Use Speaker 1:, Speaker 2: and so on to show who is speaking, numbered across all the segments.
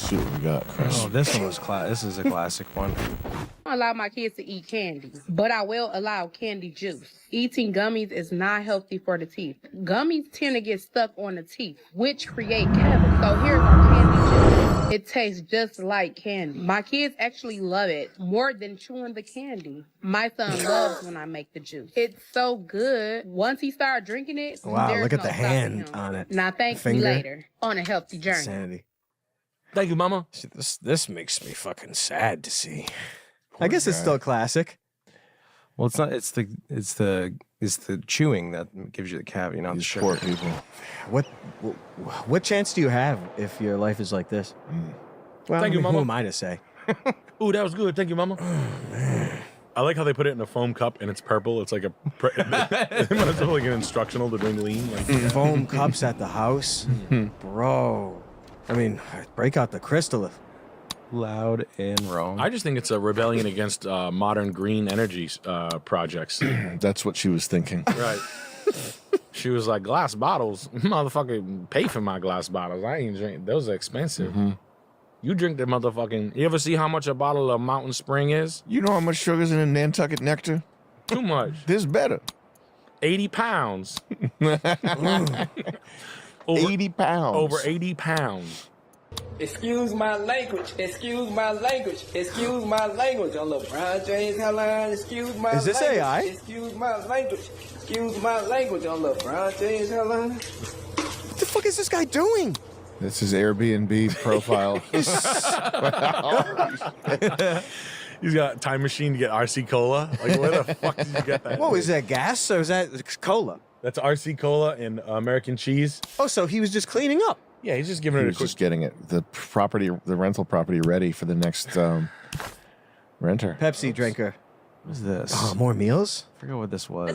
Speaker 1: Let's see what we got, Chris.
Speaker 2: Oh, this one was This is a classic one.
Speaker 3: I don't allow my kids to eat candy, but I will allow candy juice. Eating gummies is not healthy for the teeth. Gummies tend to get stuck on the teeth, which create cavities. So here's our candy juice. It tastes just like candy. My kids actually love it more than chewing the candy. My son loves when I make the juice. It's so good. Once he started drinking it,
Speaker 2: Wow,
Speaker 3: there's
Speaker 2: look at
Speaker 3: no
Speaker 2: the
Speaker 3: stopping
Speaker 2: hand
Speaker 3: him.
Speaker 2: on it.
Speaker 3: Now thank me
Speaker 2: Finger.
Speaker 3: later on a healthy journey.
Speaker 2: Insanity.
Speaker 4: Thank you, Mama.
Speaker 2: See, this makes me fucking sad to see. I guess it's still classic. Well, it's not. It's the chewing that gives you the cavity, not the
Speaker 1: These
Speaker 2: sugar.
Speaker 1: poor people.
Speaker 2: What chance do you have if your life is like this? Well,
Speaker 4: Thank you,
Speaker 2: who
Speaker 4: Mama.
Speaker 2: am I to say?
Speaker 4: Ooh, that was good. Thank you, Mama. I like how they put it in a foam cup and it's purple. It's like it's like an instructional to drink lean. Like,
Speaker 2: Foam cups at the house, bro. I mean, break out the crystal. Loud and wrong.
Speaker 4: I just think it's a rebellion against modern green energy projects.
Speaker 1: That's what she was thinking.
Speaker 4: Right. She was like, glass bottles? Motherfucker, pay for my glass bottles. I ain't drink. Those are expensive. You drink the motherfucking... You ever see how much a bottle of Mountain Spring is?
Speaker 1: You know how much sugar's in a Nantucket nectar?
Speaker 4: Too much.
Speaker 1: This better.
Speaker 4: 80 pounds.
Speaker 1: 80 pounds.
Speaker 4: Over 80 pounds.
Speaker 5: Excuse my language. Excuse my language. Excuse my language. On LeBron James headline. Excuse my
Speaker 2: Is this
Speaker 5: language.
Speaker 2: AI?
Speaker 5: Excuse my language. Excuse my language. On LeBron James headline.
Speaker 2: What the fuck is this guy doing?
Speaker 1: That's his Airbnb profile.
Speaker 4: He's got a time machine to get RC Cola. Like, where the fuck did you get that?
Speaker 2: What was that, gas or is that cola?
Speaker 4: That's RC Cola and American cheese.
Speaker 2: Oh, so he was just cleaning up.
Speaker 4: Yeah, he's just giving
Speaker 1: He
Speaker 4: it a
Speaker 1: was
Speaker 4: quick...
Speaker 1: just getting it, the rental property ready for the next renter.
Speaker 2: Pepsi drinker. What is this?
Speaker 4: Ah,
Speaker 2: Oh, more meals?
Speaker 6: I forget what this was.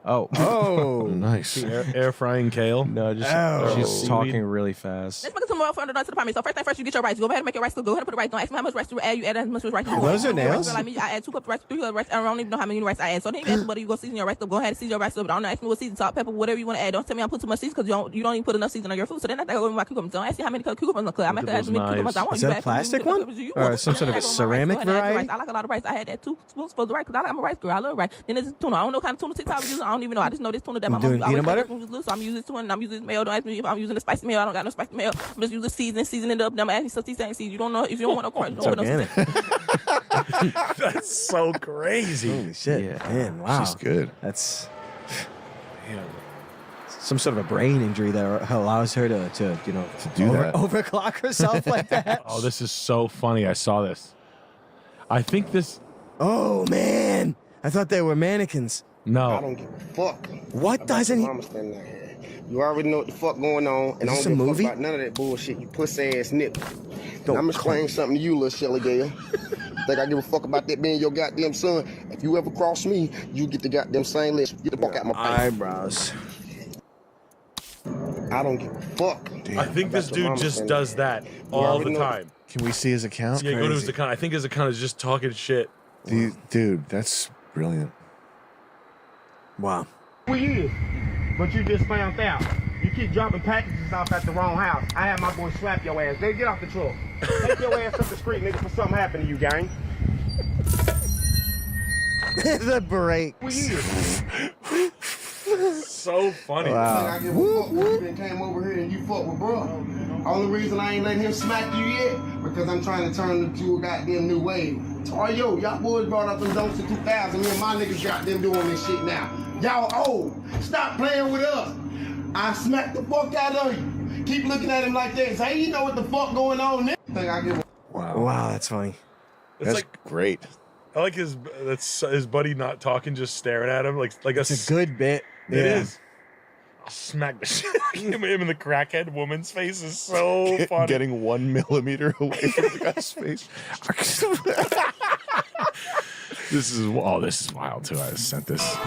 Speaker 2: Oh. Oh.
Speaker 1: Nice.
Speaker 4: Air frying kale.
Speaker 6: No, just
Speaker 2: Oh.
Speaker 6: she's
Speaker 4: Seaweed.
Speaker 6: talking really fast.
Speaker 7: Let's make some more fun to the department. So first thing first, you get your rice. Go ahead and make your rice. Go ahead and put the rice. Don't ask me how much rice to add. You add as much rice.
Speaker 2: Those are nails?
Speaker 7: Like me, I add 2 cups of rice, 3 cups of rice. I don't even know how many rice I add. So then you ask butter. You go season your rice up. Go ahead and season your rice up. Don't ask me what season, salt, pepper, whatever you want to add. Don't tell me I put too much season because you don't even put enough season on your food. So then I go with my cucumbers. Don't ask me how many cucumbers I cook. I'm
Speaker 4: Look
Speaker 7: gonna
Speaker 4: at
Speaker 7: add as many
Speaker 4: those
Speaker 7: cucumbers I want.
Speaker 2: Is
Speaker 7: You
Speaker 2: that a
Speaker 7: ask me how many
Speaker 2: plastic one?
Speaker 7: cucumbers you
Speaker 2: Or
Speaker 7: want.
Speaker 2: some sort of
Speaker 7: Then I
Speaker 2: a
Speaker 7: go with my rice.
Speaker 2: ceramic
Speaker 7: Go ahead and add your
Speaker 2: variety?
Speaker 7: rice. I like a lot of rice. I had that 2 spoonfuls of rice because I'm a rice girl. I love rice. Then there's tuna. I don't know what kind of tuna TikTok I was using. I don't even know. I just know this tuna that my
Speaker 2: You doing
Speaker 7: mom always
Speaker 2: peanut butter?
Speaker 7: so I'm using this tuna and I'm using this mayo. Don't ask me if I'm using the spicy mayo. I don't got no spicy mayo. I'm just using season it up. Then I'm asking some seasoning seeds. You don't know if you don't want no crunch.
Speaker 2: It's organic.
Speaker 4: That's so crazy.
Speaker 2: Holy shit.
Speaker 6: Yeah.
Speaker 2: Man, wow.
Speaker 1: She's good.
Speaker 2: That's
Speaker 4: Yeah.
Speaker 2: some sort of a brain injury that allows her to
Speaker 1: do that.
Speaker 2: overclock herself like that.
Speaker 4: Oh, this is so funny. I saw this. I think this...
Speaker 2: Oh, man. I thought they were mannequins.
Speaker 4: No.
Speaker 5: I don't give a fuck.
Speaker 2: What doesn't he?
Speaker 5: Mama standing out here. You already know what the fuck going on, and I
Speaker 2: Is this
Speaker 5: don't give
Speaker 2: a
Speaker 5: a
Speaker 2: movie?
Speaker 5: fuck about none of that bullshit. You pussy ass nigga.
Speaker 2: Don't
Speaker 5: I'm explaining something to you, little Shelly Gale. Think I give a fuck about that being your goddamn son? If you ever cross me, you get the goddamn same list. Get the fuck out my face.
Speaker 2: Eyebrows.
Speaker 5: I don't give a fuck.
Speaker 4: I think this
Speaker 5: That's what
Speaker 4: dude
Speaker 5: Mama
Speaker 4: just
Speaker 5: said.
Speaker 4: does that
Speaker 5: You
Speaker 4: all
Speaker 5: already
Speaker 4: the
Speaker 5: know.
Speaker 4: time.
Speaker 1: Can we see his account?
Speaker 4: Yeah, go to his account. I think his account is just talking shit.
Speaker 1: Dude, that's brilliant.
Speaker 2: Wow.
Speaker 8: For years, but you just found out. You keep dropping packages off at the wrong house. I had my boy slap your ass. They get off the truck. Take your ass up the street, nigga, for something happened to you, gang.
Speaker 2: The break.
Speaker 8: For years.
Speaker 4: So funny.
Speaker 5: I give a fuck when you been came over here and you fuck with bro. Only reason I ain't letting him smack you yet, because I'm trying to turn him to a goddamn new wave. Yo, y'all boys brought up them don'ts in 2000. Me and my niggas got them doing this shit now. Y'all old. Stop playing with us. I smack the fuck out of you. Keep looking at him like that and say, you know what the fuck going on there? Think I give a
Speaker 2: Wow, that's funny.
Speaker 4: It's
Speaker 1: That's
Speaker 4: like
Speaker 1: great.
Speaker 4: I like his buddy not talking, just staring at him like
Speaker 2: It's a good bit.
Speaker 4: It is. I'll smack the shit out of him in the crackhead woman's face is so funny.
Speaker 1: Getting 1 millimeter away from the guy's face.
Speaker 4: This is wild too. I sent this.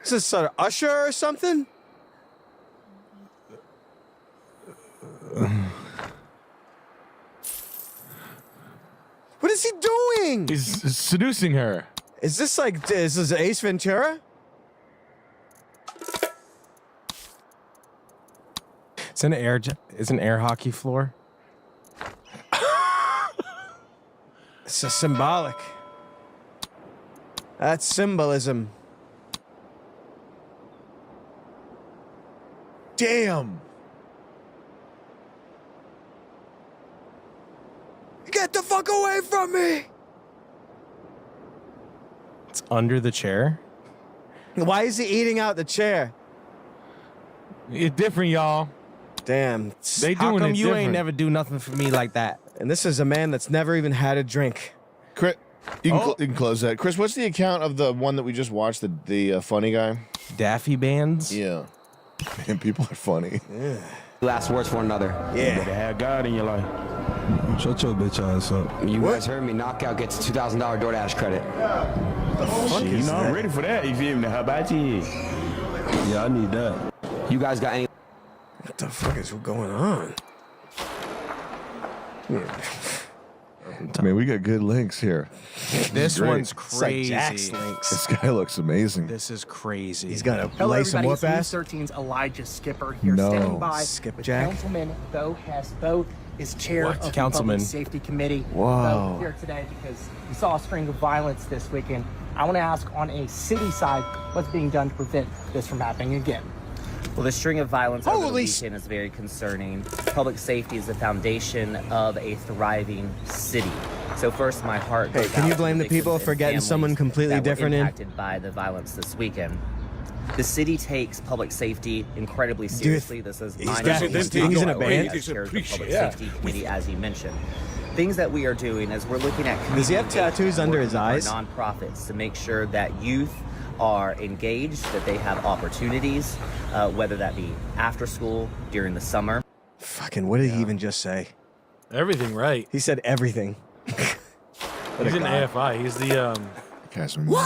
Speaker 2: Is this sort of Usher or something? What is he doing?
Speaker 4: He's seducing her.
Speaker 2: Is this Ace Ventura? It's an air hockey floor. It's a symbolic. That's symbolism.
Speaker 1: Damn.
Speaker 2: Get the fuck away from me! It's under the chair. Why is he eating out the chair?
Speaker 4: It's different, y'all.
Speaker 2: Damn.
Speaker 4: They
Speaker 2: How
Speaker 4: doing
Speaker 2: come
Speaker 4: it
Speaker 2: you ain't
Speaker 4: different.
Speaker 2: never do nothing for me like that? And this is a man that's never even had a drink.
Speaker 1: Chris, you can close that. Chris, what's the account of the one that we just watched? The funny guy.
Speaker 2: Daffy bands.
Speaker 1: Yeah. Man, people are funny.
Speaker 2: Yeah.
Speaker 9: Last words for one another.
Speaker 2: Yeah.
Speaker 8: You have God in your life.
Speaker 6: Shut your bitch ass up.
Speaker 9: You guys heard me. Knockout gets a $2,000 DoorDash credit.
Speaker 2: The fuck
Speaker 8: You
Speaker 2: is
Speaker 8: know,
Speaker 2: that?
Speaker 8: I'm ready for that. You feel me? How about you?
Speaker 6: Yeah, I need that.
Speaker 9: You guys got any?
Speaker 2: What the fuck is going on?
Speaker 1: I mean, we got good links here.
Speaker 2: This
Speaker 1: Great.
Speaker 2: one's
Speaker 1: It's
Speaker 2: crazy.
Speaker 1: like Jack's links. This guy looks amazing.
Speaker 2: This is crazy.
Speaker 10: He's got
Speaker 2: to lay some whoop ass.
Speaker 10: 13's Elijah Skipper here
Speaker 1: No.
Speaker 10: standing by
Speaker 2: Skip
Speaker 10: with
Speaker 2: Jack.
Speaker 10: Councilman Bo Hess. Bo is chair
Speaker 2: What?
Speaker 10: of the
Speaker 2: Councilman.
Speaker 10: Public Safety Committee.
Speaker 1: Wow.
Speaker 10: Bo here today because we saw a string of violence this weekend. I want to ask on a city side, what's being done to prevent this from happening again?
Speaker 11: Well, the string of violence over the
Speaker 2: Holy
Speaker 11: weekend is very concerning. Public safety is the foundation of a thriving city. So first, my heart goes
Speaker 2: Hey, can
Speaker 11: out
Speaker 2: you
Speaker 11: to
Speaker 2: blame the
Speaker 11: victims
Speaker 2: people
Speaker 11: and
Speaker 2: for getting
Speaker 11: families
Speaker 2: someone completely
Speaker 11: that
Speaker 2: different
Speaker 11: were
Speaker 2: in?
Speaker 11: impacted by the violence this weekend. The city takes public safety incredibly
Speaker 2: you
Speaker 11: seriously. This is
Speaker 2: he's
Speaker 11: my
Speaker 2: got-
Speaker 11: number
Speaker 2: he's
Speaker 11: one
Speaker 2: in a
Speaker 11: priority
Speaker 2: band?
Speaker 11: as chair of the Public Safety Committee, as you mentioned. Things that we are doing is we're looking at
Speaker 2: Does he have
Speaker 11: community
Speaker 2: tattoos
Speaker 11: engagement,
Speaker 2: under his
Speaker 11: working with
Speaker 2: eyes?
Speaker 11: our nonprofits to make sure that youth are engaged, that they have opportunities, whether that be after school, during the summer.
Speaker 2: Fucking, what did he even just say?
Speaker 4: Everything right.
Speaker 2: He said everything.
Speaker 4: He's an AFI. He's the
Speaker 1: Guy's amazing.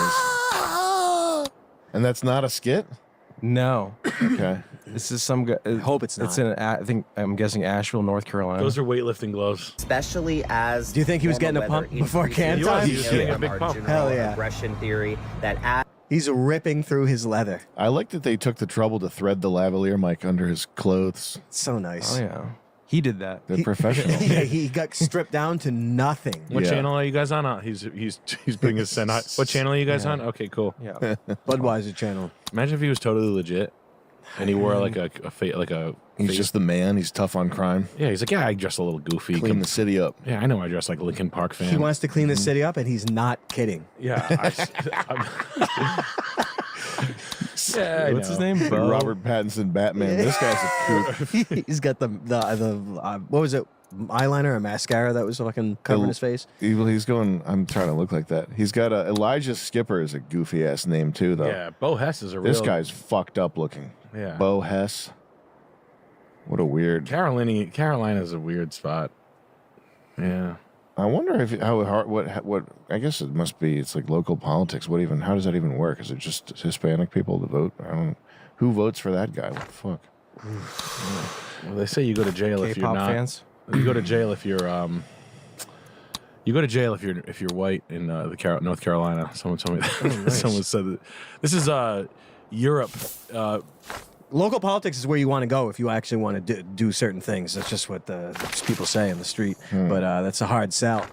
Speaker 1: And that's not a skit?
Speaker 2: No.
Speaker 1: Okay.
Speaker 2: This is some guy.
Speaker 10: Hope it's
Speaker 2: It's
Speaker 10: not.
Speaker 2: I'm guessing Asheville, North Carolina.
Speaker 4: those are weightlifting gloves.
Speaker 11: Especially as
Speaker 2: Do you think he was
Speaker 11: warmer
Speaker 2: getting a pump
Speaker 11: weather
Speaker 2: before
Speaker 11: increases,
Speaker 2: can
Speaker 11: we
Speaker 2: time?
Speaker 11: know
Speaker 4: He was getting a
Speaker 11: from
Speaker 4: big
Speaker 11: our
Speaker 4: pump.
Speaker 11: general
Speaker 2: Hell yeah.
Speaker 11: aggression theory that as
Speaker 2: He's ripping through his leather.
Speaker 1: I like that they took the trouble to thread the lavalier mic under his clothes.
Speaker 2: It's so nice. Oh yeah. He did that.
Speaker 1: They're professional.
Speaker 2: Yeah, he got stripped down to nothing.
Speaker 4: What
Speaker 1: Yeah.
Speaker 4: channel are you guys on? He's putting his send. What channel are you guys on? Okay, cool.
Speaker 2: Yeah. Budweiser channel.
Speaker 4: Imagine if he was totally legit, and he wore like a
Speaker 1: He's just the man. He's tough on crime.
Speaker 4: yeah. He's like, yeah, I dress a little goofy.
Speaker 1: Clean the city up.
Speaker 4: Yeah, I know. I dress like a Linkin Park fan.
Speaker 2: He wants to clean the city up, and he's not kidding.
Speaker 4: Yeah. Yeah.
Speaker 2: What's his name? Bo?
Speaker 1: Robert Pattinson, Batman. This guy's a kook.
Speaker 2: He's got the what was it? Eyeliner or mascara that was fucking covering his face.
Speaker 1: He's going. I'm trying to look like that. He's got a Elijah Skipper is a goofy ass name too, though.
Speaker 4: Yeah. Bo Hess is a real.
Speaker 1: This guy's fucked up looking.
Speaker 4: Yeah.
Speaker 1: Bo Hess. What a weird.
Speaker 4: Carolina's a weird spot. Yeah.
Speaker 1: I wonder if how hard. What? I guess it must be. It's like local politics. What even? How does that even work? Is it just Hispanic people to vote? I don't. Who votes for that guy? What the fuck?
Speaker 4: Well, they say you go to jail if you're
Speaker 2: K-pop
Speaker 4: not.
Speaker 2: fans.
Speaker 4: You go to jail if you're You go to jail if you're white in North Carolina. Someone told me that.
Speaker 2: nice.
Speaker 4: Someone said that. This is Europe.
Speaker 2: Local politics is where you want to go if you actually want to do certain things. That's just what the people say in the street. But that's a hard sell.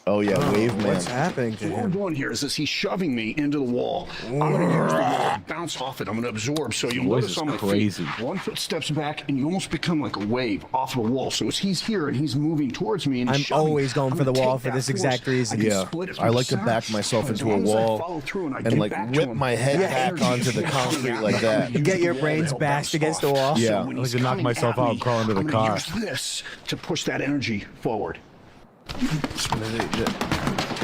Speaker 1: Oh yeah, Wave Man.
Speaker 2: What's happening to
Speaker 12: What we're
Speaker 2: him?
Speaker 12: doing here is he's shoving me into the wall. I'm going to use the wall to bounce off it. I'm going to absorb. So you'll
Speaker 4: Voice
Speaker 12: notice
Speaker 4: is
Speaker 12: on my
Speaker 4: crazy.
Speaker 12: feet, 1 foot steps back, and you almost become like a wave off the wall. So as he's here and he's moving towards me, and he's
Speaker 2: I'm
Speaker 12: shoving,
Speaker 2: always going
Speaker 12: I'm
Speaker 2: for the
Speaker 12: gonna
Speaker 2: wall
Speaker 12: take
Speaker 2: for
Speaker 12: that
Speaker 2: this
Speaker 12: force.
Speaker 2: exact reason.
Speaker 12: I can
Speaker 1: Yeah,
Speaker 12: split it
Speaker 1: I
Speaker 12: from
Speaker 1: like to
Speaker 12: the
Speaker 1: back
Speaker 12: center.
Speaker 1: myself
Speaker 12: As
Speaker 1: into a
Speaker 12: long as I
Speaker 1: wall
Speaker 12: follow through and I
Speaker 1: and
Speaker 12: get
Speaker 1: like
Speaker 12: back to
Speaker 1: whip
Speaker 12: him,
Speaker 1: my head
Speaker 12: that
Speaker 1: back
Speaker 12: energy
Speaker 1: onto
Speaker 12: is
Speaker 1: the
Speaker 12: coming
Speaker 1: concrete
Speaker 12: out.
Speaker 1: like
Speaker 12: I'm
Speaker 1: that.
Speaker 12: gonna
Speaker 2: You
Speaker 12: use
Speaker 2: get
Speaker 12: the
Speaker 2: your
Speaker 12: wall
Speaker 2: brains
Speaker 12: to
Speaker 2: bashed
Speaker 12: bounce
Speaker 2: against the
Speaker 12: off.
Speaker 2: wall?
Speaker 12: So
Speaker 1: Yeah.
Speaker 12: when
Speaker 4: I
Speaker 12: he's
Speaker 4: like to knock
Speaker 12: coming
Speaker 4: myself
Speaker 12: at
Speaker 4: out
Speaker 12: me,
Speaker 4: and crawl into the
Speaker 12: I'm gonna
Speaker 4: car.
Speaker 12: use this to push that energy forward.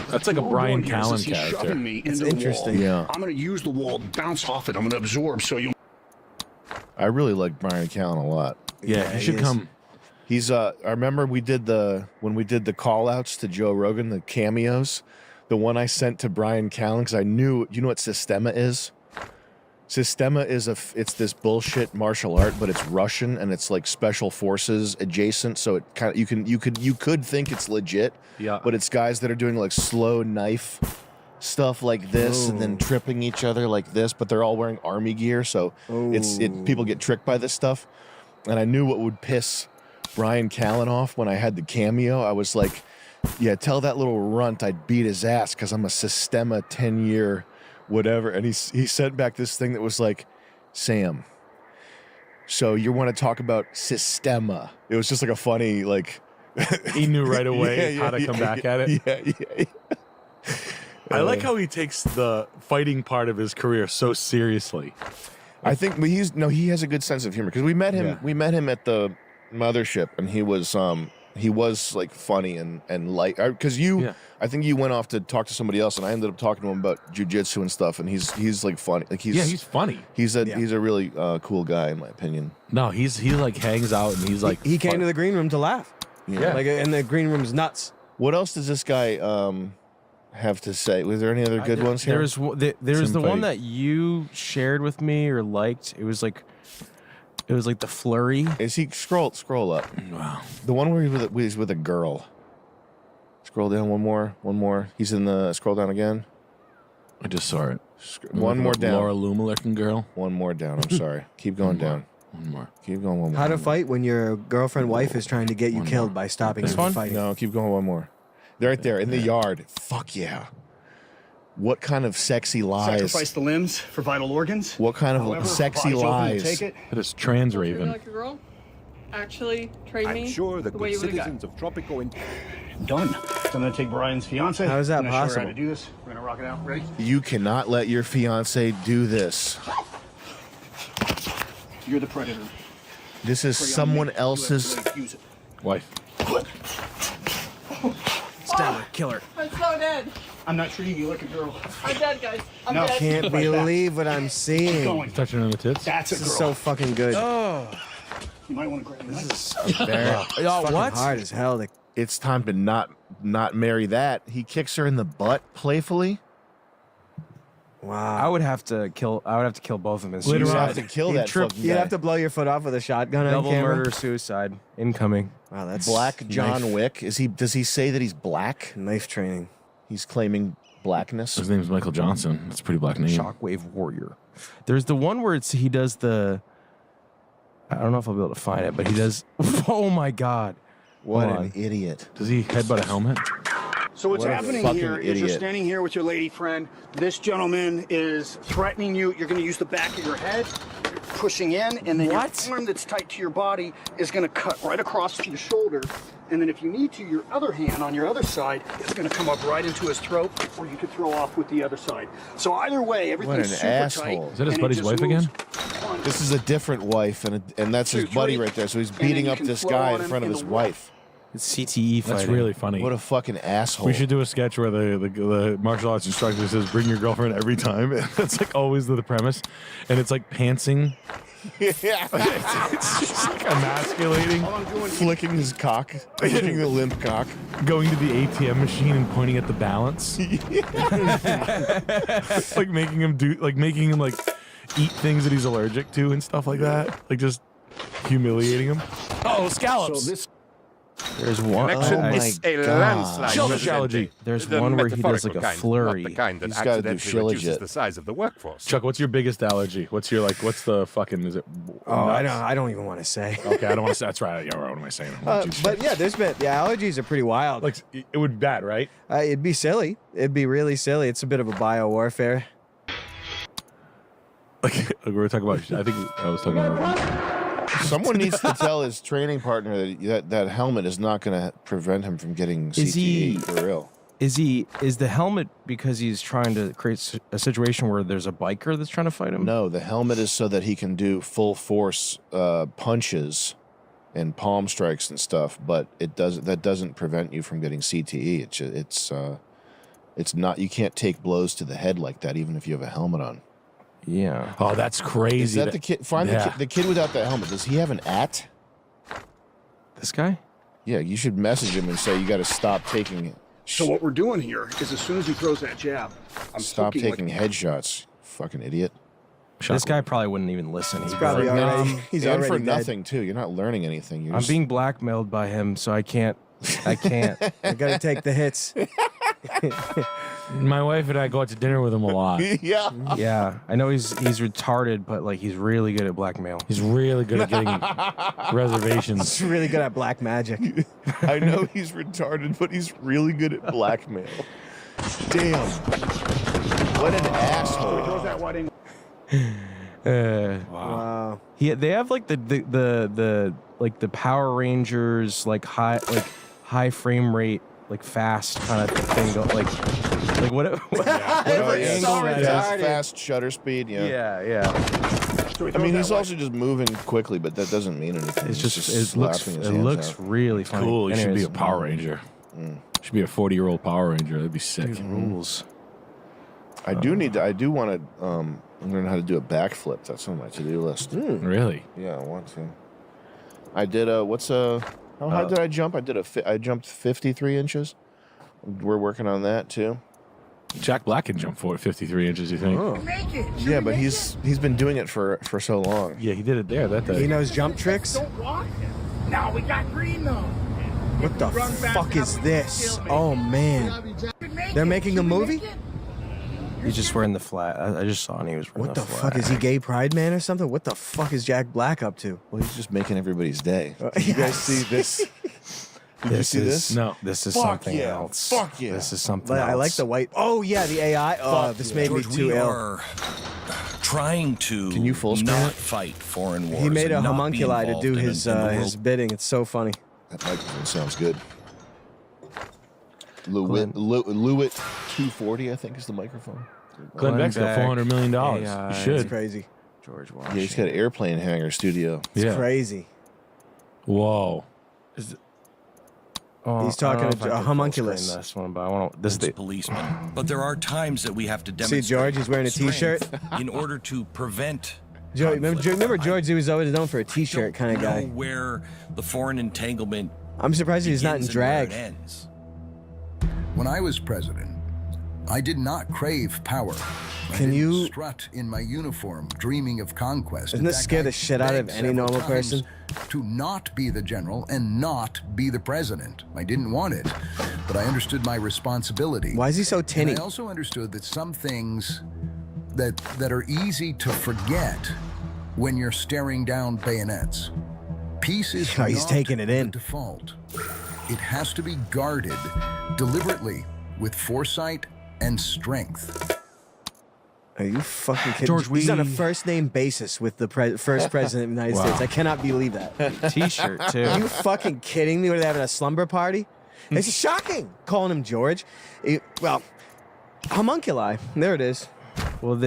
Speaker 4: That's like a
Speaker 12: What we're
Speaker 4: Brian
Speaker 12: doing here is
Speaker 4: Callen
Speaker 12: he's
Speaker 4: character.
Speaker 12: shoving me
Speaker 2: It's
Speaker 12: into the
Speaker 2: interesting.
Speaker 12: wall.
Speaker 1: Yeah.
Speaker 12: I'm going to use the wall to bounce off it. I'm going to absorb. So you.
Speaker 1: I really like Brian Callen a lot.
Speaker 4: Yeah, he should
Speaker 2: is.
Speaker 4: come.
Speaker 1: He's I remember when we did the call outs to Joe Rogan, the cameos, the one I sent to Brian Callen because I knew, you know what Sistema is? Sistema is it's this bullshit martial art, but it's Russian and it's like special forces adjacent. So it kind of you could think it's legit.
Speaker 4: Yeah.
Speaker 1: But it's guys that are doing like slow knife stuff like this and then tripping each other like this. But they're all wearing army gear, so people get tricked by this stuff. And I knew what would piss Brian Callen off when I had the cameo. I was like, yeah, tell that little runt I'd beat his ass because I'm a Sistema 10-year. Whatever, and he sent back this thing that was like, Sam, so you want to talk about Sistema. It was just like a funny, like...
Speaker 4: He knew right away how to come back at it.
Speaker 1: Yeah.
Speaker 4: I like how he takes the fighting part of his career so seriously.
Speaker 1: I think he has a good sense of humor, because we met him at the mothership, and he was like funny and light, because I think you went off to talk to somebody else, and I ended up talking to him about jujitsu and stuff, and he's like funny. Like
Speaker 4: he's funny.
Speaker 1: He's a really cool guy in my opinion.
Speaker 4: No, he like hangs out and he's like
Speaker 2: he came to the green room to laugh.
Speaker 1: Yeah.
Speaker 2: Like, and the green room's nuts.
Speaker 1: What else does this guy have to say? Was there any other good ones here?
Speaker 2: There's the one that you shared with me or liked. It was like the flurry.
Speaker 1: Is he scroll up?
Speaker 4: Wow.
Speaker 1: The one where he's with a girl. Scroll down one more. He's in the scroll down again.
Speaker 4: I just saw it.
Speaker 1: One more down.
Speaker 4: Laura Luma looking girl.
Speaker 1: One more down. I'm sorry. Keep going down.
Speaker 4: One more.
Speaker 1: Keep going one more.
Speaker 2: How to fight when your girlfriend wife is trying to get you killed by stopping you from fighting.
Speaker 1: No, keep going one more. They're right there in the yard. Fuck yeah. What kind of sexy lies?
Speaker 12: Sacrifice the limbs for vital organs.
Speaker 1: What kind of sexy lies?
Speaker 12: Take it.
Speaker 4: It is trans raven.
Speaker 13: Like a girl? Actually, train me.
Speaker 14: I'm sure the
Speaker 13: way
Speaker 14: good
Speaker 13: you would've
Speaker 14: citizens of Tropico and
Speaker 12: Done. So I'm gonna take Brian's fiance.
Speaker 2: How is that
Speaker 12: I'm gonna show her
Speaker 2: possible?
Speaker 12: how to do this. We're gonna rock it out. Ready?
Speaker 1: You cannot let your fiance do this.
Speaker 12: You're the predator.
Speaker 1: This is someone else's
Speaker 4: wife.
Speaker 2: Stabber, killer.
Speaker 13: I'm so dead.
Speaker 12: I'm not treating you like a girl.
Speaker 13: I'm dead, guys. I'm
Speaker 12: No.
Speaker 13: dead.
Speaker 2: Can't believe what I'm seeing.
Speaker 12: Going.
Speaker 4: Touching on the tits.
Speaker 12: That's a girl.
Speaker 2: This is so fucking good.
Speaker 12: Oh. You might want to grab this.
Speaker 2: It's fucking hard as hell.
Speaker 1: It's time to not marry that. He kicks her in the butt playfully.
Speaker 2: Wow. I would have to kill both of them.
Speaker 1: You'd have to kill that fucking
Speaker 2: You'd
Speaker 1: guy.
Speaker 2: have to blow your foot off with a shotgun.
Speaker 1: Double
Speaker 2: on camera.
Speaker 1: murder,
Speaker 2: suicide, incoming. Wow, that's
Speaker 1: Black John
Speaker 2: knife.
Speaker 1: Wick. Does he say that he's black?
Speaker 2: Knife training.
Speaker 1: He's claiming blackness.
Speaker 4: His name's Michael Johnson. That's a pretty black name.
Speaker 2: Shockwave Warrior. There's the one where he does the. I don't know if I'll be able to find it, but he does. Oh my God!
Speaker 1: What an idiot!
Speaker 4: Does he headbutt a helmet?
Speaker 12: So what's
Speaker 1: What a
Speaker 12: happening
Speaker 1: fucking
Speaker 12: here is you're
Speaker 1: idiot.
Speaker 12: standing here with your lady friend. This gentleman is threatening you. You're going to use the back of your head, pushing in, and then your arm that's tight to your body is going to cut right across to your shoulder. And then if you need to, your other hand on your other side is going to come up right into his throat, or you could throw off with the other side. So either way,
Speaker 1: What
Speaker 12: everything's
Speaker 1: an
Speaker 12: super
Speaker 1: asshole!
Speaker 12: tight.
Speaker 4: Is that his
Speaker 12: and it
Speaker 4: buddy's
Speaker 12: just
Speaker 4: wife
Speaker 12: moves
Speaker 4: again?
Speaker 1: This is a different wife, and that's his
Speaker 12: Two,
Speaker 1: buddy
Speaker 12: three.
Speaker 1: right there. So he's
Speaker 12: And then
Speaker 1: beating
Speaker 12: you
Speaker 1: up
Speaker 12: can
Speaker 1: this
Speaker 12: throw
Speaker 1: guy
Speaker 12: on
Speaker 1: in
Speaker 12: him
Speaker 1: front of
Speaker 12: in
Speaker 1: his
Speaker 12: the
Speaker 1: wife.
Speaker 2: It's CTE fighting.
Speaker 4: That's really funny.
Speaker 1: What a fucking asshole!
Speaker 4: We should do a sketch where the martial arts instructor says, "Bring your girlfriend every time." That's like always the premise, and it's like pantsing.
Speaker 1: Yeah.
Speaker 4: It's just like emasculating,
Speaker 1: flicking his cock, flicking the limp cock,
Speaker 4: going to the ATM machine and pointing at the balance, like making him like eat things that he's allergic to and stuff like that, like just humiliating him. Oh, scallops!
Speaker 12: So this
Speaker 2: There's one.
Speaker 14: Connection
Speaker 1: Oh
Speaker 14: is
Speaker 1: my
Speaker 14: a
Speaker 1: God.
Speaker 14: landslide.
Speaker 4: Shellfish allergy.
Speaker 2: There's
Speaker 14: The
Speaker 2: one where he does like
Speaker 14: metaphorical
Speaker 2: a
Speaker 14: kind,
Speaker 2: flurry.
Speaker 14: Not the kind that
Speaker 1: He's gotta do
Speaker 14: accidentally reduces
Speaker 1: shillelagh.
Speaker 14: the size of the workforce.
Speaker 4: Chuck, what's your biggest allergy? What's the fucking, is it?
Speaker 2: Oh,
Speaker 4: nuts?
Speaker 2: I don't even want to say.
Speaker 4: Okay, I don't want to say. That's right. Yeah, what am I saying?
Speaker 2: But yeah, allergies are pretty wild.
Speaker 4: like it would be bad, right?
Speaker 2: It'd be silly. It'd be really silly. It's a bit of a bio warfare.
Speaker 4: Like we were talking about. I think I was talking about.
Speaker 1: Someone needs to tell his training partner that helmet is not going to prevent him from getting CTE
Speaker 2: Is he-
Speaker 1: for real.
Speaker 2: Is the helmet because he's trying to create a situation where there's a biker that's trying to fight him?
Speaker 1: No, the helmet is so that he can do full force punches and palm strikes and stuff, but that doesn't prevent you from getting CTE. It's not, you can't take blows to the head like that even if you have a helmet on.
Speaker 2: Yeah.
Speaker 4: Oh, that's crazy.
Speaker 1: Is that the kid? Find the kid without that helmet. Does he have an at?
Speaker 2: This guy?
Speaker 1: Yeah, you should message him and say you got to stop taking.
Speaker 12: So what we're doing here is as soon as he throws that jab, I'm
Speaker 1: Stop
Speaker 12: hooking
Speaker 1: taking
Speaker 12: like,
Speaker 1: headshots, fucking idiot.
Speaker 2: This guy probably wouldn't even listen. He's
Speaker 15: probably already. He's
Speaker 1: and
Speaker 15: already
Speaker 1: for
Speaker 15: dead.
Speaker 1: nothing too. You're not learning anything. You're
Speaker 2: I'm
Speaker 1: just,
Speaker 2: being blackmailed by him, so I can't. I can't.
Speaker 15: You gotta take the hits.
Speaker 4: My wife and I go out to dinner with him a lot.
Speaker 1: yeah.
Speaker 2: Yeah, I know he's retarded, but like he's really good at blackmail.
Speaker 4: He's really good at getting reservations.
Speaker 15: He's really good at black magic.
Speaker 1: I know he's retarded, but he's really good at blackmail. Damn. What an asshole.
Speaker 15: Wow.
Speaker 2: They have like the like the Power Rangers like high frame rate like fast kind of thing like whatever angle that is.
Speaker 1: Fast shutter speed.
Speaker 2: Yeah.
Speaker 1: I mean, he's also just moving quickly, but that doesn't mean anything.
Speaker 2: It's just it
Speaker 1: slapping his hands
Speaker 2: looks
Speaker 1: out.
Speaker 2: really funny.
Speaker 4: Cool. He should be
Speaker 2: Anyways,
Speaker 4: a Power Ranger. Should be a 40-year-old Power Ranger. That'd be sick.
Speaker 2: dude, rules.
Speaker 1: I do want to learn how to do a backflip. That's on my to-do list.
Speaker 4: Really?
Speaker 1: Yeah, I want to. I did how high did I jump? I jumped 53 inches. We're working on that too.
Speaker 4: Jack Black can jump 53 inches, you think?
Speaker 1: Oh. Yeah, but he's been doing it for so long.
Speaker 4: Yeah, he did it there that day.
Speaker 15: He knows jump tricks.
Speaker 8: Now we got green though.
Speaker 15: What the fuck is this? Oh man, they're making a movie.
Speaker 2: He's just wearing the flat. I just saw and he was wearing
Speaker 15: What the
Speaker 2: flat.
Speaker 15: fuck is he, gay pride man or something? What the fuck is Jack Black up to?
Speaker 1: Well, he's just making everybody's day. Did you guys see this? Did you see this?
Speaker 4: No.
Speaker 2: This is
Speaker 1: Fuck
Speaker 2: something
Speaker 1: yeah.
Speaker 2: else.
Speaker 1: Fuck yeah.
Speaker 2: This is something
Speaker 15: But
Speaker 2: else.
Speaker 15: I like the white. Oh yeah, the AI. Oh, this made me
Speaker 16: George,
Speaker 15: too
Speaker 16: we
Speaker 15: ill.
Speaker 16: are trying to
Speaker 1: Can you full screen
Speaker 16: not
Speaker 1: it?
Speaker 16: fight foreign wars.
Speaker 15: He made a
Speaker 16: and not be
Speaker 15: homunculi to
Speaker 16: involved
Speaker 15: do
Speaker 16: in
Speaker 15: his
Speaker 16: the world.
Speaker 15: his bidding. It's so funny.
Speaker 1: That microphone sounds good. Lewitt 240, I think, is the microphone.
Speaker 4: Glenn Beck's got $400 million. He
Speaker 15: It's
Speaker 4: should.
Speaker 15: crazy.
Speaker 2: George Washington.
Speaker 1: Yeah, he's got an airplane hangar studio.
Speaker 15: It's
Speaker 4: Yeah.
Speaker 15: crazy.
Speaker 4: Whoa.
Speaker 2: Oh,
Speaker 15: He's
Speaker 2: I don't
Speaker 15: talking
Speaker 2: know
Speaker 15: to
Speaker 2: if I
Speaker 15: a
Speaker 2: can full
Speaker 15: homunculus.
Speaker 2: screen This one, but I want this.
Speaker 16: It's policemen. But there are times that we have to demonstrate.
Speaker 15: See George, he's wearing a T-shirt.
Speaker 16: strength in order to prevent.
Speaker 15: George, remember
Speaker 16: conflict.
Speaker 15: George? He was always known for a T-shirt
Speaker 16: Don't
Speaker 15: kind of
Speaker 16: know
Speaker 15: guy.
Speaker 16: where the foreign entanglement.
Speaker 15: I'm surprised he's not in
Speaker 16: begins and where
Speaker 15: drag.
Speaker 16: it ends.
Speaker 17: When I was president, I did not crave power.
Speaker 15: Can you?
Speaker 17: Strut in my uniform, dreaming of conquest.
Speaker 15: Doesn't this scare the shit out of any normal person?
Speaker 17: To not be the general and not be the president. I didn't want it, but I understood my responsibility.
Speaker 15: Why is he so tinny?
Speaker 17: And I also understood that some things that are easy to forget when you're staring down bayonets. Peace is
Speaker 15: Oh, he's
Speaker 17: not
Speaker 15: taking it in.
Speaker 17: the default. It has to be guarded deliberately with foresight and strength.
Speaker 15: Are you fucking kidding?
Speaker 2: George,
Speaker 15: He's on a
Speaker 2: we-
Speaker 15: first name basis with the first president of the United States. I cannot believe that.
Speaker 2: T-shirt too.
Speaker 15: Are you fucking kidding me? Were they having a slumber party? It's shocking calling him George. Well, homunculi. There it is.
Speaker 2: Well,
Speaker 4: What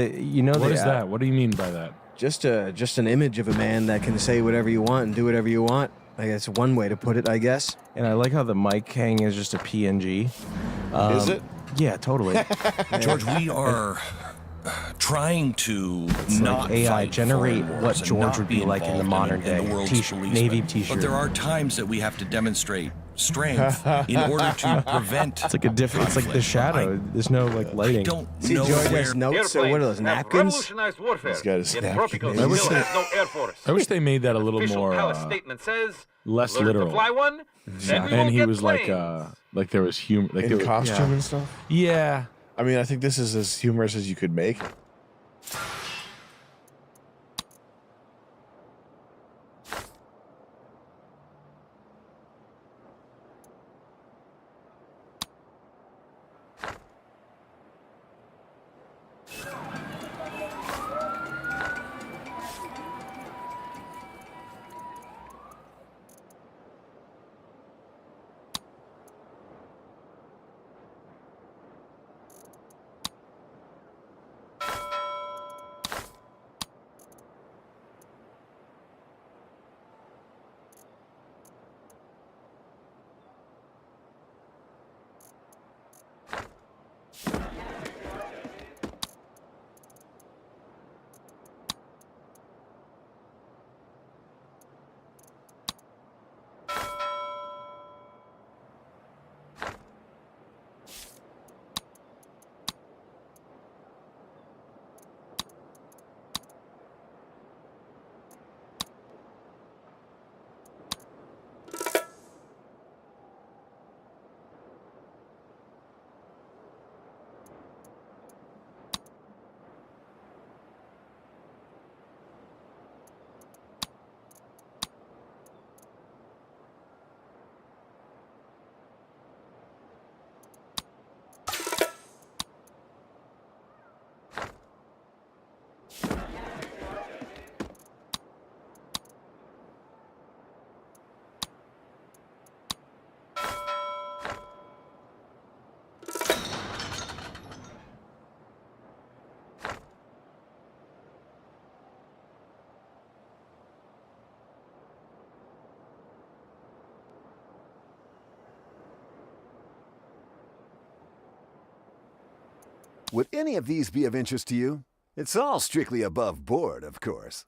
Speaker 4: is that? What do you mean by that?
Speaker 15: Just an image of a man that can say whatever you want and do whatever you want. I guess one way to put it. I guess.
Speaker 2: And I like how the mic hang is just a PNG.
Speaker 1: Is it?
Speaker 2: Yeah, totally.
Speaker 16: George, we are trying to not
Speaker 2: like AI
Speaker 16: fight
Speaker 2: generate
Speaker 16: foreign
Speaker 2: what
Speaker 16: wars and
Speaker 2: George
Speaker 16: not
Speaker 2: would be like in the
Speaker 16: involved
Speaker 2: modern
Speaker 16: in
Speaker 2: day.
Speaker 16: the world's
Speaker 2: T-shirt,
Speaker 16: policemen.
Speaker 2: Navy T-shirt.
Speaker 16: But there are times that we have to demonstrate strength in order to prevent.
Speaker 2: It's like a different. It's like the shadow. There's no like lighting.
Speaker 16: Don't
Speaker 15: See,
Speaker 16: know
Speaker 15: George
Speaker 16: where
Speaker 15: has notes. So what are those napkins?
Speaker 1: He's got his napkin.
Speaker 4: I wish they made that a little more less literal. And he was like there was humor, like
Speaker 1: In
Speaker 4: there was,
Speaker 1: costume and stuff.
Speaker 4: Yeah.
Speaker 1: I mean, I think this is as humorous as you could make it.
Speaker 18: Would any of these be of interest to you? It's all strictly above board, of course.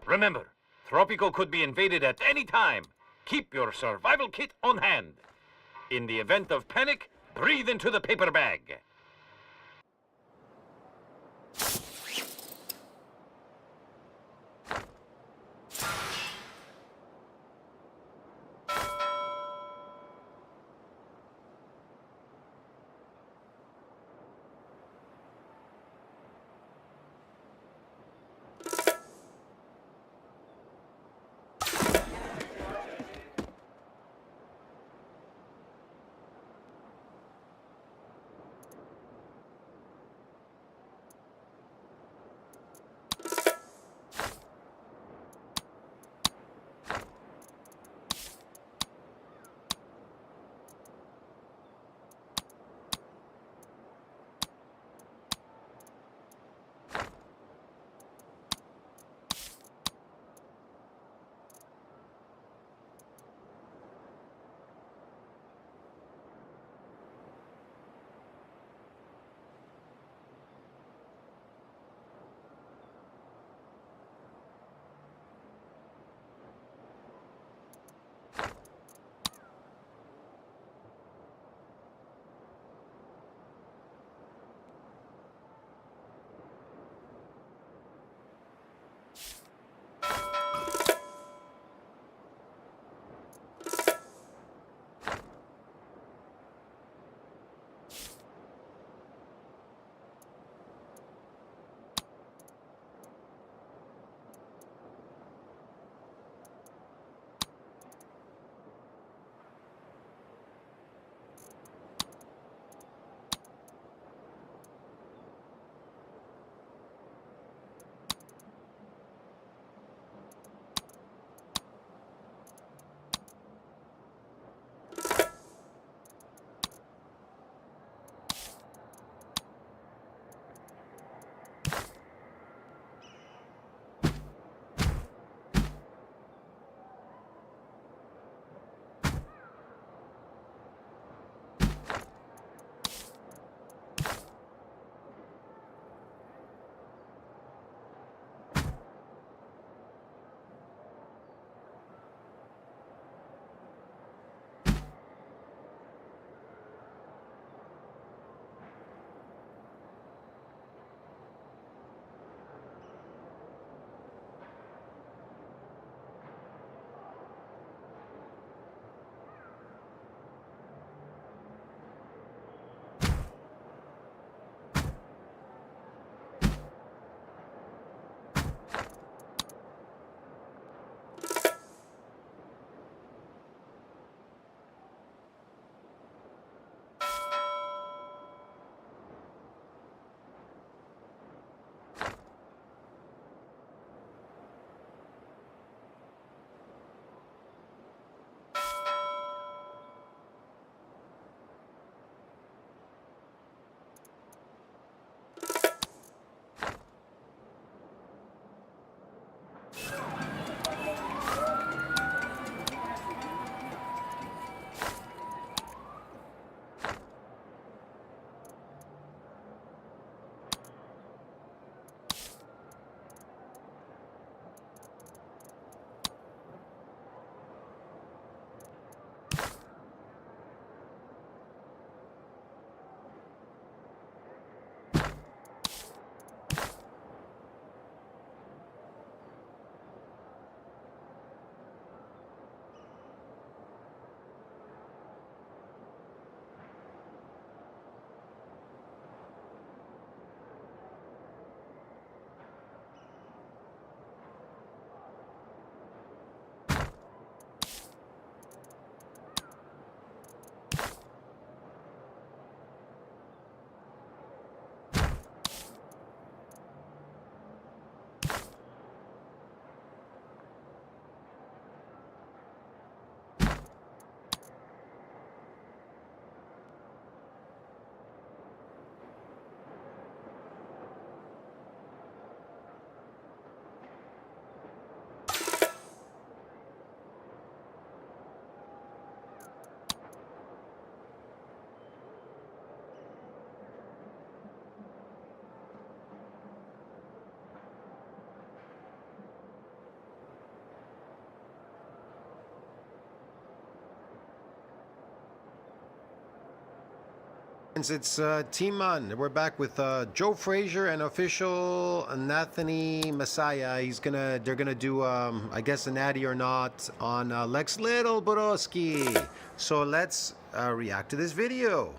Speaker 19: Remember, Tropico could be invaded at any time. Keep your survival kit on hand. In the event of panic, breathe into the paper bag.
Speaker 20: It's Team Man. We're back with Joe Frazier and official Anthony Messiah. They're gonna do I guess a natty or not on Lex Little Borowski. So let's react to this video.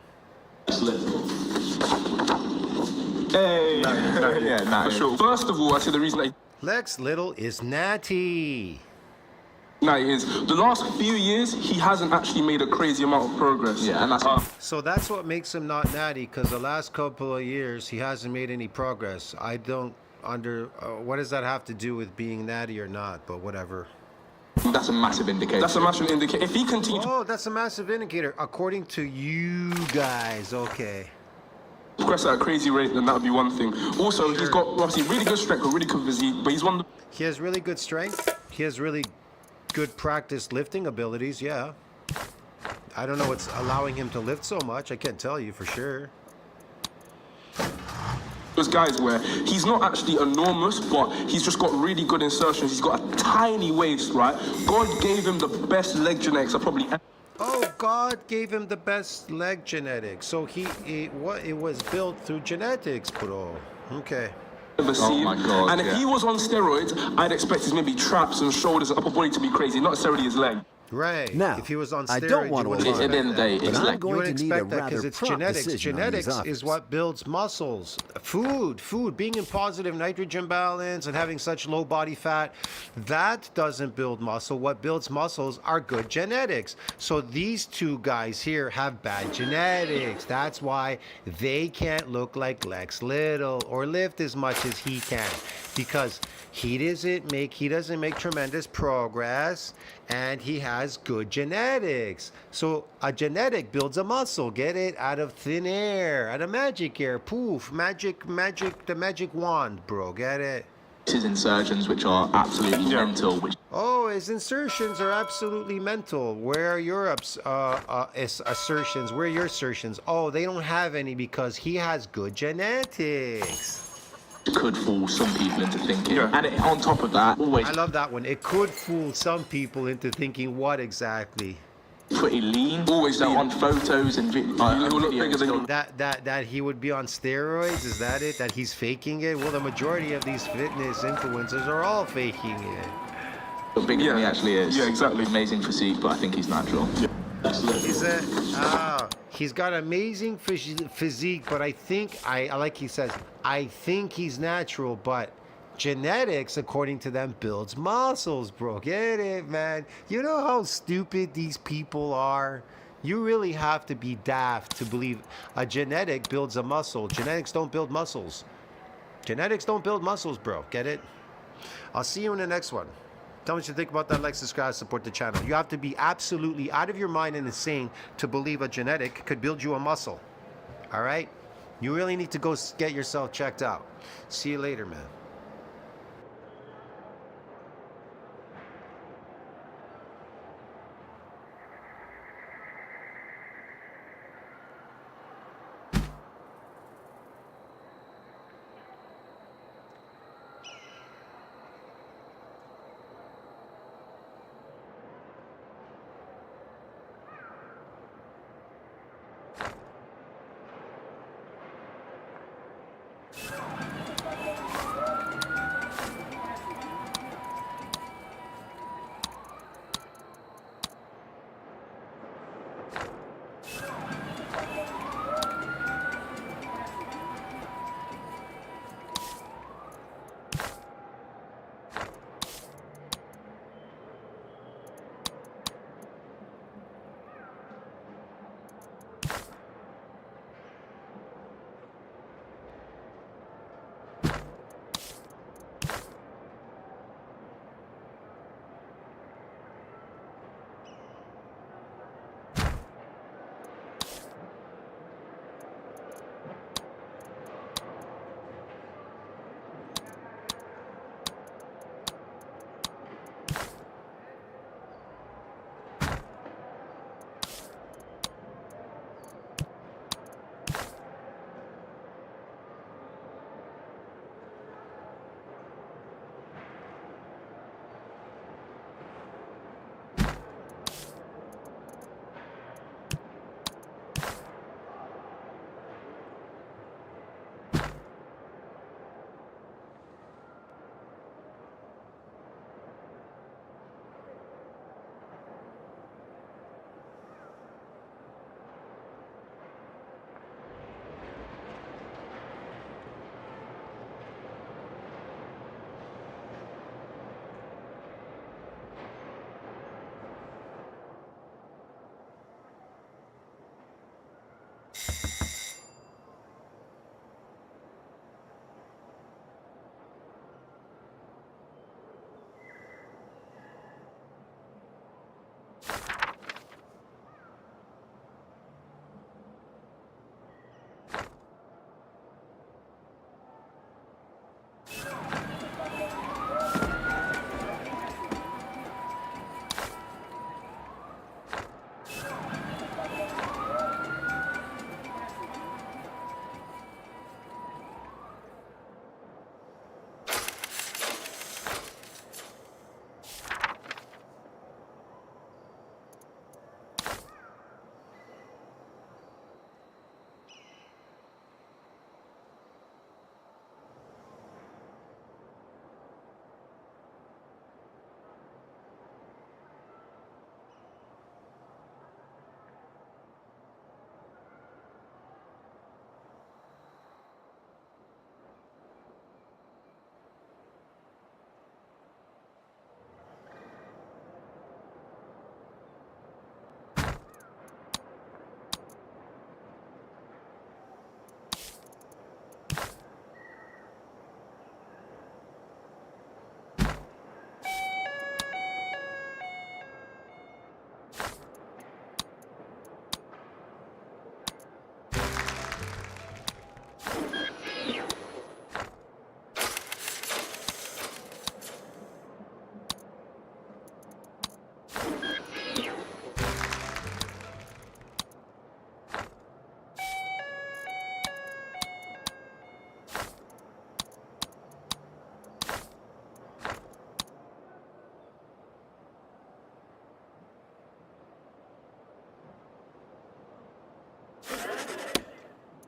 Speaker 21: Hey, for sure. First of all, I say the reason
Speaker 20: Lex Little is natty.
Speaker 21: is the last few years he hasn't actually made a crazy amount of progress. Yeah, and that's
Speaker 20: So that's what makes him not natty, because the last couple of years he hasn't made any progress. I don't what does that have to do with being natty or not? But whatever.
Speaker 21: That's a massive indicator. That's a massive indicator. If he continues,
Speaker 20: oh, that's a massive indicator according to you guys. Okay.
Speaker 21: progress at a crazy rate, then that would be one thing. Also, he's got obviously really good strength, a really good physique, but he's one of the...
Speaker 20: He has really good strength. He has really good practice lifting abilities, yeah. I don't know what's allowing him to lift so much. I can't tell you for sure.
Speaker 21: Those guys where he's not actually enormous, but he's just got really good insertions. He's got a tiny waist, right? God gave him the best leg genetics I probably...
Speaker 20: Oh, God gave him the best leg genetics. So it was built through genetics, bro. Okay.
Speaker 21: Oh my God, and if he was on steroids, I'd expect his maybe traps and shoulders and upper body to be crazy, not necessarily his leg.
Speaker 20: Right.
Speaker 18: Now,
Speaker 20: if he was on steroids,
Speaker 18: I don't want to
Speaker 21: at the end of the day, it's
Speaker 18: but I'm
Speaker 21: like
Speaker 18: going
Speaker 20: you would
Speaker 18: to need a
Speaker 20: expect that because
Speaker 18: rather
Speaker 20: it's
Speaker 18: prompt
Speaker 20: genetics.
Speaker 18: decision on these
Speaker 20: Genetics
Speaker 18: offers.
Speaker 20: is what builds muscles. Food, being in positive nitrogen balance and having such low body fat, that doesn't build muscle. What builds muscles are good genetics. So these two guys here have bad genetics. That's why they can't look like Lex Little or lift as much as he can, because he doesn't make tremendous progress, and he has good genetics. So a genetic builds a muscle. Get it? Out of thin air, out of magic air. Poof, magic, the magic wand, bro. Get it?
Speaker 21: His insertions, which are absolutely mental. Which
Speaker 20: Oh, his insertions are absolutely mental. Where are your assertions? Where are your assertions? Oh, they don't have any because he has good genetics.
Speaker 21: could fool some people into thinking. And on top of that, always...
Speaker 20: I love that one. It could fool some people into thinking what exactly?
Speaker 21: Pretty lean. Always on photos and videos.
Speaker 20: That he would be on steroids? Is that it? That he's faking it? Well, the majority of these fitness influencers are all faking it.
Speaker 21: But bigger than he actually is. Yeah, exactly. Amazing physique, but I think he's natural.
Speaker 20: He's got amazing physique, but I think, like he says, I think he's natural, but genetics, according to them, builds muscles, bro. Get it, man? You know how stupid these people are? You really have to be daft to believe a genetic builds a muscle. Genetics don't build muscles. Genetics don't build muscles, bro. Get it? I'll see you in the next one. Tell me what you think about that. Like, subscribe, support the channel. You have to be absolutely out of your mind and insane to believe a genetic could build you a muscle. All right? You really need to go get yourself checked out. See you later, man.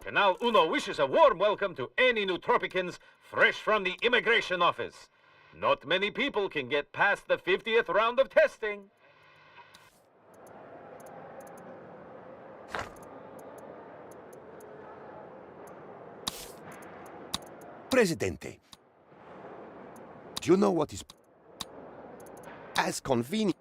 Speaker 19: Canal Uno wishes a warm welcome to any new Tropicans fresh from the immigration office. Not many people can get past the 50th round of testing.
Speaker 14: Presidente, do you know what is as convenient?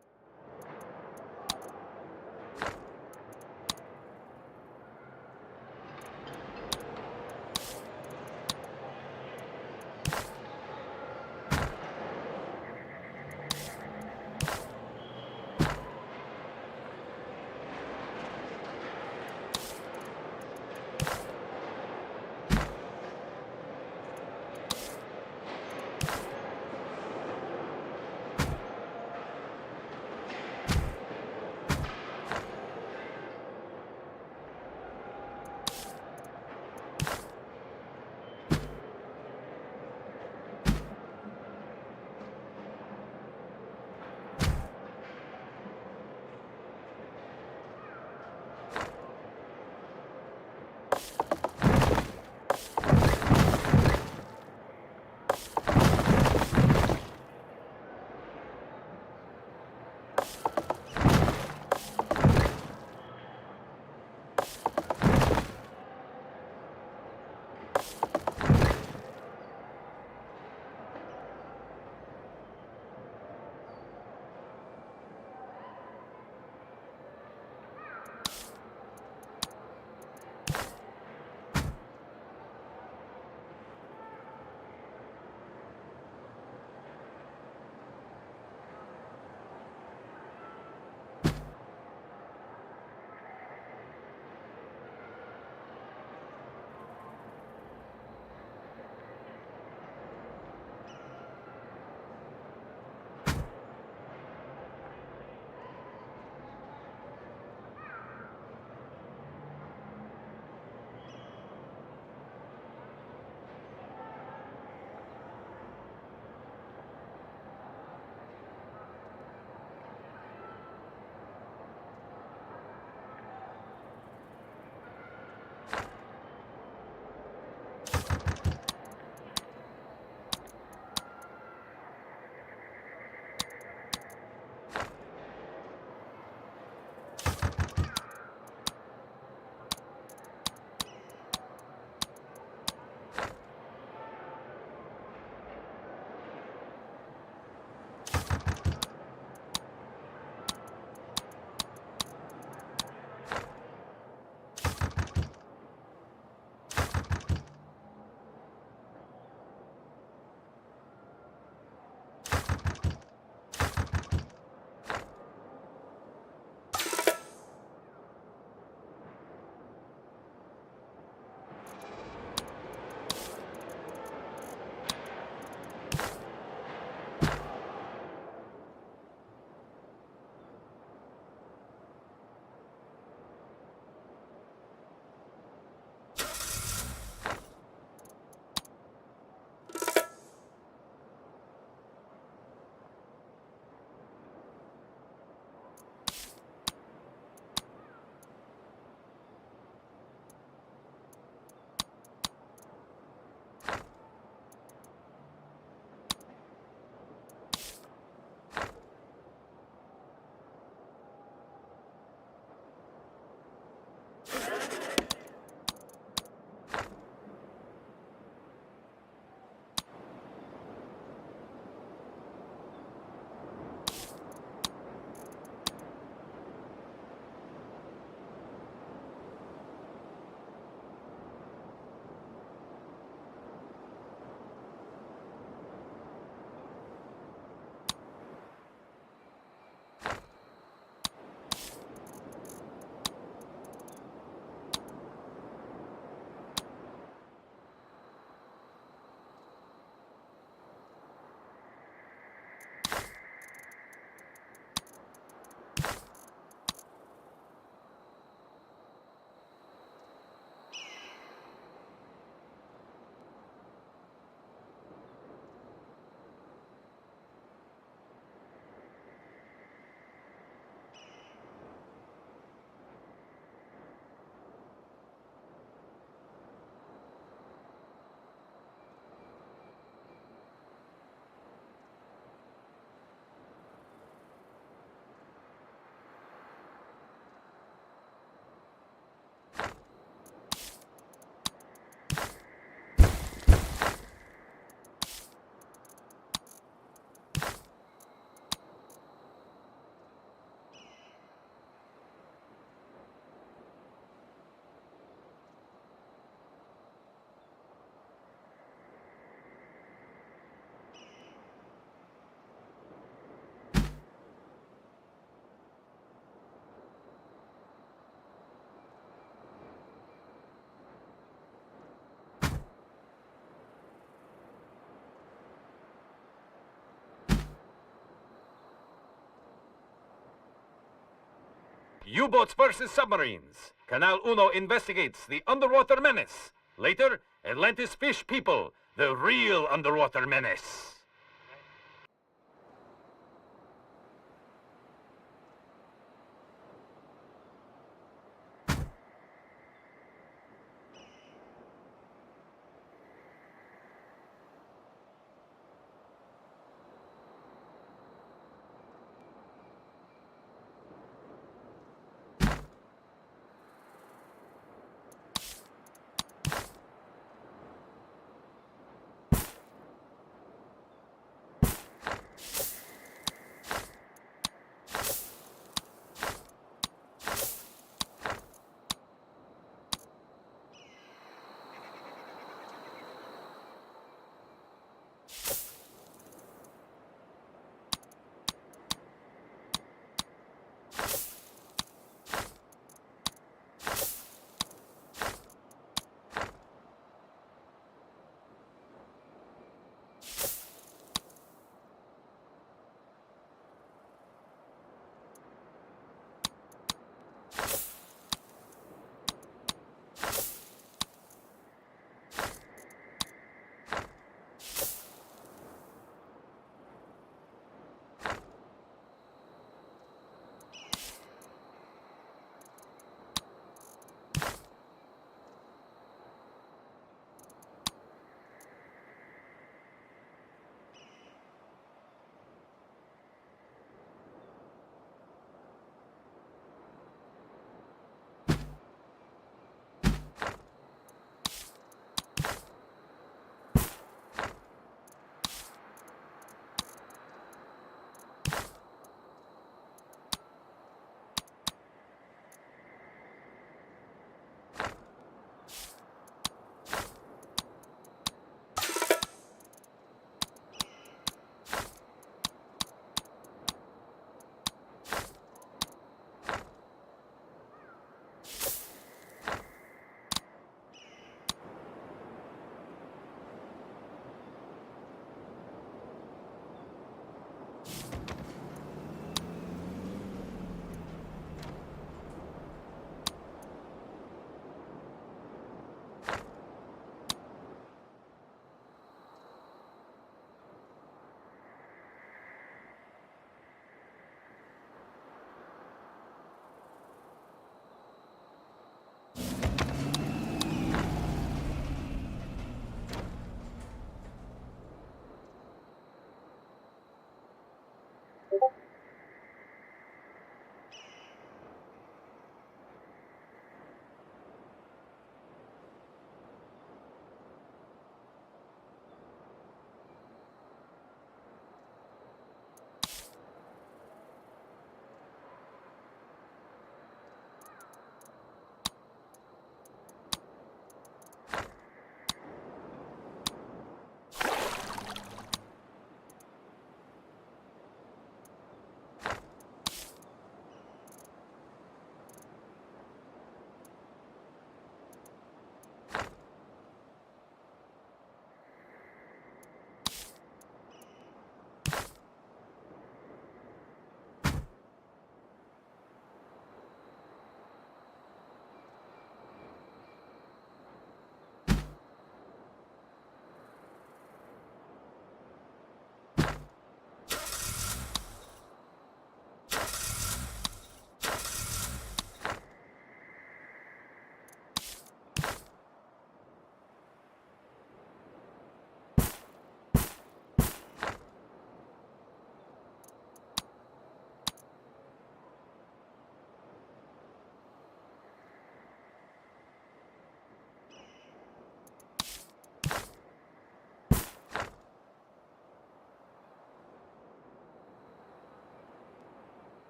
Speaker 19: U-boats versus submarines. Canal Uno investigates the underwater menace. Later, Atlantis fish people, the real underwater menace.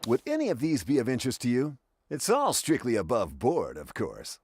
Speaker 18: Would any of these be of interest to you? It's all strictly above board, of course.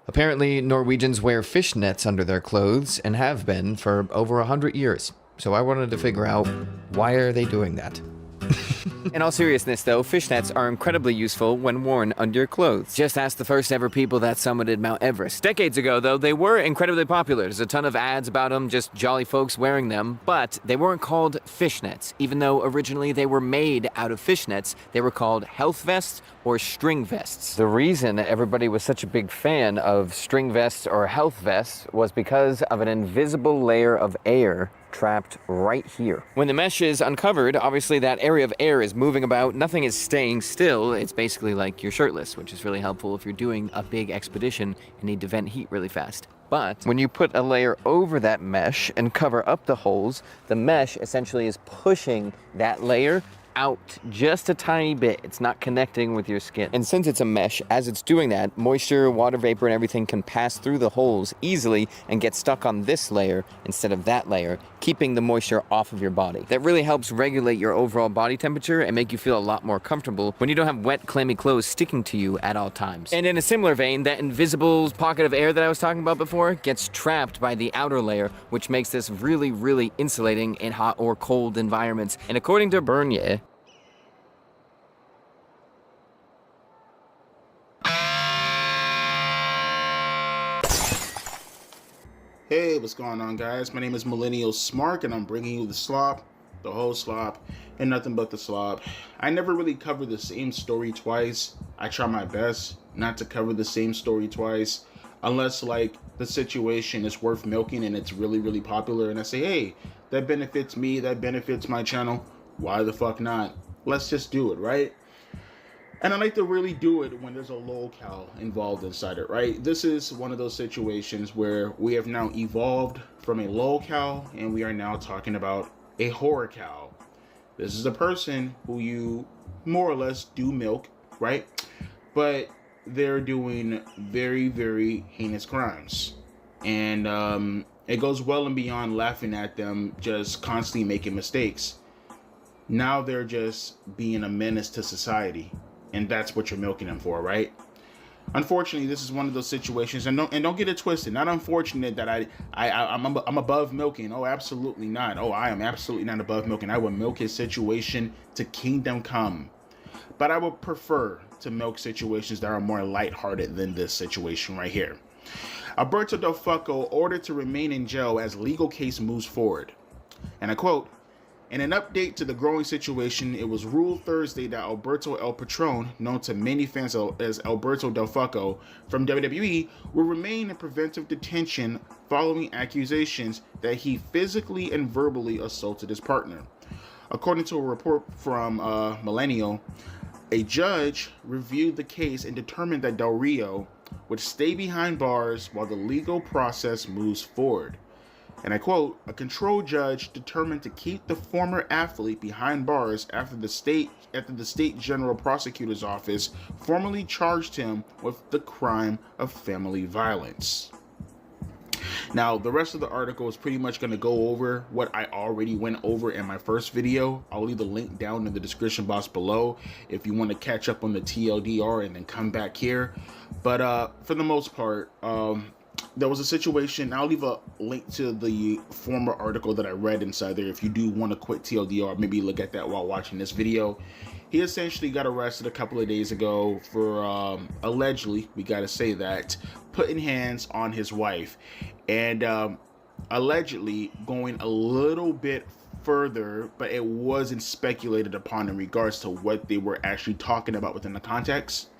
Speaker 3: Apparently, Norwegians wear fishnets under their clothes and have been for over 100 years. So I wanted to figure out, why are they doing that?
Speaker 9: In all seriousness, though, fishnets are incredibly useful when worn under your clothes. Just ask the first ever people that summited Mount Everest. Decades ago, though, they were incredibly popular. There's a ton of ads about them, just jolly folks wearing them, but they weren't called fishnets. Even though originally they were made out of fishnets, they were called health vests or string vests. The reason everybody was such a big fan of string vests or health vests was because of an invisible layer of air trapped right here. When the mesh is uncovered, obviously that area of air is moving about, nothing is staying still. It's basically like you're shirtless, which is really helpful if you're doing a big expedition and need to vent heat really fast. But when you put a layer over that mesh and cover up the holes, the mesh essentially is pushing that layer out just a tiny bit. It's not connecting with your skin. And since it's a mesh, as it's doing that, moisture, water vapor, and everything can pass through the holes easily and get stuck on this layer instead of that layer, keeping the moisture off of your body. That really helps regulate your overall body temperature and make you feel a lot more comfortable when you don't have wet, clammy clothes sticking to you at all times. And in a similar vein, that invisible pocket of air that I was talking about before gets trapped by the outer layer, which makes this really, really insulating in hot or cold environments. And according to Bernier,
Speaker 22: Hey, what's going on, guys? My name is Millennial Smark, and I'm bringing you the slop, the whole slop, and nothing but the slop. I never really cover the same story twice. I try my best not to cover the same story twice, unless, like, the situation is worth milking and it's really, really popular, and I say, hey, that benefits me, that benefits my channel. Why the fuck not? Let's just do it, right? And I like to really do it when there's a locale involved inside it, right? This is one of those situations where we have now evolved from a locale and we are now talking about a horror cow. This is a person who you more or less do milk, right? But they're doing very, very heinous crimes. And it goes well and beyond laughing at them just constantly making mistakes. Now they're just being a menace to society. And that's what you're milking them for, right? Unfortunately, this is one of those situations, and don't get it twisted. Not unfortunate that I'm above milking. Oh, absolutely not. Oh, I am absolutely not above milking. I will milk his situation to kingdom come. But I would prefer to milk situations that are more lighthearted than this situation right here. Alberto Del Fucco ordered to remain in jail as legal case moves forward. And I quote, "In an update to the growing situation, it was ruled Thursday that Alberto El Patron, known to many fans as Alberto Del Fucco from WWE, will remain in preventive detention following accusations that he physically and verbally assaulted his partner." According to a report from Millennial, a judge reviewed the case and determined that Del Rio would stay behind bars while the legal process moves forward. And I quote, "A control judge determined to keep the former athlete behind bars after the state general prosecutor's office formally charged him with the crime of family violence." Now, the rest of the article is pretty much going to go over what I already went over in my first video. I'll leave the link down in the description box below if you want to catch up on the TLDR and then come back here. But for the most part, there was a situation. I'll leave a link to the former article that I read inside there if you do want to quit TLDR. Maybe look at that while watching this video. He essentially got arrested a couple of days ago for allegedly, we got to say that, putting hands on his wife. And allegedly going a little bit further, but it wasn't speculated upon in regards to what they were actually talking about within the context.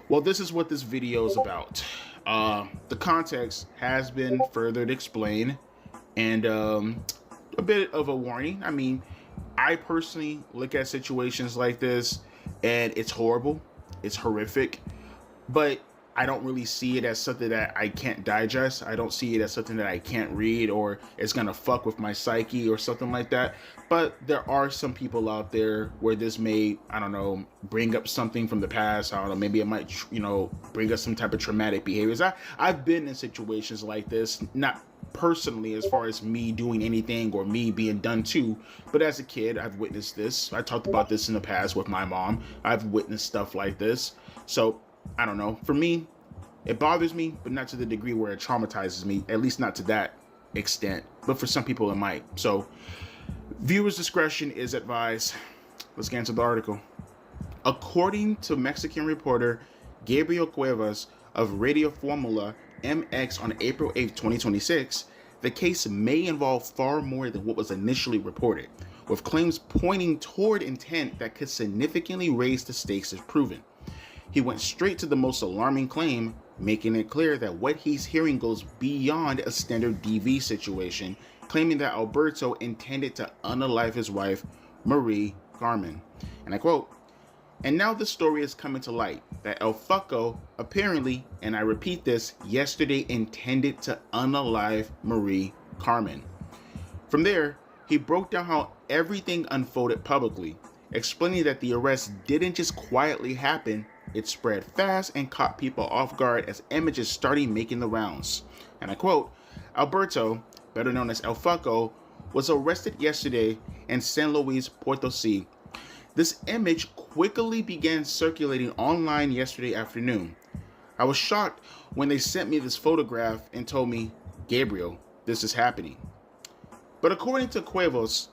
Speaker 22: Well, this is what this video is about. The context has been further explained, and a bit of a warning. I mean, I personally look at situations like this and it's horrible, it's horrific, but I don't really see it as something that I can't digest. I don't see it as something that I can't read or it's gonna fuck with my psyche or something like that. But there are some people out there where this may, I don't know, bring up something from the past. I don't know, maybe it might, you know, bring us some type of traumatic behaviors. I've been in situations like this, not personally as far as me doing anything or me being done to, but as a kid, I've witnessed this. I talked about this in the past with my mom. I've witnessed stuff like this. So I don't know. For me, It bothers me, but not to the degree where it traumatizes me, at least not to that extent. But for some people, it might. So, viewers' discretion is advised. Let's get into the article. According to Mexican reporter Gabriel Cuevas of Radio Formula MX on April 8, 2026, the case may involve far more than what was initially reported, with claims pointing toward intent that could significantly raise the stakes if proven. He went straight to the most alarming claim, making it clear that what he's hearing goes beyond a standard DV situation, claiming that Alberto intended to unalive his wife, Marie Carmen. And I quote, "And now the story is coming to light that El Fucko apparently, and I repeat this, yesterday intended to unalive Marie Carmen." From there, he broke down how everything unfolded publicly, explaining that the arrest didn't just quietly happen, it spread fast and caught people off guard as images started making the rounds. And I quote, "Alberto, better known as El Fucko, was arrested yesterday in San Luis Potosí. This image quickly began circulating online yesterday afternoon. I was shocked when they sent me this photograph and told me, 'Gabriel, this is happening.'" But according to Cuevas,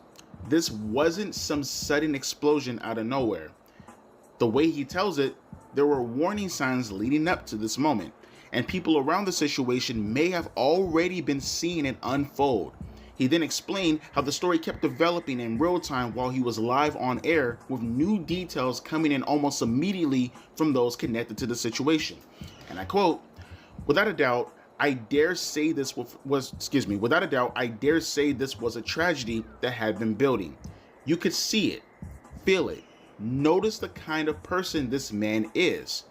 Speaker 22: this wasn't some sudden explosion out of nowhere. The way he tells it, there were warning signs leading up to this moment, and people around the situation may have already been seeing it unfold. He then explained how the story kept developing in real time while he was live on air, with new details coming in almost immediately from those connected to the situation. And I quote, "Without a doubt, I dare say this was a tragedy that had been building. You could see it, feel it, notice the kind of person this man is.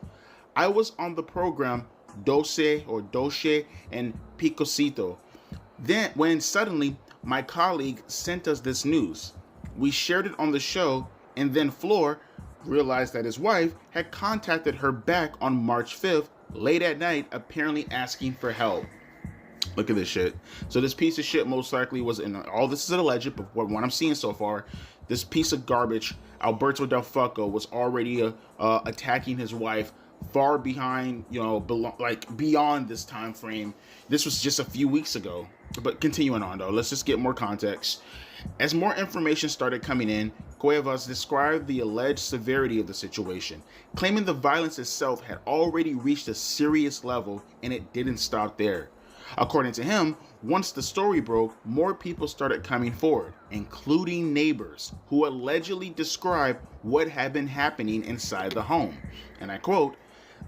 Speaker 22: I was on the program Doce and Picosito. Then when suddenly my colleague sent us this news. We shared it on the show, and then Flor realized that his wife had contacted her back on March 5th, late at night, apparently asking for help." Look at this shit. So this piece of shit most likely was in all this is alleged, but what I'm seeing so far, this piece of garbage, Alberto Del Fucco, was already attacking his wife far behind, beyond this time frame. This was just a few weeks ago. But continuing on though, let's just get more context. As more information started coming in, Cuevas described the alleged severity of the situation, claiming the violence itself had already reached a serious level and it didn't stop there. According to him, once the story broke, more people started coming forward, including neighbors who allegedly described what had been happening inside the home. And I quote,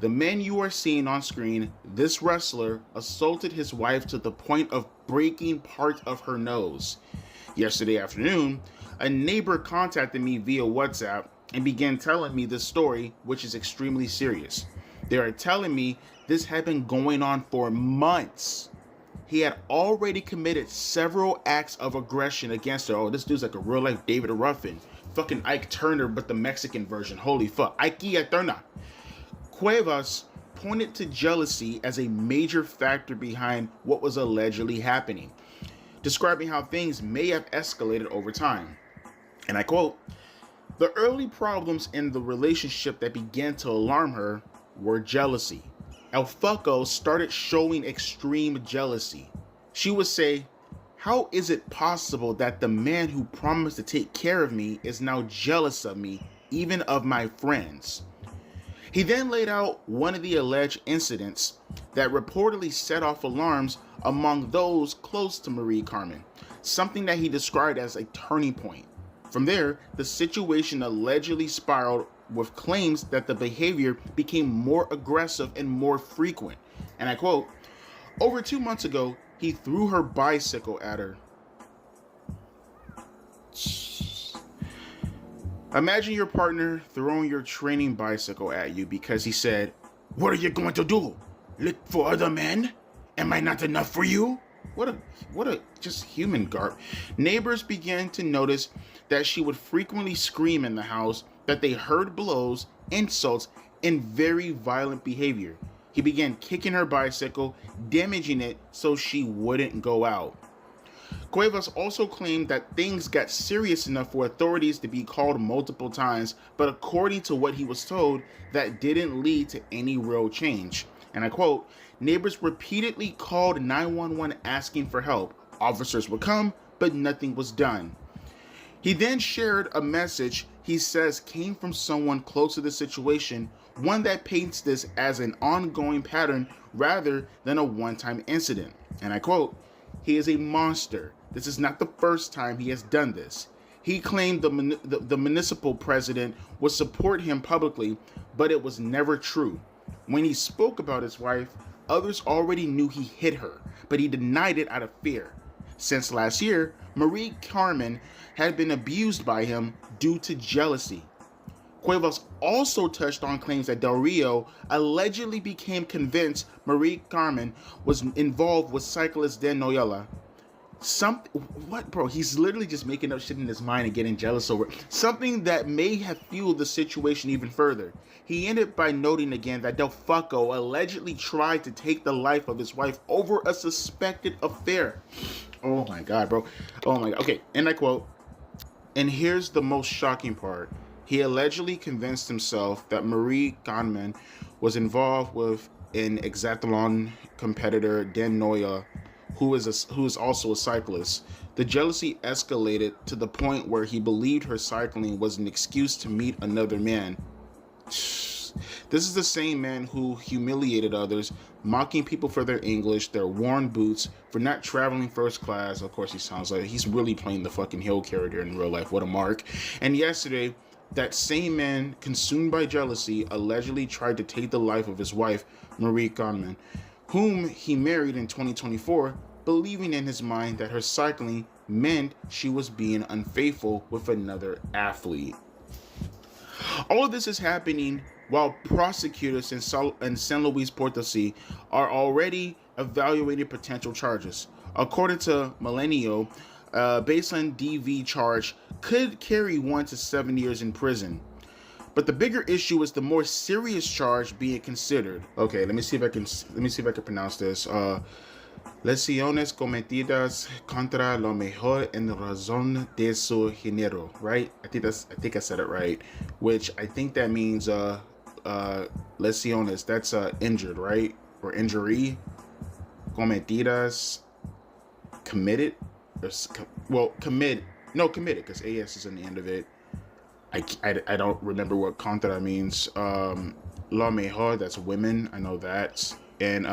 Speaker 22: "The men you are seeing on screen, this wrestler assaulted his wife to the point of breaking part of her nose. Yesterday afternoon, a neighbor contacted me via WhatsApp and began telling me this story, which is extremely serious. They are telling me this had been going on for months. He had already committed several acts of aggression against her." Oh, this dude's like a real life David Ruffin. Fucking Ike Turner, but the Mexican version. Holy fuck. Ike Turner. Cuevas pointed to jealousy as a major factor behind what was allegedly happening, describing how things may have escalated over time. And I quote, "The early problems in the relationship that began to alarm her were jealousy. El Fucco started showing extreme jealousy. She would say, 'How is it possible that the man who promised to take care of me is now jealous of me, even of my friends?' He then laid out one of the alleged incidents that reportedly set off alarms among those close to Marie Carmen, something that he described as a turning point. From there, the situation allegedly spiraled with claims that the behavior became more aggressive and more frequent. And I quote, "Over 2 months ago, he threw her bicycle at her." Imagine your partner throwing your training bicycle at you because he said, "What are you going to do? Look for other men? Am I not enough for you?" What a just human garb. Neighbors began to notice that she would frequently scream in the house, that they heard blows, insults, and very violent behavior. He began kicking her bicycle, damaging it so she wouldn't go out. Cuevas also claimed that things got serious enough for authorities to be called multiple times, but according to what he was told, that didn't lead to any real change. And I quote, neighbors repeatedly called 911 asking for help. Officers would come, but nothing was done. He then shared a message he says came from someone close to the situation, one that paints this as an ongoing pattern rather than a one-time incident. And I quote, he is a monster. This is not the first time he has done this. He claimed the municipal president would support him publicly, but it was never true. When he spoke about his wife, others already knew he hit her, but he denied it out of fear. Since last year, Marie Carmen had been abused by him due to jealousy. Cuevas also touched on claims that Del Rio allegedly became convinced Marie Carmen was involved with cyclist Dan Noyella. What, bro? He's literally just making up shit in his mind and getting jealous over it. Something that may have fueled the situation even further. He ended by noting again that Del Fucco allegedly tried to take the life of his wife over a suspected affair. Oh my God, bro. Oh my God. Okay, and I quote, and here's the most shocking part. He allegedly convinced himself that Marie Carmen was involved with an hexathlon competitor, Dan Noya, who is also a cyclist. The jealousy escalated to the point where he believed her cycling was an excuse to meet another man. This is the same man who humiliated others, mocking people for their English, their worn boots, for not traveling first class. Of course, he sounds like he's really playing the fucking Hill character in real life. What a mark. And yesterday, that same man, consumed by jealousy, allegedly tried to take the life of his wife, Marie Carmen, whom he married in 2024, believing in his mind that her cycling meant she was being unfaithful with another athlete. All of this is happening while prosecutors in San Luis Potosí are already evaluating potential charges. According to Milenio, baseline DV charge could carry 1 to 7 years in prison. But the bigger issue is the more serious charge being considered. Okay, let me see if I can pronounce this. Lesiones cometidas contra lo mejor en razón de su género, right? I think I said it right. Which I think that means lesiones, that's injured, right? Or injury. Cometidas, committed. Committed, because AS is in the end of it. I don't remember what contra means. Lo mejor, that's women, I know that. And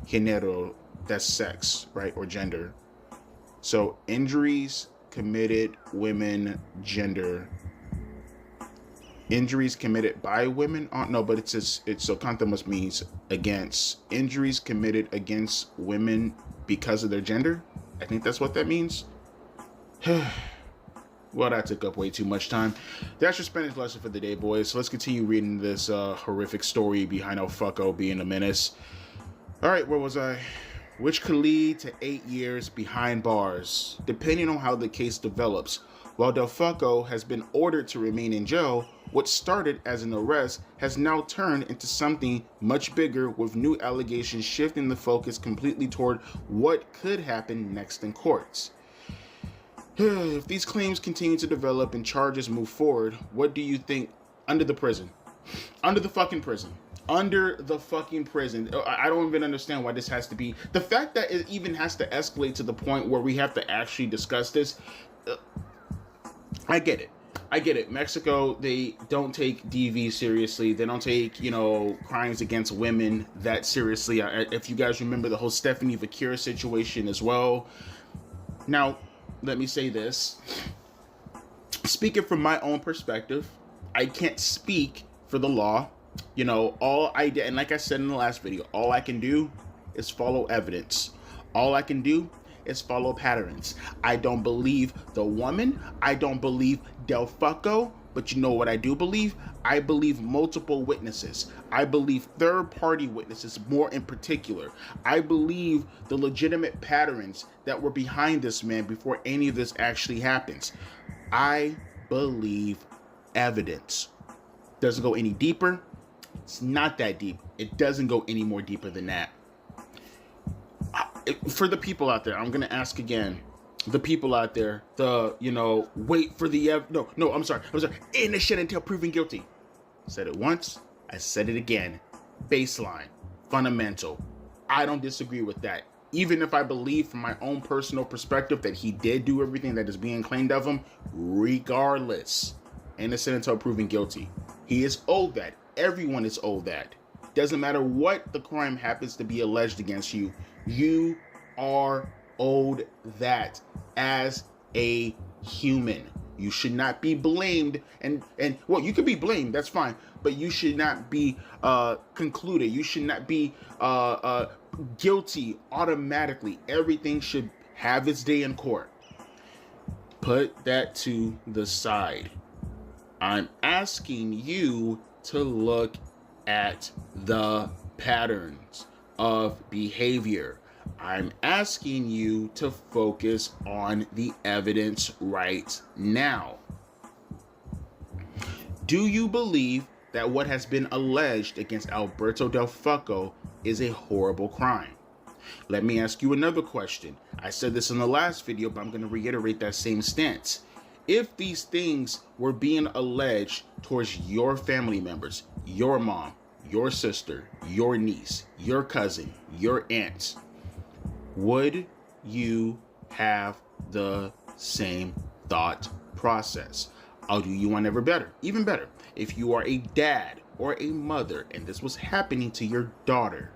Speaker 22: género, that's sex, right? Or gender. So injuries committed, women, gender. Injuries committed by women? No, but it's so contra must means against. Injuries committed against women because of their gender? I think that's what that means. Well, that took up way too much time. That's your Spanish lesson for the day, boys. So let's continue reading this horrific story behind El Fucco being a menace. All right, where was I? Which could lead to 8 years behind bars, depending on how the case develops. While Del Fucco has been ordered to remain in jail, what started as an arrest has now turned into something much bigger, with new allegations shifting the focus completely toward what could happen next in courts. If these claims continue to develop and charges move forward, what do you think? Under the prison. Under the fucking prison. Under the fucking prison. I don't even understand why this has to be. The fact that it even has to escalate to the point where we have to actually discuss this. I get it. I get it. Mexico, they don't take DV seriously. They don't take, crimes against women that seriously. If you guys remember the whole Stephanie Vakira situation as well. Now, let me say this. Speaking from my own perspective, I can't speak for the law. All I did, and like I said in the last video, all I can do is follow evidence. All I can do is follow patterns. I don't believe the woman. I don't believe Del Fucco. But you know what I do believe? I believe multiple witnesses. I believe third-party witnesses more in particular. I believe the legitimate patterns that were behind this man before any of this actually happens. I believe evidence. Doesn't go any deeper. It's not that deep. It doesn't go any more deeper than that. For the people out there, I'm going to ask again. The people out there, wait for the I'm sorry. Innocent until proven guilty. Said it once, I said it again. Baseline. fundamental. I don't disagree with that. Even if I believe from my own personal perspective that he did do everything that is being claimed of him, regardless, innocent until proven guilty. He is owed that. Everyone is owed that. Doesn't matter what the crime happens to be alleged against you, you are owed that as a human. You should not be blamed, and well, you could be blamed, that's fine, but you should not be concluded. You should not be guilty automatically. Everything should have its day in court. Put that to the side. I'm asking you to look at the patterns of behavior. I'm asking you to focus on the evidence right now. Do you believe that what has been alleged against Alberto Del Fuoco is a horrible crime? Let me ask you another question. I said this in the last video, but I'm going to reiterate that same stance. If these things were being alleged towards your family members, your mom, your sister, your niece, your cousin, your aunt, would you have the same thought process? I'll do you one ever better, even better. If you are a dad or a mother and this was happening to your daughter,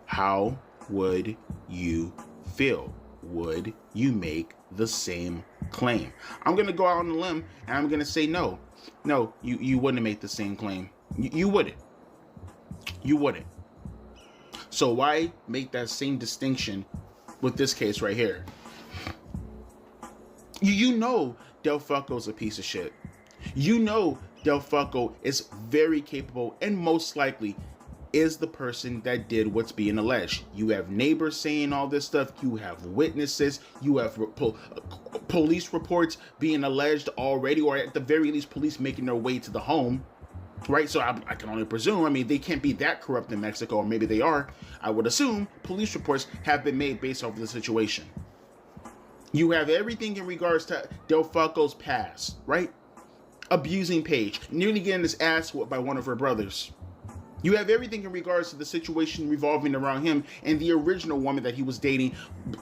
Speaker 22: how would you feel? Would you make the same claim? I'm going to go out on a limb and I'm going to say no. No, you wouldn't make the same claim. You wouldn't. You wouldn't. So why make that same distinction with this case right here? You know Del Fuoco's a piece of shit. You know Del Fuoco is very capable and most likely is the person that did what's being alleged. You have neighbors saying all this stuff. You have witnesses. You have police reports being alleged already, or at the very least, police making their way to the home. Right, so I can only presume, I mean, they can't be that corrupt in Mexico, or maybe they are. I would assume police reports have been made based off of the situation. You have everything in regards to Del Fuoco's past, right? Abusing Paige, nearly getting his ass whooped by one of her brothers. You have everything in regards to the situation revolving around him and the original woman that he was dating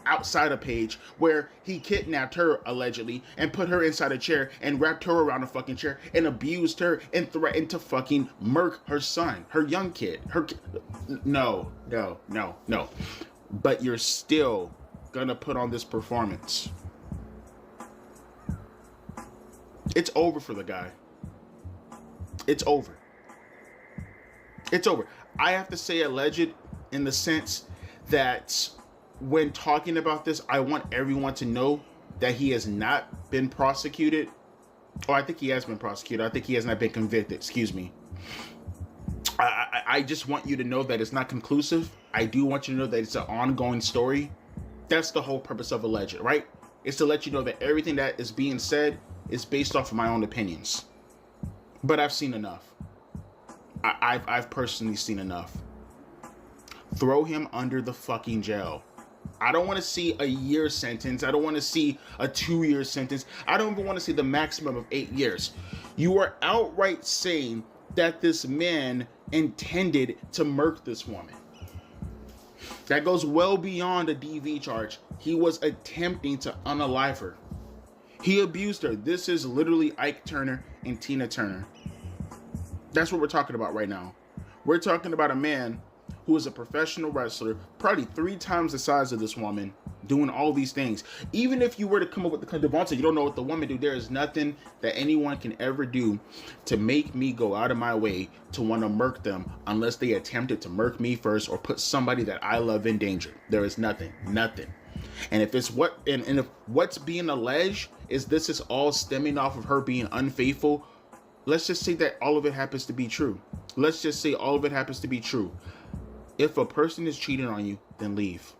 Speaker 22: outside of Paige, where he kidnapped her allegedly and put her inside a chair and wrapped her around a fucking chair and abused her and threatened to fucking murk her son, her young kid. No. But you're still gonna put on this performance. It's over for the guy. It's over. It's over. I have to say alleged in the sense that when talking about this, I want everyone to know that he has not been prosecuted. Oh, I think he has been prosecuted. I think he has not been convicted. Excuse me. I just want you to know that it's not conclusive. I do want you to know that it's an ongoing story. That's the whole purpose of alleged, right? It's to let you know that everything that is being said is based off of my own opinions. But I've seen enough. I've personally seen enough. Throw him under the fucking jail. I don't want to see a year sentence. I don't want to see a 2-year sentence. I don't even want to see the maximum of 8 years. You are outright saying that this man intended to murk this woman. That goes well beyond a DV charge. He was attempting to unalive her. He abused her. This is literally Ike Turner and Tina Turner. That's what we're talking about right now. We're talking about a man who is a professional wrestler, probably 3 times the size of this woman, doing all these things. Even if you were to come up with the Devontae, you don't know what the woman do. There is nothing that anyone can ever do to make me go out of my way to want to murk them unless they attempted to murk me first or put somebody that I love in danger. There is nothing. And if it's if what's being alleged is this is all stemming off of her being unfaithful, let's just say that all of it happens to be true. Let's just say all of it happens to be true. If a person is cheating on you, then leave.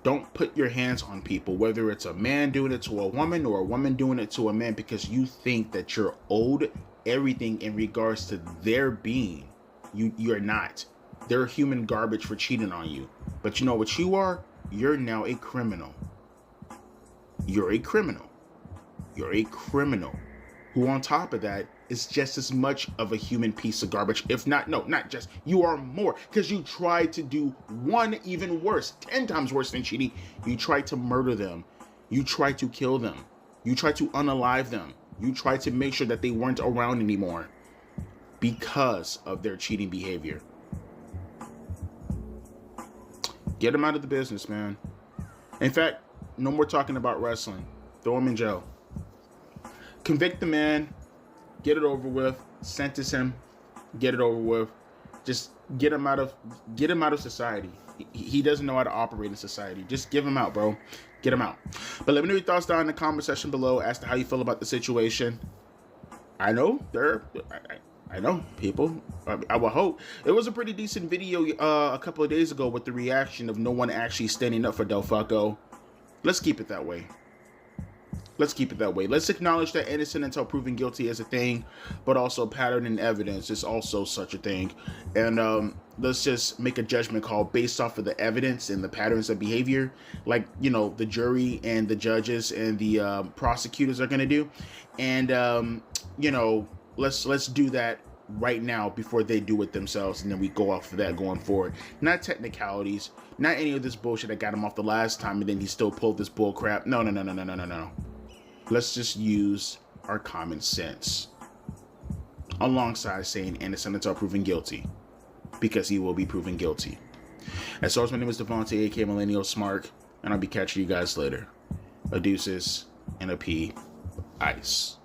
Speaker 22: Don't put your hands on people, whether it's a man doing it to a woman or a woman doing it to a man, because you think that you're owed everything in regards to their being. You're not. They're human garbage for cheating on you. But you know what you are? You're now a criminal. You're a criminal. who on top of that is just as much of a human piece of garbage, if not, no, not just, you are more, because you tried to do one even worse, 10 times worse than cheating. You tried to murder them. You tried to kill them. You tried to unalive them. You tried to make sure that they weren't around anymore because of their cheating behavior. Get them out of the business, man. In fact, no more talking about wrestling. Throw him in jail. Convict the man. Get it over with. Sentence him. Get it over with. Just get him out of society. He doesn't know how to operate in society. Just give him out, bro. Get him out. But let me know your thoughts down in the comment section below as to how you feel about the situation. I know I know people. I will hope. It was a pretty decent video a couple of days ago with the reaction of no one actually standing up for Del Fucco. Let's keep it that way. Let's keep it that way. Let's acknowledge that innocent until proven guilty is a thing, but also pattern and evidence is also such a thing. And let's just make a judgment call based off of the evidence and the patterns of behavior, like, you know, the jury and the judges and the prosecutors are going to do. And, you know, let's do that right now before they do it themselves, and then we go off of that going forward. Not technicalities, not any of this bullshit that got him off the last time and then he still pulled this bull crap. No. Let's just use our common sense alongside saying innocent until proven guilty, because he will be proven guilty. As always, my name is Devontae, aka Millennial Smart, and I'll be catching you guys later. A deuces and a P. Ice.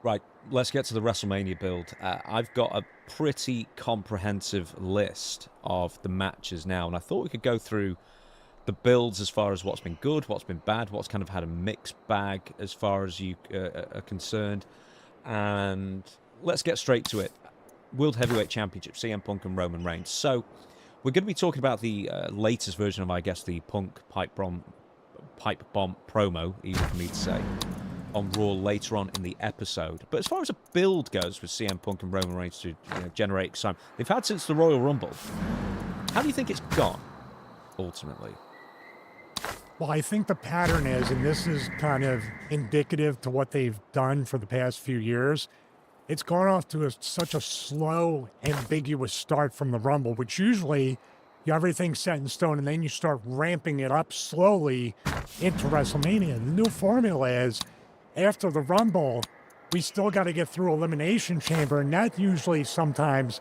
Speaker 5: Right, let's get to the WrestleMania build. I've got a pretty comprehensive list of the matches now, and I thought we could go through the builds as far as what's been good, what's been bad, what's kind of had a mixed bag as far as you are concerned. And let's get straight to it. World Heavyweight Championship, CM Punk and Roman Reigns. So we're going to be talking about the latest version of, I guess, the Punk pipe bomb promo, easy for me to say, on Raw later on in the episode. But as far as a build goes with CM Punk and Roman Reigns to generate excitement, they've had since the Royal Rumble. How do you think it's gone, ultimately?
Speaker 7: Well, I think the pattern is, and this is kind of indicative to what they've done for the past few years, it's gone off to such a slow, ambiguous start from the Rumble, which usually you have everything set in stone, and then you start ramping it up slowly into WrestleMania. The new formula is, after the Rumble, we still got to get through Elimination Chamber, and that usually sometimes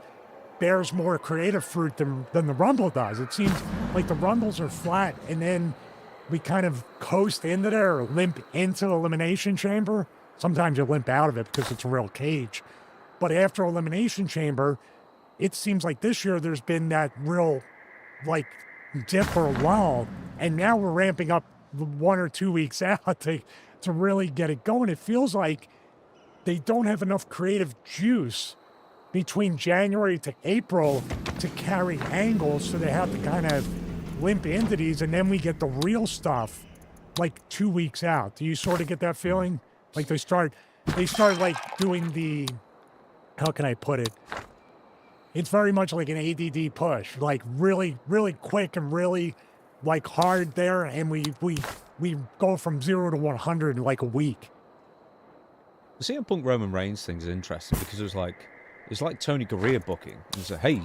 Speaker 7: bears more creative fruit than the Rumble does. It seems like the Rumbles are flat, and then we kind of coast into there or limp into Elimination Chamber. Sometimes you limp out of it because it's a real cage. But after Elimination Chamber, it seems like this year there's been that real, like, dip or lull, and now we're ramping up 1 or 2 weeks out to really get it going. It feels like they don't have enough creative juice between January to April to carry angles, so they have to kind of limp into these, and then we get the real stuff like 2 weeks out. Do you sort of get that feeling? Like they start like doing the, how can I put it? It's very much like an ADD push, like really, really quick and really like hard there, and we go from 0 to 100 in like a week.
Speaker 5: The CM Punk Roman Reigns thing is interesting because it's like Tony Gurria booking. And it's like, hey,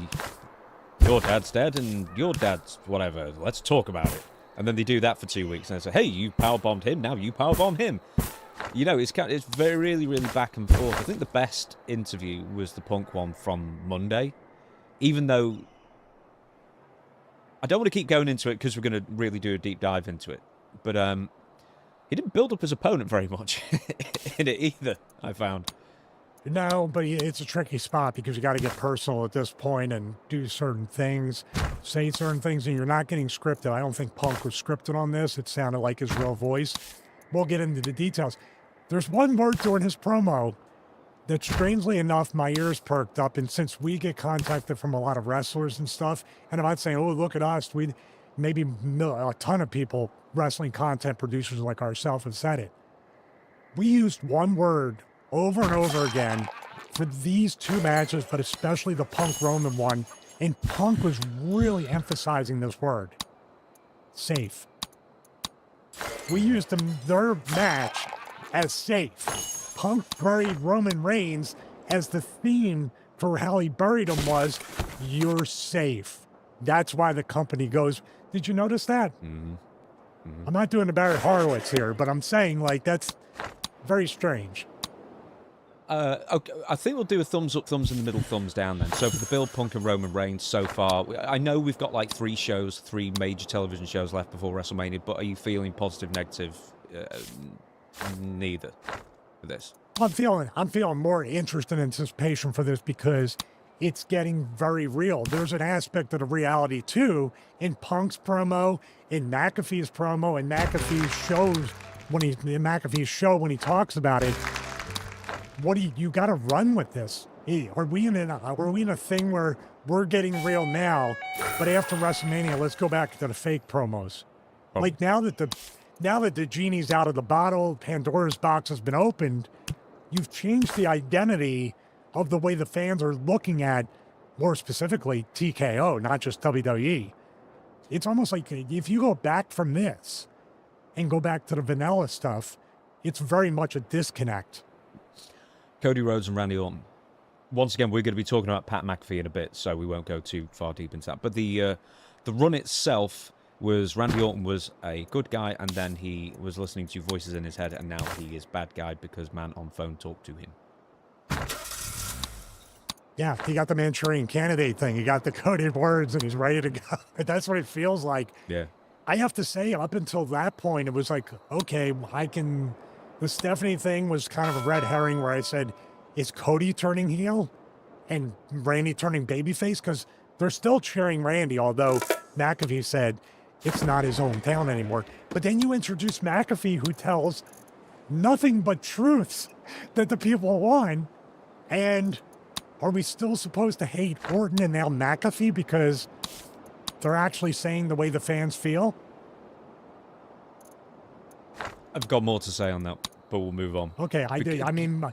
Speaker 5: your dad's dead and your dad's whatever. Let's talk about it. And then they do that for 2 weeks, and they say, hey, you powerbombed him. Now you powerbomb him. It's very really, really back and forth. I think the best interview was the Punk one from Monday, even though I don't want to keep going into it because we're going to really do a deep dive into it. But he didn't build up his opponent very much in it either, I found.
Speaker 7: No, but it's a tricky spot because you got to get personal at this point and do certain things, say certain things, and you're not getting scripted. I don't think Punk was scripted on this. It sounded like his real voice. We'll get into the details. There's one word during his promo that, strangely enough, my ears perked up, and since we get contacted from a lot of wrestlers and stuff, and I'm not saying, oh, look at us, maybe a ton of people, wrestling content producers like ourselves, have said it. We used one word over and over again for these two matches, but especially the Punk Roman one, and Punk was really emphasizing this word: safe. We used their match as safe. Punk buried Roman Reigns as the theme for how he buried him was, you're safe. That's why the company goes. Did you notice that? Mm-hmm. Mm-hmm. I'm not doing the Barry Horowitz here, but I'm saying, like, that's very strange.
Speaker 5: Okay, I think we'll do a thumbs up, thumbs in the middle, thumbs down then. So for the build, Punk and Roman Reigns so far, I know we've got like 3 major television shows left before WrestleMania, but are you feeling positive, negative? Neither for this.
Speaker 7: I'm feeling more interest and anticipation for this because it's getting very real. There's an aspect of the reality too in Punk's promo, in McAfee's promo, and McAfee's show when he talks about it. You got to run with this. Are we in a thing where we're getting real now, but after WrestleMania, let's go back to the fake promos? Oh. Like now that the genie's out of the bottle, Pandora's box has been opened, you've changed the identity of the way the fans are looking at, more specifically, TKO, not just WWE. It's almost like if you go back from this and go back to the vanilla stuff, it's very much a disconnect.
Speaker 5: Cody Rhodes and Randy Orton. Once again, we're going to be talking about Pat McAfee in a bit, so we won't go too far deep into that. But the run itself was Randy Orton was a good guy, and then he was listening to voices in his head, and now he is bad guy because man on phone talked to him.
Speaker 7: Yeah, he got the Manchurian Candidate thing. He got the coded words, and he's ready to go. That's what it feels like.
Speaker 5: Yeah.
Speaker 7: I have to say, up until that point, it was like, okay, I can The Stephanie thing was kind of a red herring where I said, is Cody turning heel and Randy turning babyface? Because they're still cheering Randy, although McAfee said it's not his hometown anymore. But then you introduce McAfee, who tells nothing but truths that the people want. And are we still supposed to hate Orton and now McAfee because they're actually saying the way the fans feel?
Speaker 5: I've got more to say on that, but we'll move on.
Speaker 7: Okay, I did. I mean,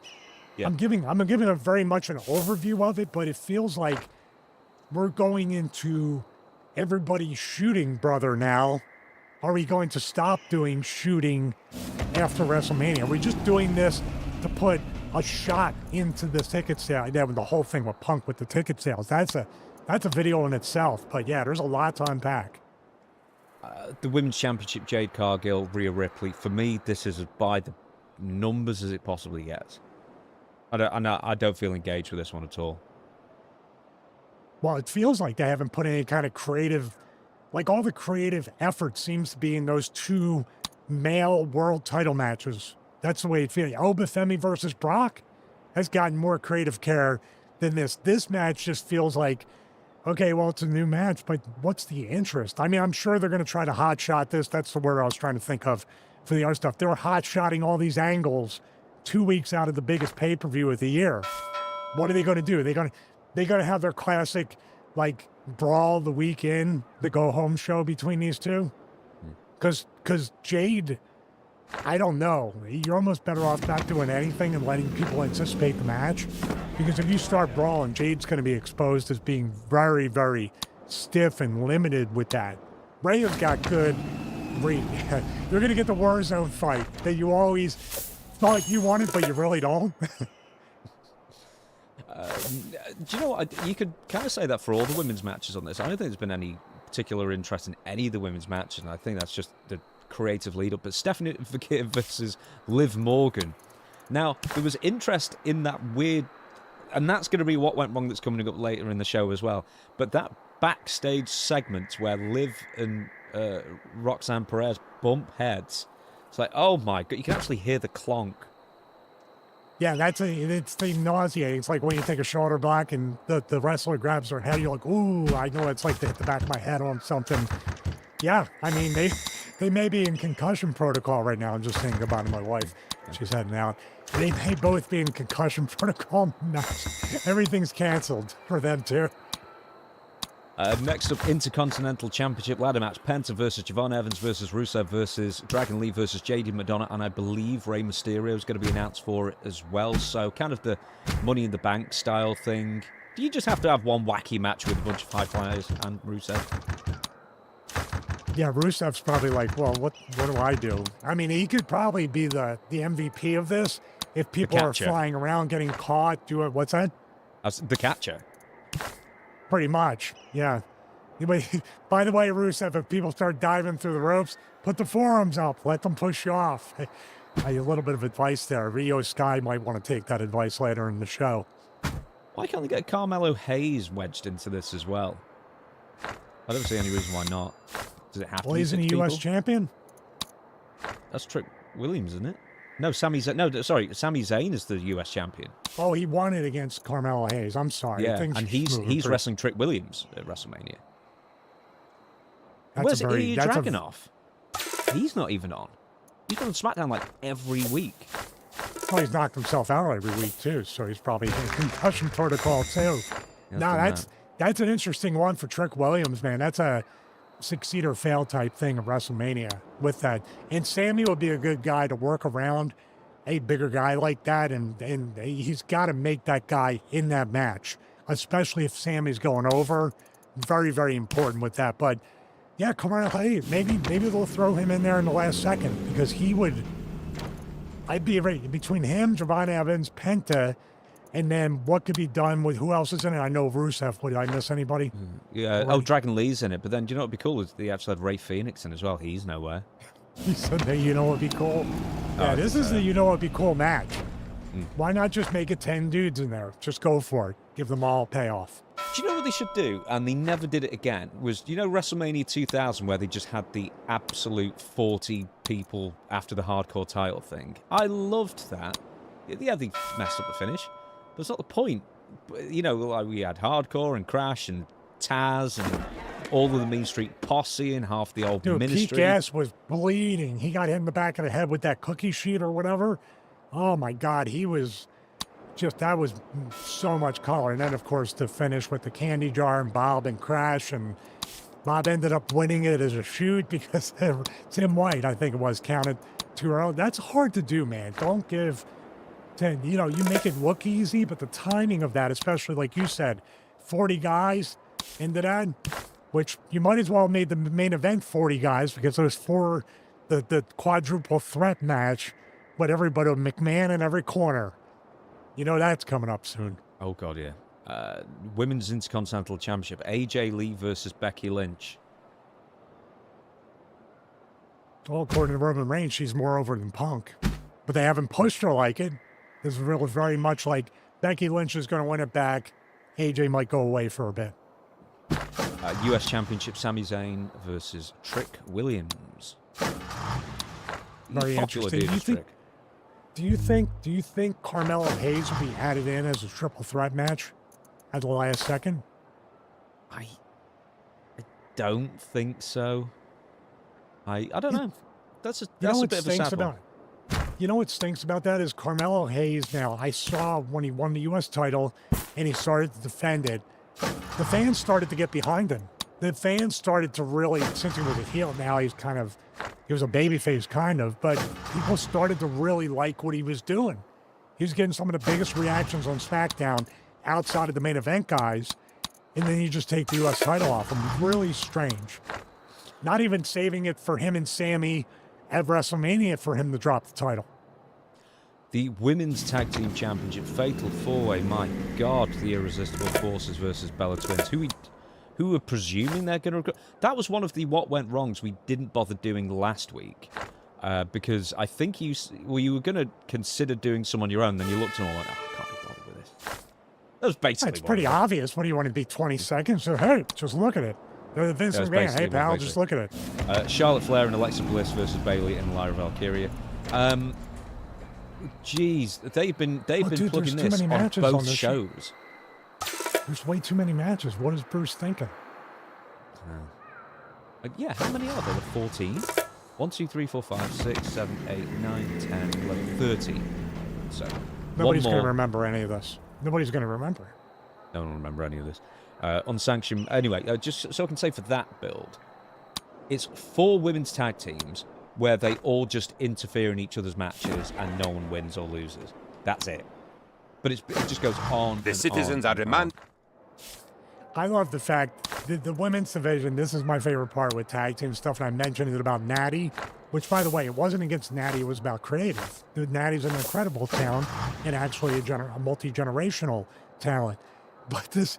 Speaker 5: Yeah.
Speaker 7: I'm giving a very much an overview of it, but it feels like we're going into everybody's shooting brother now. Are we going to stop doing shooting after WrestleMania? Are we just doing this to put a shot into the ticket sale? Yeah, the whole thing with Punk with the ticket sales. That's a video in itself. But yeah, there's a lot to unpack.
Speaker 5: The Women's Championship, Jade Cargill, Rhea Ripley. For me, this is as by the numbers as it possibly gets. I don't feel engaged with this one at all.
Speaker 7: Well, it feels like they haven't put any kind of creative, like all the creative effort seems to be in those two male world title matches. That's the way it feels. Obafemi versus Brock has gotten more creative care than this. This match just feels like, okay, well, it's a new match, but what's the interest? I mean, I'm sure they're going to try to hotshot this. That's the word I was trying to think of for the other stuff. They were hotshotting all these angles 2 weeks out of the biggest pay-per-view of the year. What are they going to do? They're going to have their classic, like, brawl the week in, the go-home show between these two? Because Jade, I don't know. You're almost better off not doing anything and letting people anticipate the match. Because if you start brawling, Jade's going to be exposed as being very, very stiff and limited with that. Rhea's got good... You're going to get the Warzone fight that you always thought you wanted, but you really don't.
Speaker 5: Do you know what? You could kind of say that for all the women's matches on this. I don't think there's been any particular interest in any of the women's matches, and I think that's just the creative lead-up. But Stephanie McGee versus Liv Morgan. Now, there was interest in that weird... And that's going to be what went wrong that's coming up later in the show as well. But that backstage segment where Liv and Roxanne Perez bump heads, it's like, oh my God, you can actually hear the clonk.
Speaker 7: Yeah, it's the nauseating. It's like when you take a shoulder block and the wrestler grabs their head, you're like, ooh, I know it's like to hit the back of my head on something. Yeah, I mean, they may be in concussion protocol right now. I'm just saying goodbye to my wife. She's heading out. They may both be in concussion protocol. Everything's canceled for them too.
Speaker 5: Next up, Intercontinental Championship ladder match. Penta versus Javon Evans versus Rusev versus Dragon Lee versus JD Madonna. And I believe Rey Mysterio is going to be announced for it as well. So kind of the Money in the Bank style thing. Do you just have to have one wacky match with a bunch of high flyers and Rusev?
Speaker 7: Yeah, Rusev's probably like, well, what do I do? I mean, he could probably be the MVP of this if people are flying around getting caught. What's that?
Speaker 5: The catcher.
Speaker 7: Pretty much, yeah. By the way, Rusev, if people start diving through the ropes, put the forearms up. Let them push you off. A little bit of advice there. Rio Sky might want to take that advice later in the show.
Speaker 5: Why can't they get Carmelo Hayes wedged into this as well? I don't see any reason why not. Does it have to be
Speaker 7: he's a U.S. champion?
Speaker 5: That's Trick Williams, isn't it? No, Sami Zayn is the U.S. champion.
Speaker 7: Oh, he won it against Carmelo Hayes. I'm sorry.
Speaker 5: Yeah, and he's wrestling Trick Williams at WrestleMania. Where's Ilya Dragunov? He's not even on. He's been on SmackDown like every week.
Speaker 7: Well, he's knocked himself out every week too, so he's probably in concussion protocol too. That's an interesting one for Trick Williams, man. That's a succeed or fail type thing of WrestleMania with that. And Sammy would be a good guy to work around a bigger guy like that, and he's got to make that guy in that match, especially if Sammy's going over. Very, very important with that. But yeah, Carmelo Hayes, maybe they'll throw him in there in the last second because he would. I'd be ready between him, Javon Evans, Penta, and then what could be done with who else is in it? I know Rusev. Did I miss anybody?
Speaker 5: Yeah. Oh, Dragon Lee's in it. But then, do you know what would be cool? Is they actually had Ray Phoenix in as well. He's nowhere.
Speaker 7: He said that, you know what would be cool? Yeah, this is the you know what would be cool match. Why not just make it 10 dudes in there? Just go for it. Give them all payoff.
Speaker 5: Do you know what they should do? And they never did it again. Was, you know, WrestleMania 2000, where they just had the absolute 40 people after the hardcore title thing? I loved that. Yeah, they messed up the finish. But it's not the point. You know, like we had hardcore and Crash and Taz and all of the Mean Street Posse and half the old
Speaker 7: Dude,
Speaker 5: ministry.
Speaker 7: Pete Gas was bleeding. He got hit in the back of the head with that cookie sheet or whatever. Oh my God, he was just, that was so much color. And then, of course, the finish with the candy jar and Bob and Crash. And Bob ended up winning it as a shoot because Tim White, I think it was, counted too early. That's hard to do, man. Don't give 10, you know, you make it look easy, but the timing of that, especially like you said, 40 guys into that, which you might as well have made the main event 40 guys because it was for the quadruple threat match. But everybody, McMahon in every corner. You know that's coming up soon.
Speaker 5: Oh, God, yeah. Women's Intercontinental Championship. AJ Lee versus Becky Lynch.
Speaker 7: Well, according to Roman Reigns, she's more over than Punk. But they haven't pushed her like it. This is really very much like Becky Lynch is going to win it back. AJ might go away for a bit.
Speaker 5: U.S. Championship, Sami Zayn versus Trick Williams.
Speaker 7: Very interesting. Do you think Carmelo Hayes will be added in as a triple threat match at the last second?
Speaker 5: I don't think so. I don't know. That's a bit of a sad one.
Speaker 7: You know what stinks about that is Carmelo Hayes now, I saw when he won the U.S. title and he started to defend it, the fans started to get behind him. The fans started to really, since he was a heel, now he was a babyface kind of, but people started to really like what he was doing. He was getting some of the biggest reactions on SmackDown outside of the main event guys, and then you just take the U.S. title off him. Really strange. Not even saving it for him and Sammy at WrestleMania for him to drop the title.
Speaker 5: The Women's Tag Team Championship, Fatal 4-Way. My God, the Irresistible Forces versus Bella Twins. Who were presuming they're going to... That was one of the what went wrongs we didn't bother doing last week. Because I think you were going to consider doing some on your own, then you looked and all went, oh, I can't be bothered with this. That was basically
Speaker 7: It's pretty obvious. What do you want to be, 20 seconds? So, hey, just look at it. Vince McMahon, hey, pal, just look at it.
Speaker 5: Charlotte Flair and Alexa Bliss versus Bayley and Lyra Valkyria. Jeez, they've been plugging this on both shows.
Speaker 7: There's way too many matches. What is Bruce thinking?
Speaker 5: Yeah, how many are there? 14? 1, 2, 3, 4, 5, 6, 7, 8, 9, 10, 11, 13. So,
Speaker 7: nobody's going to remember any of this. Nobody's going to remember.
Speaker 5: No one will remember any of this. Unsanctioned. Anyway, just so I can say for that build, it's 4 women's tag teams where they all just interfere in each other's matches and no one wins or loses. That's it. But it just goes on.
Speaker 14: The citizens are demand.
Speaker 7: I love the fact that the women's division, this is my favorite part with tag team stuff, and I mentioned it about Natty, which, by the way, it wasn't against Natty, it was about creative. Natty's an incredible talent and actually a multi-generational talent. But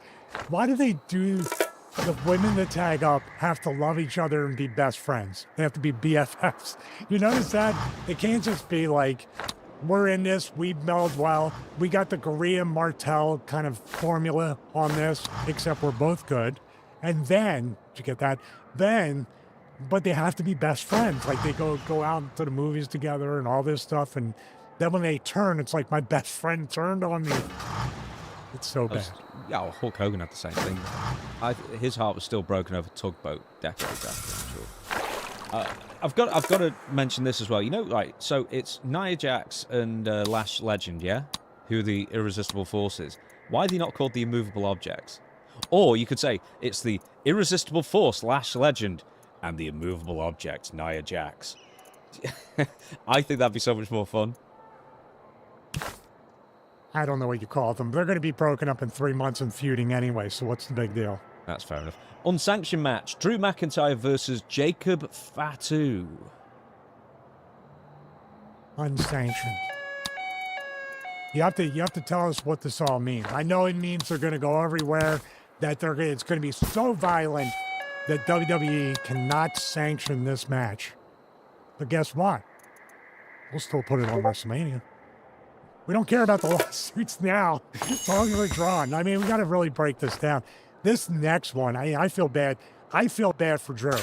Speaker 7: why do they do the women that tag up have to love each other and be best friends? They have to be BFFs. You notice that? It can't just be like, we're in this, we meld well. We got the Gurria Martel kind of formula on this, except we're both good. And then, did you get that? But they have to be best friends. Like they go out to the movies together and all this stuff. And then when they turn, it's like my best friend turned on me. It's so bad.
Speaker 5: Yeah, well, Hulk Hogan had the same thing. His heart was still broken over Tugboat decades after, I'm sure. I've got to mention this as well. You know, right? So it's Nia Jax and Lash Legend, yeah, who are the Irresistible Forces. Why are they not called the Immovable Objects? Or you could say it's the Irresistible Force Lash Legend and the Immovable Object Nia Jax. I think that'd be so much more fun.
Speaker 7: I don't know what you call them. They're going to be broken up in 3 months and feuding anyway, so what's the big deal?
Speaker 5: That's fair enough. Unsanctioned match, Drew McIntyre versus Jacob Fatu.
Speaker 7: Unsanctioned. You have to tell us what this all means. I know it means they're going to go everywhere, that it's going to be so violent that WWE cannot sanction this match. But guess what? We'll still put it on WrestleMania. We don't care about the lawsuits now. It's all withdrawn. I mean, we got to really break this down. This next one, I feel bad. I feel bad for Drew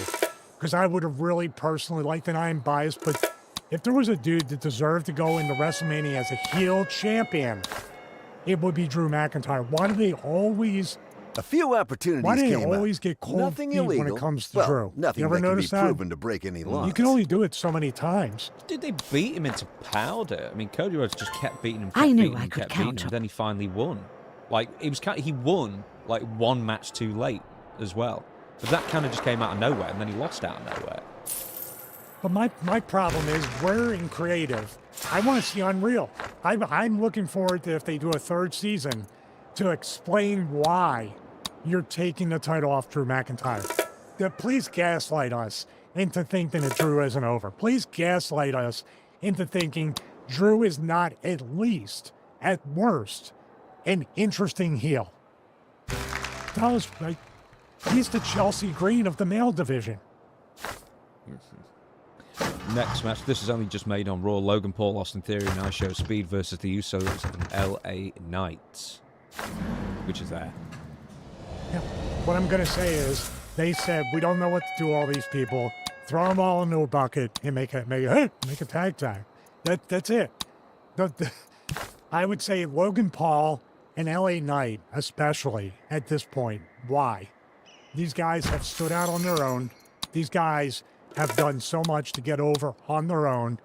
Speaker 7: because I would have really personally liked, and I am biased, but if there was a dude that deserved to go into WrestleMania as a heel champion, it would be Drew McIntyre. Why do they always...
Speaker 18: A few opportunities
Speaker 7: Why do
Speaker 18: came
Speaker 7: they
Speaker 18: up.
Speaker 7: always get cold
Speaker 18: Nothing
Speaker 7: feet
Speaker 18: illegal.
Speaker 7: when it comes to
Speaker 18: Well,
Speaker 7: Drew?
Speaker 18: nothing
Speaker 7: You ever
Speaker 18: that can be
Speaker 7: notice that?
Speaker 18: proven to break any laws.
Speaker 7: You can only do it so many times.
Speaker 5: Did they beat him into powder? I mean, Cody Rhodes just kept beating him.
Speaker 6: I
Speaker 5: Kept
Speaker 6: knew
Speaker 5: beating
Speaker 6: I
Speaker 5: him,
Speaker 6: could
Speaker 5: kept beating him,
Speaker 6: counter.
Speaker 5: and then he finally won. Like he won like one match too late as well. But that kind of just came out of nowhere, and then he lost out of nowhere.
Speaker 7: But my problem is we're in creative. I want to see Unreal. I'm looking forward to, if they do a third season, to explain why you're taking the title off Drew McIntyre. Please gaslight us into thinking that Drew isn't over. Please gaslight us into thinking Drew is not, at least, at worst, an interesting heel. Tell us, like, he's the Chelsea Green of the male division.
Speaker 5: Next match, this is only just made on Raw. Logan Paul, Austin Theory, and I Show Speed versus the Usos and LA Knight, which is there.
Speaker 7: Yeah. What I'm going to say is, they said, we don't know what to do all these people. Throw them all into a bucket and make a tag tag. That's it. I would say Logan Paul and LA Knight, especially at this point. Why? These guys have stood out on their own. These guys have done so much to get over on their own,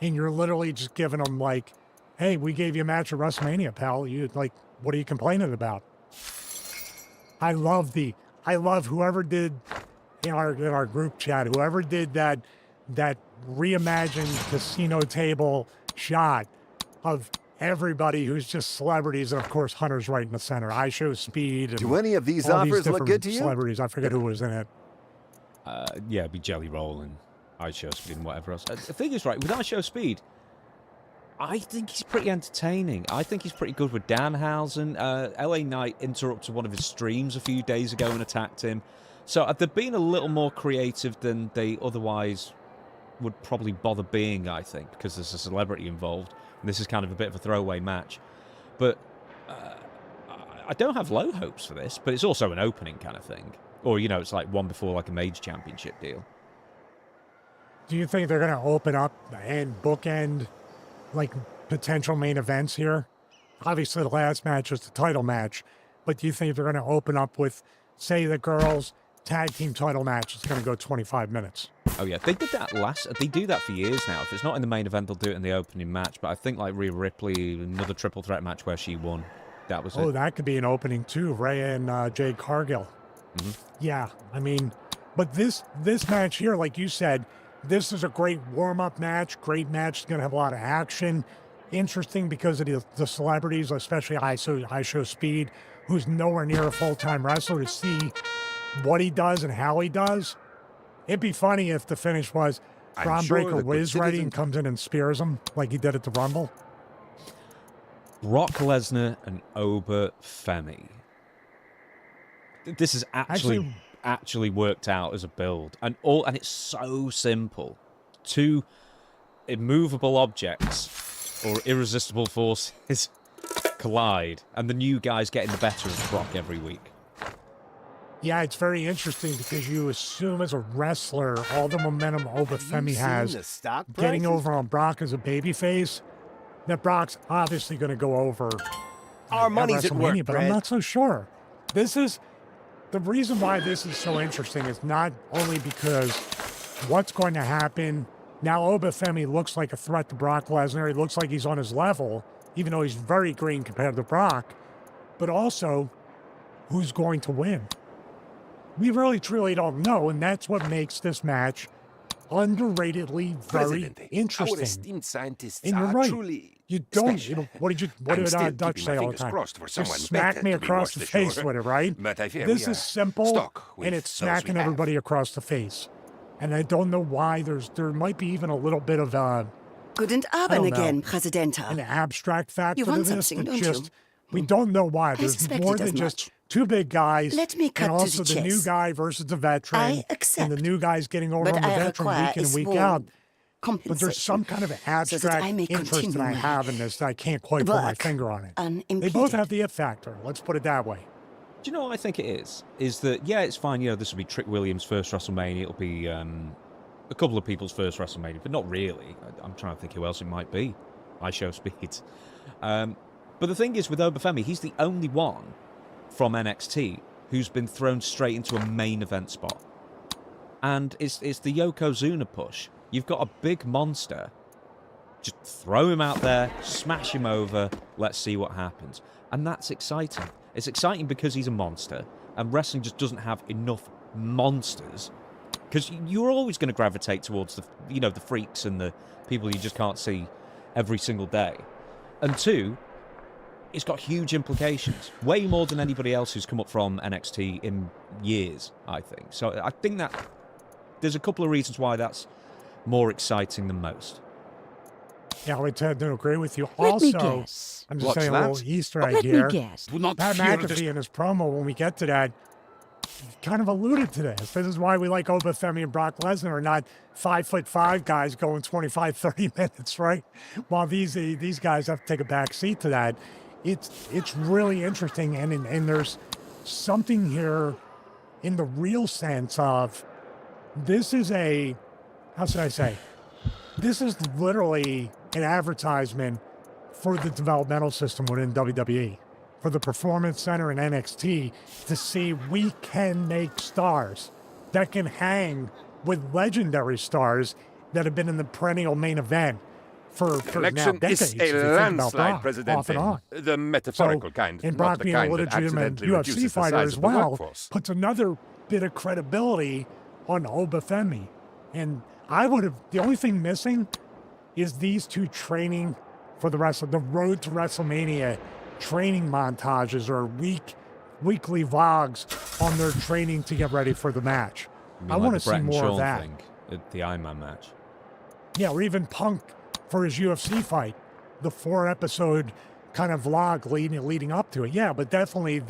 Speaker 7: and you're literally just giving them like, hey, we gave you a match at WrestleMania, pal. You like, what are you complaining about? I love whoever did in our group chat, whoever did that reimagined casino table shot of everybody who's just celebrities, and of course Hunter's right in the center. I Show Speed. And
Speaker 18: Do any of these
Speaker 7: all
Speaker 18: offers look
Speaker 7: different
Speaker 18: good to you?
Speaker 7: Celebrities. I forget who was in it.
Speaker 5: Yeah, it'd be Jelly Roll and I Show Speed and whatever else. The thing is, right, with I Show Speed, I think he's pretty entertaining. I think he's pretty good with Danhausen. LA Knight interrupted one of his streams a few days ago and attacked him. So they've been a little more creative than they otherwise would probably bother being, I think, because there's a celebrity involved. And this is kind of a bit of a throwaway match. But I don't have low hopes for this, but it's also an opening kind of thing. Or, you know, it's like one before like a major championship deal.
Speaker 7: Do you think they're going to open up and bookend like potential main events here? Obviously, the last match was the title match, but do you think they're going to open up with, say, the girls' tag team title match is going to go 25 minutes?
Speaker 5: Oh yeah, they did that they do that for years now. If it's not in the main event, they'll do it in the opening match. But I think like Rhea Ripley, another triple threat match where she won. That was it.
Speaker 7: That could be an opening too. Rhea and Jade Cargill.
Speaker 5: Mm-hmm.
Speaker 7: Yeah, I mean, but this match here, like you said, this is a great warm-up match. Great match. It's going to have a lot of action. Interesting because of the celebrities, especially I Show Speed, who's nowhere near a full-time wrestler, to see what he does and how he does. It'd be funny if the finish was Braun Breaker whiz ready and comes in and spears him like he did at the Rumble.
Speaker 5: Brock Lesnar and Oba Femi. This is actually worked out as a build, and it's so simple. Two immovable objects or irresistible forces collide, and the new guy's getting the better of Brock every week.
Speaker 7: Yeah, it's very interesting because you assume as a wrestler all the momentum Oba Femi has getting over on Brock as a babyface, that Brock's obviously going to go over
Speaker 14: Our money's at work,
Speaker 7: but I'm not so sure. The reason why this is so interesting is not only because what's going to happen. Now Oba Femi looks like a threat to Brock Lesnar. He looks like he's on his level, even though he's very green compared to Brock, but also who's going to win. We really, truly don't know, and that's what makes this match underratedly very interesting.
Speaker 14: Our esteemed scientists
Speaker 7: and you're
Speaker 14: are
Speaker 7: right.
Speaker 14: truly
Speaker 7: You don't.
Speaker 14: special.
Speaker 7: What did
Speaker 14: I'm still
Speaker 7: Dutch
Speaker 14: keeping
Speaker 7: say
Speaker 14: my
Speaker 7: all the
Speaker 14: fingers
Speaker 7: time?
Speaker 14: crossed for
Speaker 7: Just
Speaker 14: someone
Speaker 7: smack
Speaker 14: better
Speaker 7: me
Speaker 14: to be
Speaker 7: across the
Speaker 14: washed
Speaker 7: face
Speaker 14: ashore.
Speaker 7: with it, right?
Speaker 14: But I fear
Speaker 7: this
Speaker 14: we
Speaker 7: is
Speaker 14: are
Speaker 7: simple,
Speaker 14: stuck with
Speaker 7: and it's
Speaker 14: those we
Speaker 7: smacking
Speaker 14: have.
Speaker 7: everybody across the face. And I don't know why. There might be even a little bit of
Speaker 6: Guten Abend again, Präsident.
Speaker 7: an abstract factor
Speaker 6: You
Speaker 7: to
Speaker 6: want
Speaker 7: this
Speaker 6: something,
Speaker 7: that
Speaker 6: don't
Speaker 7: just
Speaker 6: you?
Speaker 7: we don't know why.
Speaker 6: I
Speaker 7: There's
Speaker 6: suspected
Speaker 7: more
Speaker 6: as
Speaker 7: than
Speaker 6: much.
Speaker 7: just two big guys.
Speaker 6: Let me cut
Speaker 7: and
Speaker 6: to
Speaker 7: also
Speaker 6: the
Speaker 7: the new
Speaker 6: chase.
Speaker 7: guy versus the veteran.
Speaker 6: I accept.
Speaker 7: And the new guy's getting over
Speaker 6: But
Speaker 7: on the
Speaker 6: I
Speaker 7: veteran
Speaker 6: require
Speaker 7: week in
Speaker 6: a
Speaker 7: and week
Speaker 6: small
Speaker 7: out. But there's some kind of abstract interest that I have in this that I can't quite put my finger on it. They both have the it factor. Let's put it that way.
Speaker 5: Do you know what I think it is? Is that, yeah, it's fine, this will be Trick Williams' first WrestleMania. It'll be a couple of people's first WrestleMania, but not really. I'm trying to think who else it might be. I show speed. But the thing is, with Obafemi, he's the only one from NXT who's been thrown straight into a main event spot. And it's the Yokozuna push. You've got a big monster. Just throw him out there, smash him over, let's see what happens. And that's exciting. It's exciting because he's a monster, and wrestling just doesn't have enough monsters. Because you're always going to gravitate towards the freaks and the people you just can't see every single day. And two, it's got huge implications. Way more than anybody else who's come up from NXT in years, I think. So I think that there's a couple of reasons why that's more exciting than most.
Speaker 7: Yeah, I tend to agree with you.
Speaker 14: Let me
Speaker 7: Also,
Speaker 14: guess.
Speaker 7: I'm just
Speaker 14: What's
Speaker 7: saying a little
Speaker 14: that?
Speaker 7: Easter egg
Speaker 14: Let me
Speaker 7: here.
Speaker 14: guess.
Speaker 7: Pat McAfee in his promo, when we get to that, kind of alluded to this. This is why we like Obafemi and Brock Lesnar, not 5'5" guys going 25, 30 minutes, right? While these guys have to take a back seat to that. It's really interesting, and there's something here in the real sense of this is how should I say? This is literally an advertisement for the developmental system within WWE, for the Performance Center and NXT, to see we can make stars that can hang with legendary stars that have been in the perennial main event for now
Speaker 14: Election
Speaker 7: decades.
Speaker 14: is
Speaker 7: if you
Speaker 14: a
Speaker 7: think about
Speaker 14: landslide,
Speaker 7: Brock, off
Speaker 14: Presidente.
Speaker 7: and on.
Speaker 14: The metaphorical kind,
Speaker 7: And
Speaker 14: not
Speaker 7: Brock
Speaker 14: the
Speaker 7: being a
Speaker 14: kind that
Speaker 7: legitimate
Speaker 14: accidentally
Speaker 7: UFC
Speaker 14: reduces the
Speaker 7: fighter
Speaker 14: size
Speaker 7: as
Speaker 14: of the
Speaker 7: well
Speaker 14: workforce.
Speaker 7: puts another bit of credibility on Obafemi. And the only thing missing is these two training for the road to WrestleMania training montages or weekly vlogs on their training to get ready for the match. I want to see more of that.
Speaker 5: Thing at the Iron Man match.
Speaker 7: Yeah, or even Punk for his UFC fight, the 4-episode kind of vlog leading up to it. Yeah, but definitely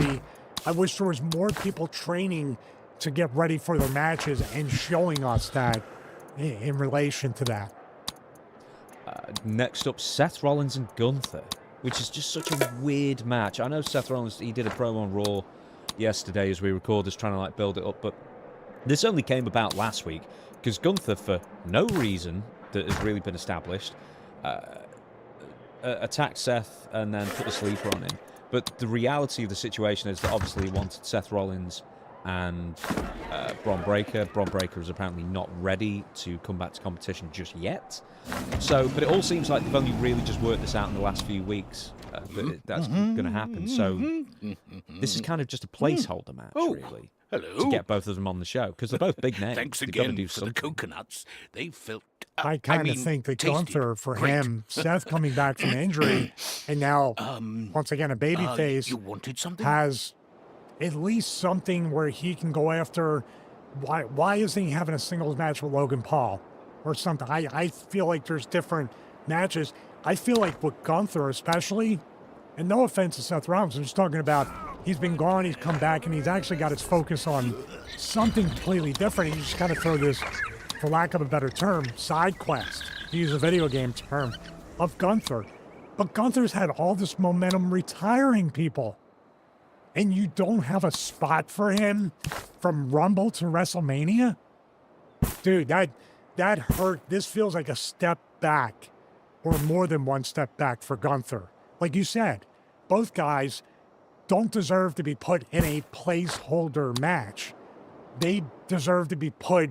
Speaker 7: I wish there was more people training to get ready for their matches and showing us that in relation to that.
Speaker 5: Next up, Seth Rollins and Gunther, which is just such a weird match. I know Seth Rollins, he did a promo on Raw yesterday as we record this, trying to build it up, but this only came about last week because Gunther, for no reason that has really been established, attacked Seth and then put a sleeper on him. But the reality of the situation is that obviously he wanted Seth Rollins and Bron Breakker. Bron Breakker is apparently not ready to come back to competition just yet. But it all seems like they've only really just worked this out in the last few weeks that's going to happen. So this is kind of just a placeholder match, really.
Speaker 14: Hello.
Speaker 5: To get both of them on the show, because they're both big names.
Speaker 14: Thanks
Speaker 5: They've got to
Speaker 14: again
Speaker 5: do
Speaker 14: for the
Speaker 5: something.
Speaker 14: coconuts. They felt.
Speaker 7: I kind of think that Gunther, for him, Seth coming back from injury, and now once again a babyface,
Speaker 14: you wanted something?
Speaker 7: has at least something where he can go after. Why isn't he having a singles match with Logan Paul or something? I feel like there's different matches. I feel like with Gunther especially, and no offense to Seth Rollins, I'm just talking about he's been gone, he's come back, and he's actually got his focus on something completely different. He just kind of throw this, for lack of a better term, side quest, to use a video game term, of Gunther. But Gunther's had all this momentum retiring people. And you don't have a spot for him from Rumble to WrestleMania? Dude, that hurt. This feels like a step back, or more than one step back for Gunther. Like you said, both guys don't deserve to be put in a placeholder match. They deserve to be put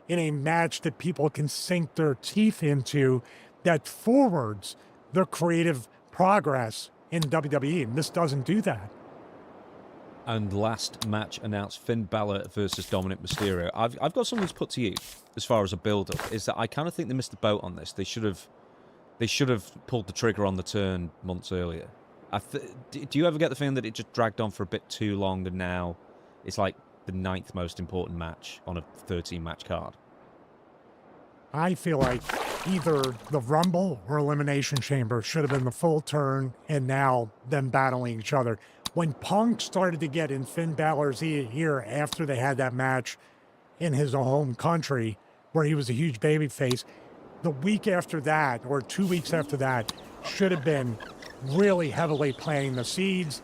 Speaker 7: in a match that people can sink their teeth into, that forwards their creative progress in WWE. And this doesn't do that.
Speaker 5: And last match announced, Finn Balor versus Dominic Mysterio. I've got something to put to you as far as a build-up, is that I kind of think they missed the boat on this. They should have pulled the trigger on the turn months earlier. Do you ever get the feeling that it just dragged on for a bit too long, and now it's like the 9th most important match on a 13-match card?
Speaker 7: I feel like either the Rumble or Elimination Chamber should have been the full turn, and now them battling each other. When Punk started to get in Finn Balor's ear after they had that match in his home country, where he was a huge babyface, the week after that, or 2 weeks after that, should have been really heavily planting the seeds.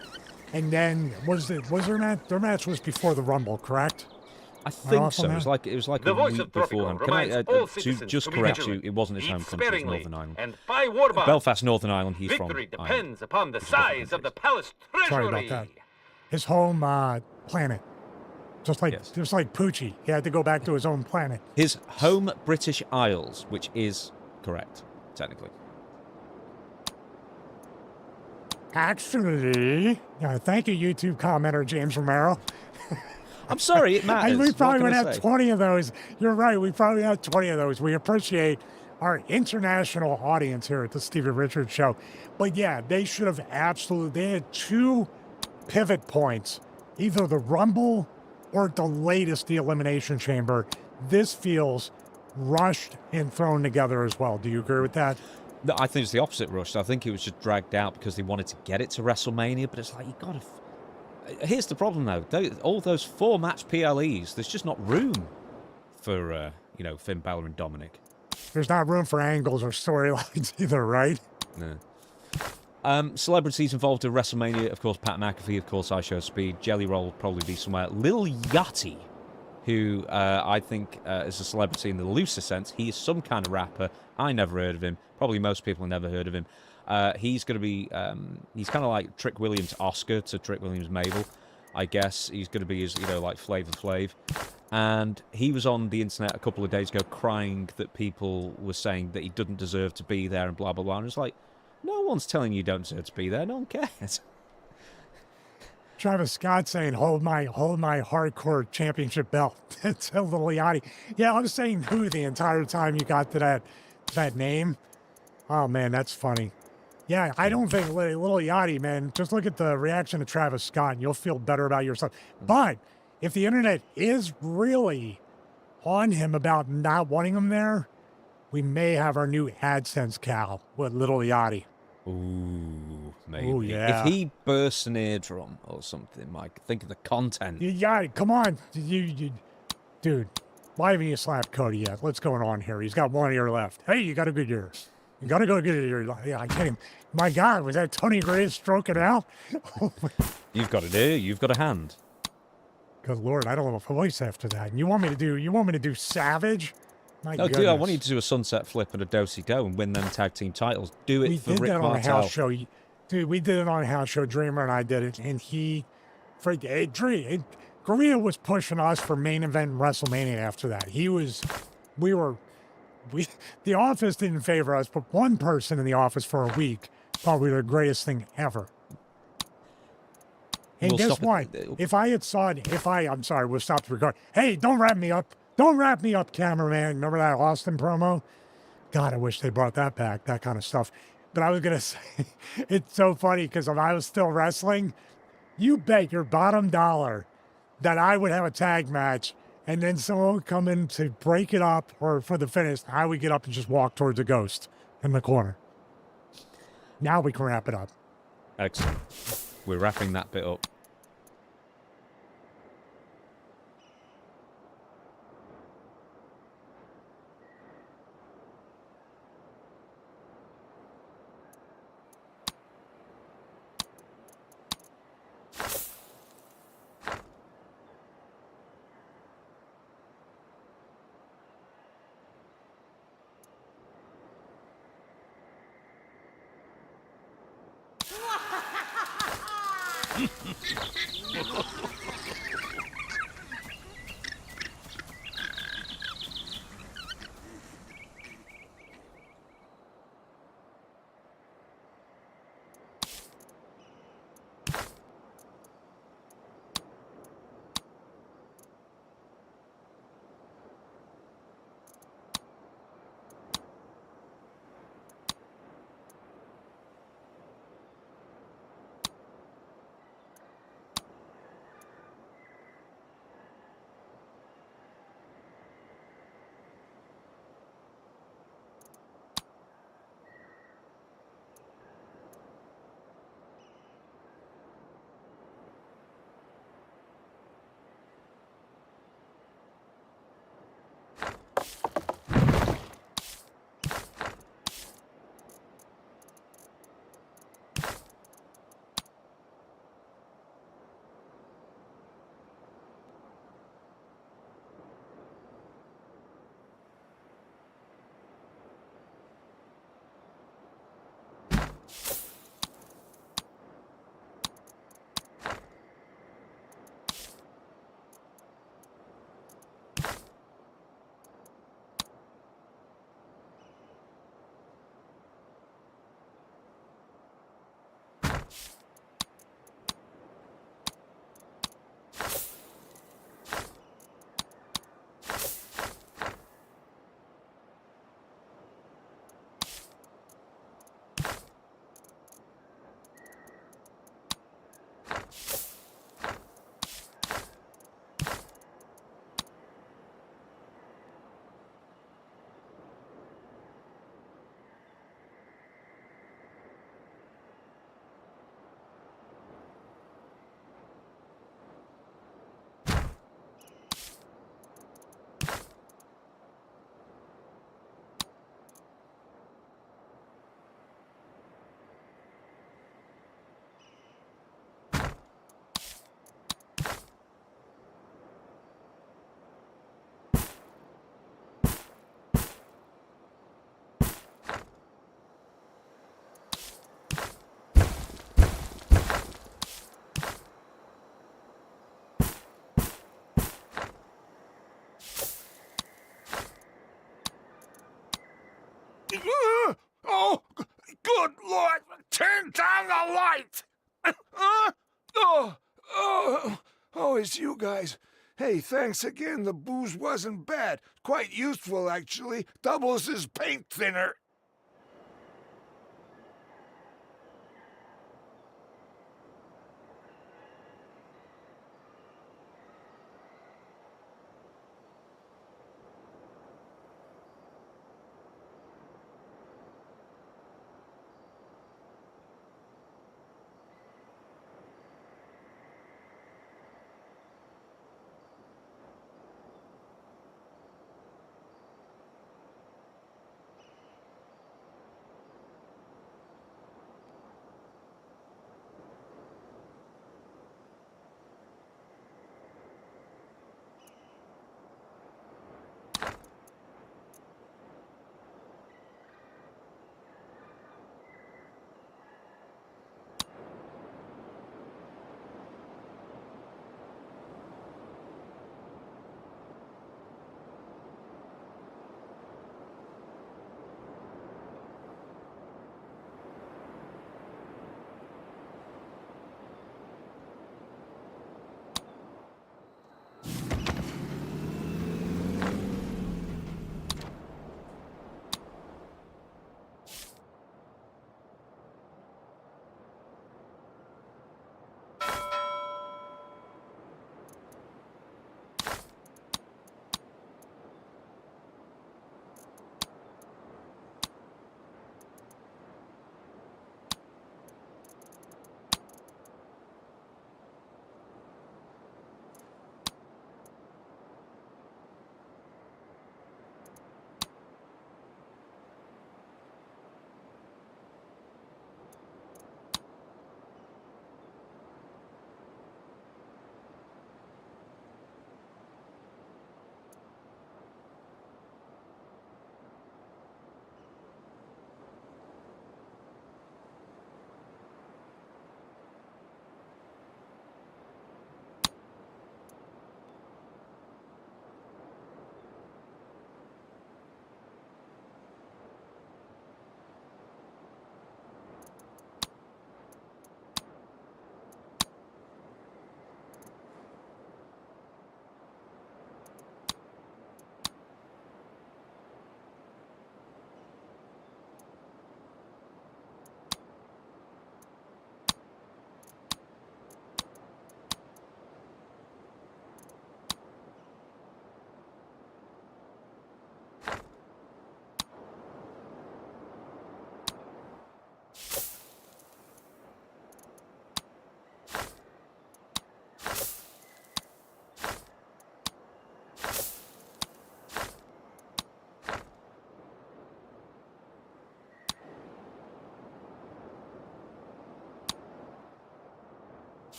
Speaker 7: And then was their match? Their match was before the Rumble, correct?
Speaker 5: I think so. It was like
Speaker 19: The
Speaker 5: a
Speaker 19: voice
Speaker 5: week
Speaker 19: of Tropical
Speaker 5: beforehand. Can I
Speaker 19: reminds all
Speaker 5: to
Speaker 19: citizens
Speaker 5: just
Speaker 19: to be
Speaker 5: correct
Speaker 19: vigilant,
Speaker 5: you? It wasn't his
Speaker 19: eat
Speaker 5: home country, it was
Speaker 19: sparingly,
Speaker 5: Northern Ireland.
Speaker 19: and buy war bonds.
Speaker 5: Belfast, Northern Ireland. He's
Speaker 19: Victory
Speaker 5: from.
Speaker 19: depends upon the size of the palace treasury.
Speaker 7: Sorry about that. His home planet, just like Poochie, he had to go back to his own planet.
Speaker 5: His home British Isles, which is correct, technically.
Speaker 7: Actually, thank you, YouTube commenter James Romero.
Speaker 5: I'm sorry, it matters.
Speaker 7: We probably would
Speaker 5: What can I
Speaker 7: have
Speaker 5: say?
Speaker 7: 20 of those. You're right. We probably have 20 of those. We appreciate our international audience here at the Stephen Richards Show. But yeah, they should have absolutely. They had 2 pivot points, either the Rumble or at the latest, the Elimination Chamber. This feels rushed and thrown together as well. Do you agree with that?
Speaker 5: No, I think it's the opposite, Rush. I think it was just dragged out because they wanted to get it to WrestleMania, but it's like, you got to. Here's the problem, though. All those 4-match PLEs, there's just not room for, Finn Balor and Dominic.
Speaker 7: There's not room for angles or storylines either, right?
Speaker 5: No. Celebrities involved in WrestleMania, of course, Pat McAfee, of course, I Show Speed. Jelly Roll will probably be somewhere. Lil Yachty, who I think is a celebrity in the looser sense. He is some kind of rapper. I never heard of him. Probably most people have never heard of him. He's going to be, he's kind of like Trick Williams Oscar to Trick Williams Mabel, I guess. He's going to be his, like Flavor Flav. And he was on the internet a couple of days ago crying that people were saying that he didn't deserve to be there and blah, blah, blah. And it's like, no one's telling you don't deserve to be there. No one cares.
Speaker 7: Travis Scott saying, hold my hardcore championship belt. It's a little Yachty. Yeah, I was saying who the entire time you got to that name. Oh, man, that's funny. Yeah, I don't think Little Yachty, man, just look at the reaction to Travis Scott and you'll feel better about yourself. But if the internet is really on him about not wanting him there, we may have our new AdSense cow with Little Yachty.
Speaker 5: Ooh, maybe.
Speaker 7: Ooh, yeah.
Speaker 5: If he bursts an eardrum or something, Mike, think of the content.
Speaker 7: Yachty, come on. Dude, why haven't you slapped Cody yet? What's going on here? He's got 1 ear left. Hey, you got a good ear. You got to go get it. Yeah, I can't even. My God, was that Tony Graves stroking out?
Speaker 5: You've got an ear, you've got a hand.
Speaker 7: Good Lord, I don't have a voice after that. And you want me to do Savage? My
Speaker 5: No,
Speaker 7: goodness.
Speaker 5: dude, I want you to do a sunset flip and a do-si-do and win them tag team titles. Do it for
Speaker 7: did
Speaker 5: Rick
Speaker 7: that on a
Speaker 5: Martel.
Speaker 7: house show. Dude, we did it on a house show. Dreamer and I did it. And Korea was pushing us for main event WrestleMania after that. The office didn't favor us, but one person in the office for a week thought we were the greatest thing ever. And guess what? I'm sorry, we'll stop the record. Hey, don't wrap me up. Don't wrap me up, cameraman. Remember that Austin promo? God, I wish they brought that back, that kind of stuff. But I was going to say, it's so funny because if I was still wrestling, you bet your bottom dollar that I would have a tag match and then someone would come in to break it up or for the finish. I would get up and just walk towards a ghost in the corner. Now we can wrap it up.
Speaker 5: Excellent. We're wrapping that bit up.
Speaker 10: it's you guys. Hey, thanks again. The booze wasn't bad. Quite useful, actually. Doubles as paint thinner.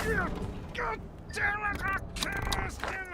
Speaker 10: God damn it! I'll kill this thing!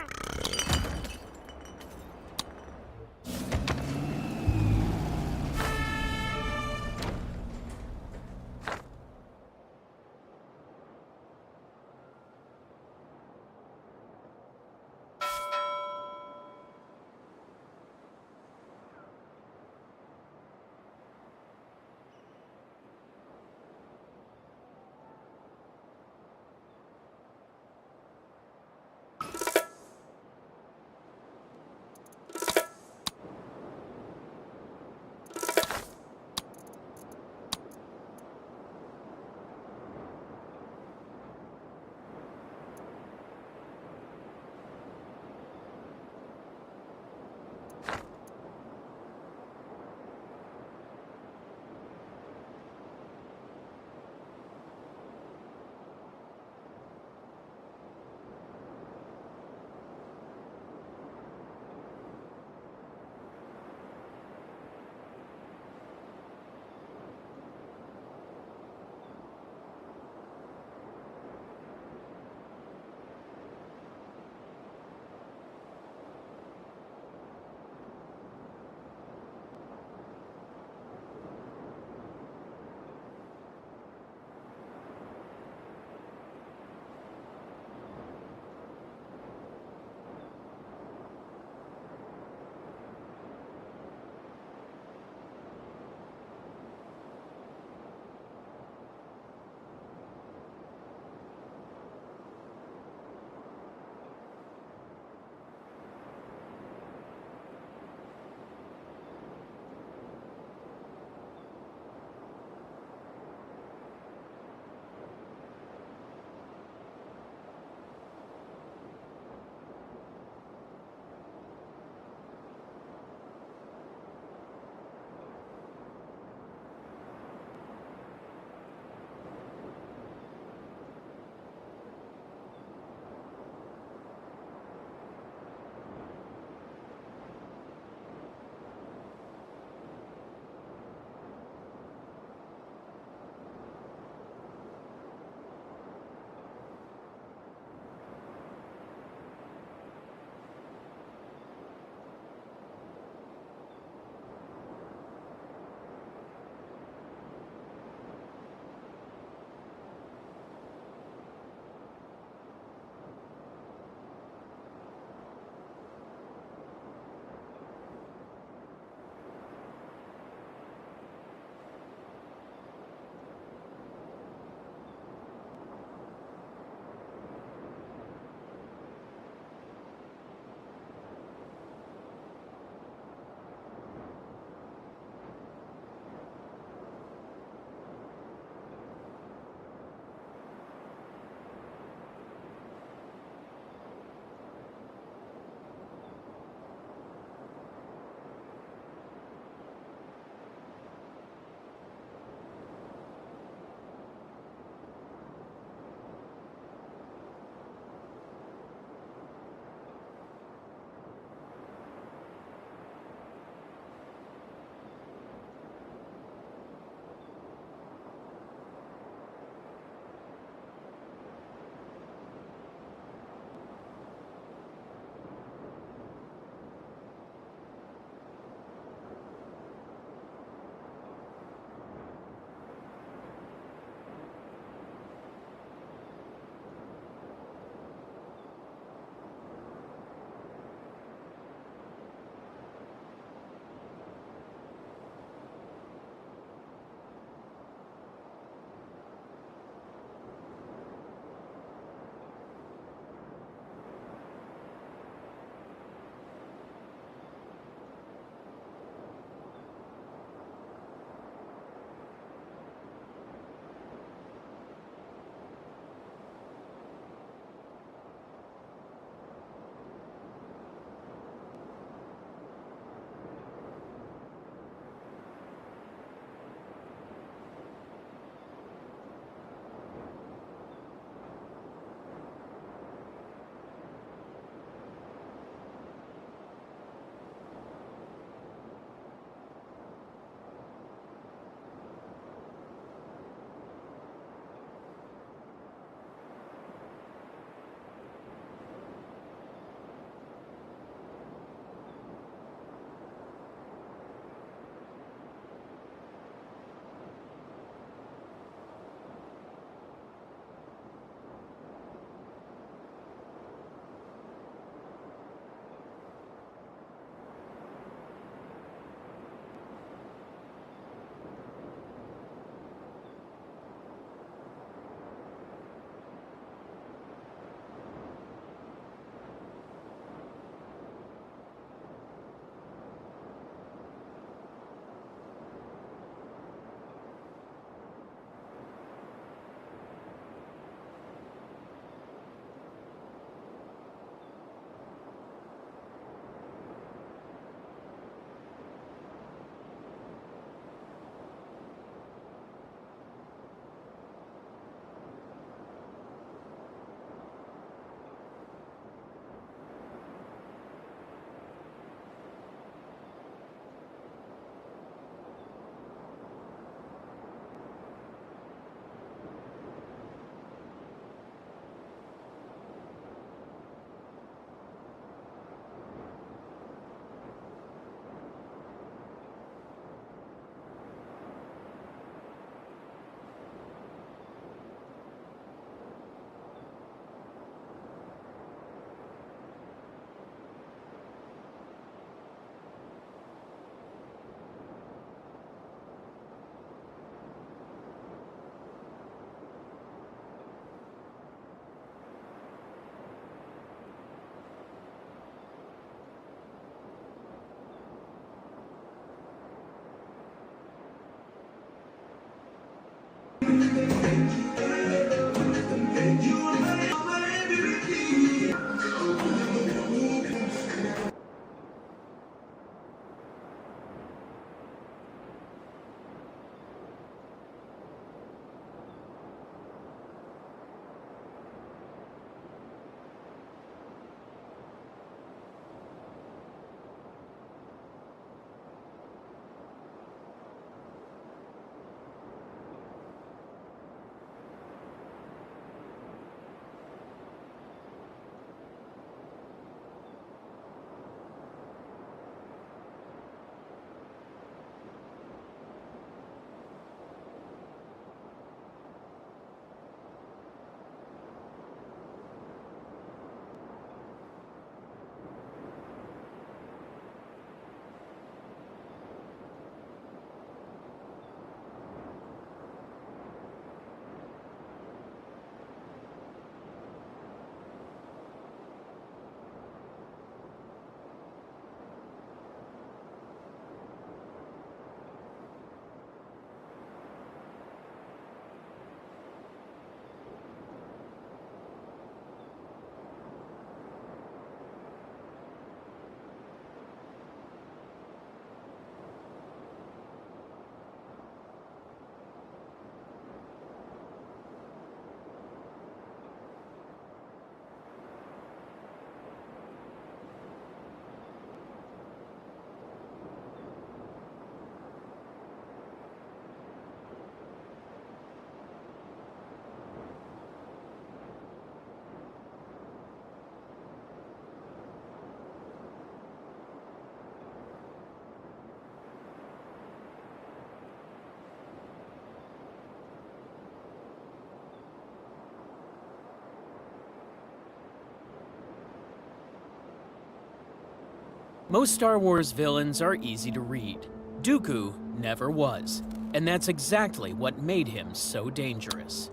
Speaker 11: Most Star Wars villains are easy to read. Dooku never was, and that's exactly what made him so dangerous.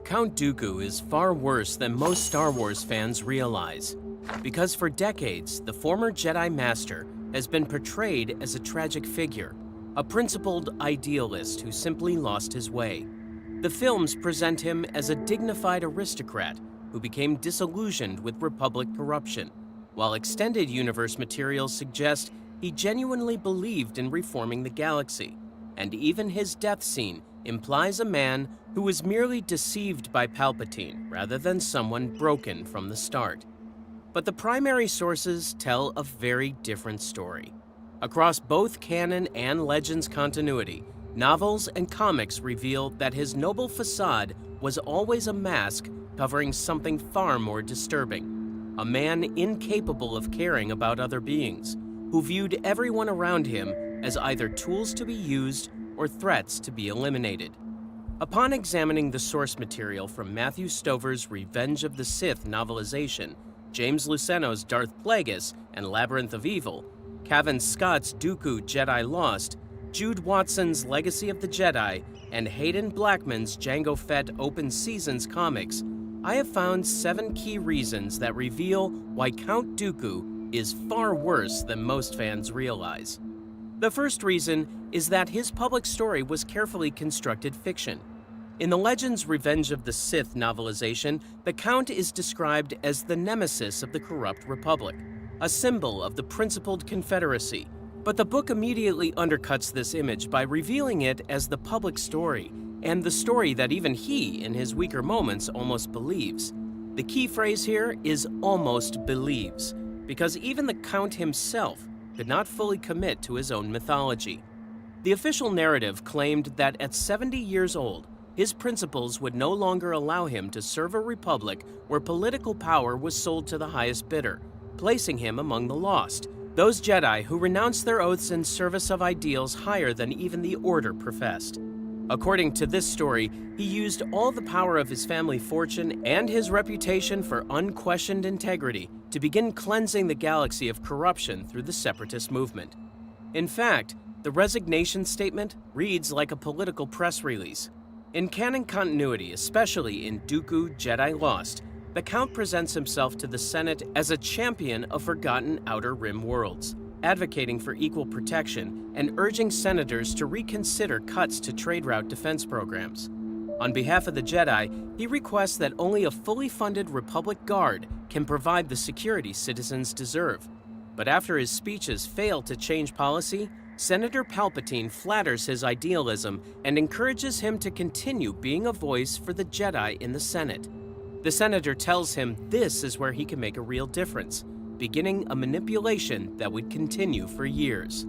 Speaker 11: Count Dooku is far worse than most Star Wars fans realize, because for decades, the former Jedi Master has been portrayed as a tragic figure, a principled idealist who simply lost his way. The films present him as a dignified aristocrat who became disillusioned with Republic corruption, while extended universe materials suggest he genuinely believed in reforming the galaxy, and even his death scene implies a man who was merely deceived by Palpatine rather than someone broken from the start. But the primary sources tell a very different story. Across both canon and Legends continuity, novels and comics reveal that his noble facade was always a mask covering something far more disturbing. A man incapable of caring about other beings, who viewed everyone around him as either tools to be used or threats to be eliminated. Upon examining the source material from Matthew Stover's Revenge of the Sith novelization, James Luceno's Darth Plagueis and Labyrinth of Evil, Cavan Scott's Dooku Jedi Lost, Jude Watson's Legacy of the Jedi, and Hayden Blackman's Jango Fett Open Seasons comics, I have found 7 key reasons that reveal why Count Dooku is far worse than most fans realize. The first reason is that his public story was carefully constructed fiction. In the Legends Revenge of the Sith novelization, the Count is described as the nemesis of the corrupt Republic, a symbol of the principled Confederacy. But the book immediately undercuts this image by revealing it as the public story, and the story that even he, in his weaker moments, almost believes. The key phrase here is almost believes, because even the Count himself could not fully commit to his own mythology. The official narrative claimed that at 70 years old, his principles would no longer allow him to serve a republic where political power was sold to the highest bidder, placing him among the lost, those Jedi who renounced their oaths in service of ideals higher than even the Order professed. According to this story, he used all the power of his family fortune and his reputation for unquestioned integrity to begin cleansing the galaxy of corruption through the separatist movement. In fact, the resignation statement reads like a political press release. In canon continuity, especially in Dooku Jedi Lost, the Count presents himself to the Senate as a champion of forgotten Outer Rim worlds, advocating for equal protection and urging senators to reconsider cuts to trade route defense programs. On behalf of the Jedi, he requests that only a fully funded Republic Guard can provide the security citizens deserve. But after his speeches fail to change policy, Senator Palpatine flatters his idealism and encourages him to continue being a voice for the Jedi in the Senate. The senator tells him this is where he can make a real difference, beginning a manipulation that would continue for years.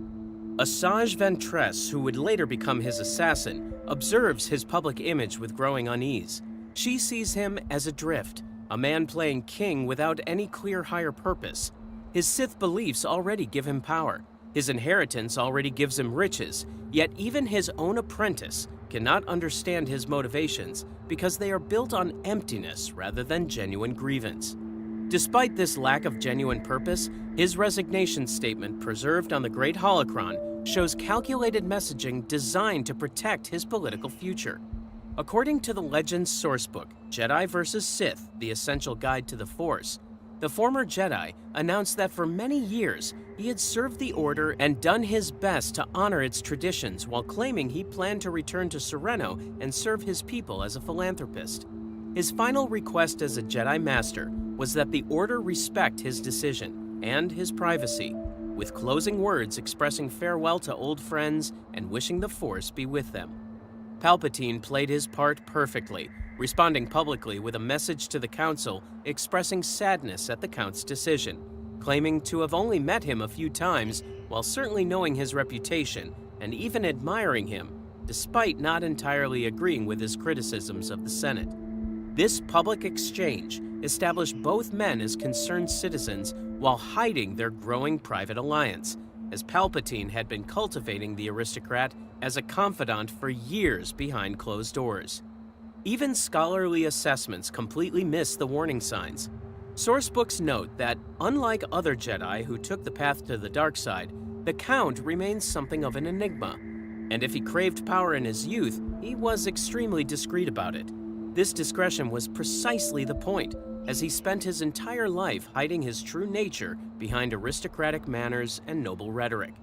Speaker 11: Asajj Ventress, who would later become his assassin, observes his public image with growing unease. She sees him as adrift, a man playing king without any clear higher purpose. His Sith beliefs already give him power. His inheritance already gives him riches, yet even his own apprentice cannot understand his motivations because they are built on emptiness rather than genuine grievance. Despite this lack of genuine purpose, his resignation statement preserved on the Great Holocron shows calculated messaging designed to protect his political future. According to the Legends sourcebook, Jedi vs. Sith, The Essential Guide to the Force, the former Jedi announced that for many years he had served the Order and done his best to honor its traditions while claiming he planned to return to Sereno and serve his people as a philanthropist. His final request as a Jedi Master was that the Order respect his decision and his privacy, with closing words expressing farewell to old friends and wishing the Force be with them. Palpatine played his part perfectly, responding publicly with a message to the Council expressing sadness at the Count's decision, claiming to have only met him a few times while certainly knowing his reputation and even admiring him, despite not entirely agreeing with his criticisms of the Senate. This public exchange established both men as concerned citizens while hiding their growing private alliance, as Palpatine had been cultivating the aristocrat as a confidant for years behind closed doors. Even scholarly assessments completely miss the warning signs. Sourcebooks note that, unlike other Jedi who took the path to the dark side, the Count remains something of an enigma, and if he craved power in his youth, he was extremely discreet about it. This discretion was precisely the point, as he spent his entire life hiding his true nature behind aristocratic manners and noble rhetoric.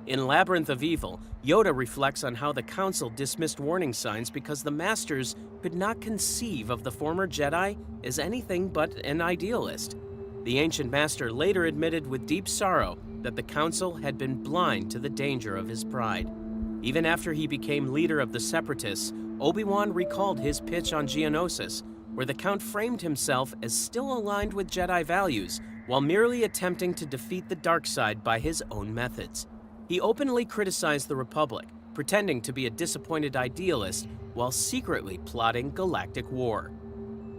Speaker 11: In Labyrinth of Evil, Yoda reflects on how the Council dismissed warning signs because the Masters could not conceive of the former Jedi as anything but an idealist. The Ancient Master later admitted with deep sorrow that the Council had been blind to the danger of his pride. Even after he became leader of the Separatists, Obi-Wan recalled his pitch on Geonosis, where the Count framed himself as still aligned with Jedi values while merely attempting to defeat the dark side by his own methods. He openly criticized the Republic, pretending to be a disappointed idealist while secretly plotting galactic war.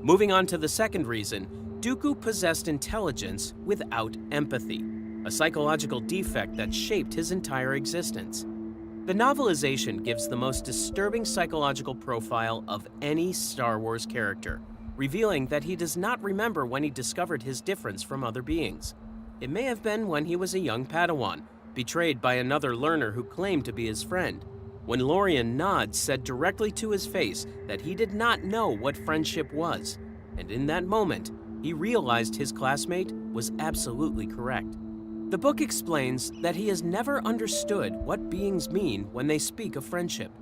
Speaker 11: Moving on to the second reason, Dooku possessed intelligence without empathy, a psychological defect that shaped his entire existence. The novelization gives the most disturbing psychological profile of any Star Wars character, revealing that he does not remember when he discovered his difference from other beings. It may have been when he was a young Padawan, betrayed by another learner who claimed to be his friend, when Lorian Nod said directly to his face that he did not know what friendship was, and in that moment, he realized his classmate was absolutely correct. The book explains that he has never understood what beings mean when they speak of friendship.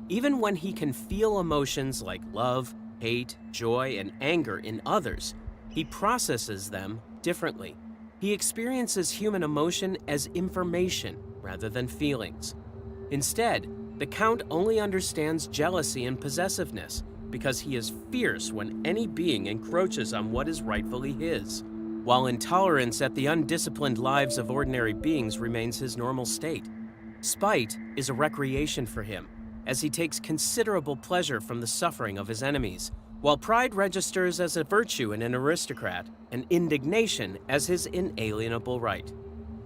Speaker 11: Even when he can feel emotions like love, hate, joy, and anger in others, he processes them differently. He experiences human emotion as information rather than feelings. Instead, the Count only understands jealousy and possessiveness because he is fierce when any being encroaches on what is rightfully his, while intolerance at the undisciplined lives of ordinary beings remains his normal state. Spite is a recreation for him, as he takes considerable pleasure from the suffering of his enemies, while pride registers as a virtue in an aristocrat and indignation as his inalienable right.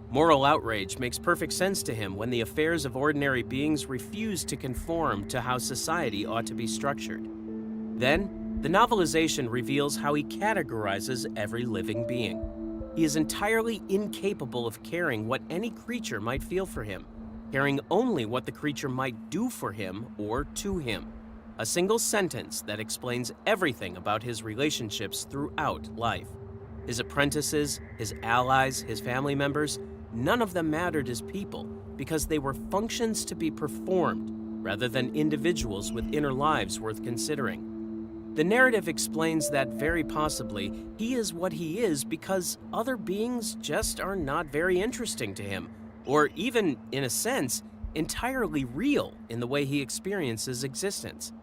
Speaker 11: Moral outrage makes perfect sense to him when the affairs of ordinary beings refuse to conform to how society ought to be structured. Then, the novelization reveals how he categorizes every living being. He is entirely incapable of caring what any creature might feel for him, caring only what the creature might do for him or to him. A single sentence that explains everything about his relationships throughout life. His apprentices, his allies, his family members, none of them mattered as people because they were functions to be performed, rather than individuals with inner lives worth considering. The narrative explains that very possibly he is what he is because other beings just are not very interesting to him, or even, in a sense, entirely real in the way he experiences existence.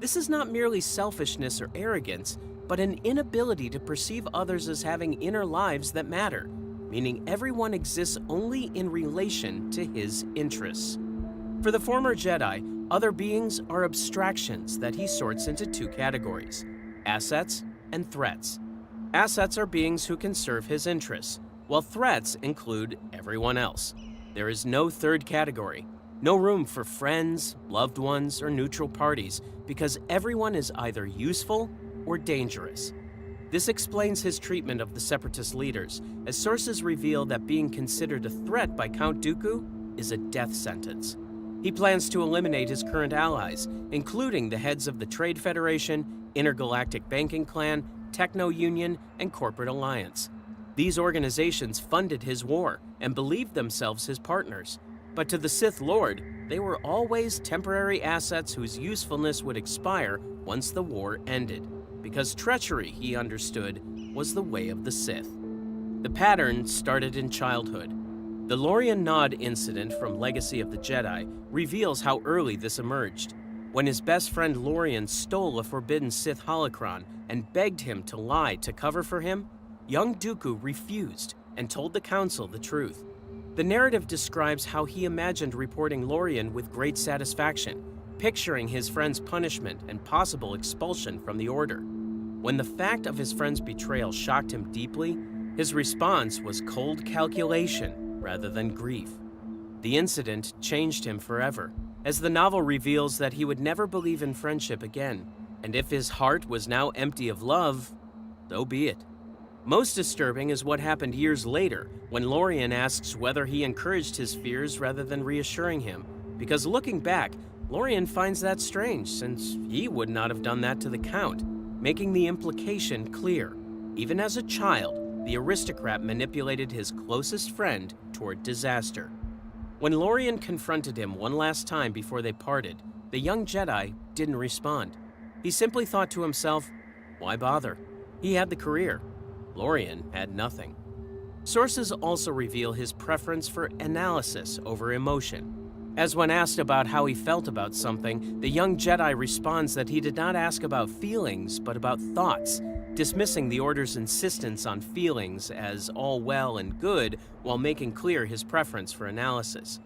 Speaker 11: This is not merely selfishness or arrogance, but an inability to perceive others as having inner lives that matter, meaning everyone exists only in relation to his interests. For the former Jedi, other beings are abstractions that he sorts into two categories: assets and threats. Assets are beings who can serve his interests, while threats include everyone else. There is no third category, no room for friends, loved ones, or neutral parties, because everyone is either useful or dangerous. This explains his treatment of the Separatist leaders, as sources reveal that being considered a threat by Count Dooku is a death sentence. He plans to eliminate his current allies, including the heads of the Trade Federation, Intergalactic Banking Clan, Techno Union, and Corporate Alliance. These organizations funded his war and believed themselves his partners. But to the Sith Lord, they were always temporary assets whose usefulness would expire once the war ended, because treachery, he understood, was the way of the Sith. The pattern started in childhood. The Lorian Nod incident from Legacy of the Jedi reveals how early this emerged. When his best friend Lorian stole a forbidden Sith holocron and begged him to lie to cover for him, young Dooku refused and told the Council the truth. The narrative describes how he imagined reporting Lorian with great satisfaction, picturing his friend's punishment and possible expulsion from the Order. When the fact of his friend's betrayal shocked him deeply, his response was cold calculation rather than grief. The incident changed him forever, as the novel reveals that he would never believe in friendship again, and if his heart was now empty of love, so be it. Most disturbing is what happened years later, when Lorian asks whether he encouraged his fears rather than reassuring him, because looking back, Lorian finds that strange, since he would not have done that to the Count, making the implication clear. Even as a child, the aristocrat manipulated his closest friend toward disaster. When Lorian confronted him one last time before they parted, the young Jedi didn't respond. He simply thought to himself, why bother? He had the career. Lorian had nothing. Sources also reveal his preference for analysis over emotion. As when asked about how he felt about something, the young Jedi responds that he did not ask about feelings, but about thoughts, dismissing the Order's insistence on feelings as all well and good while making clear his preference for analysis.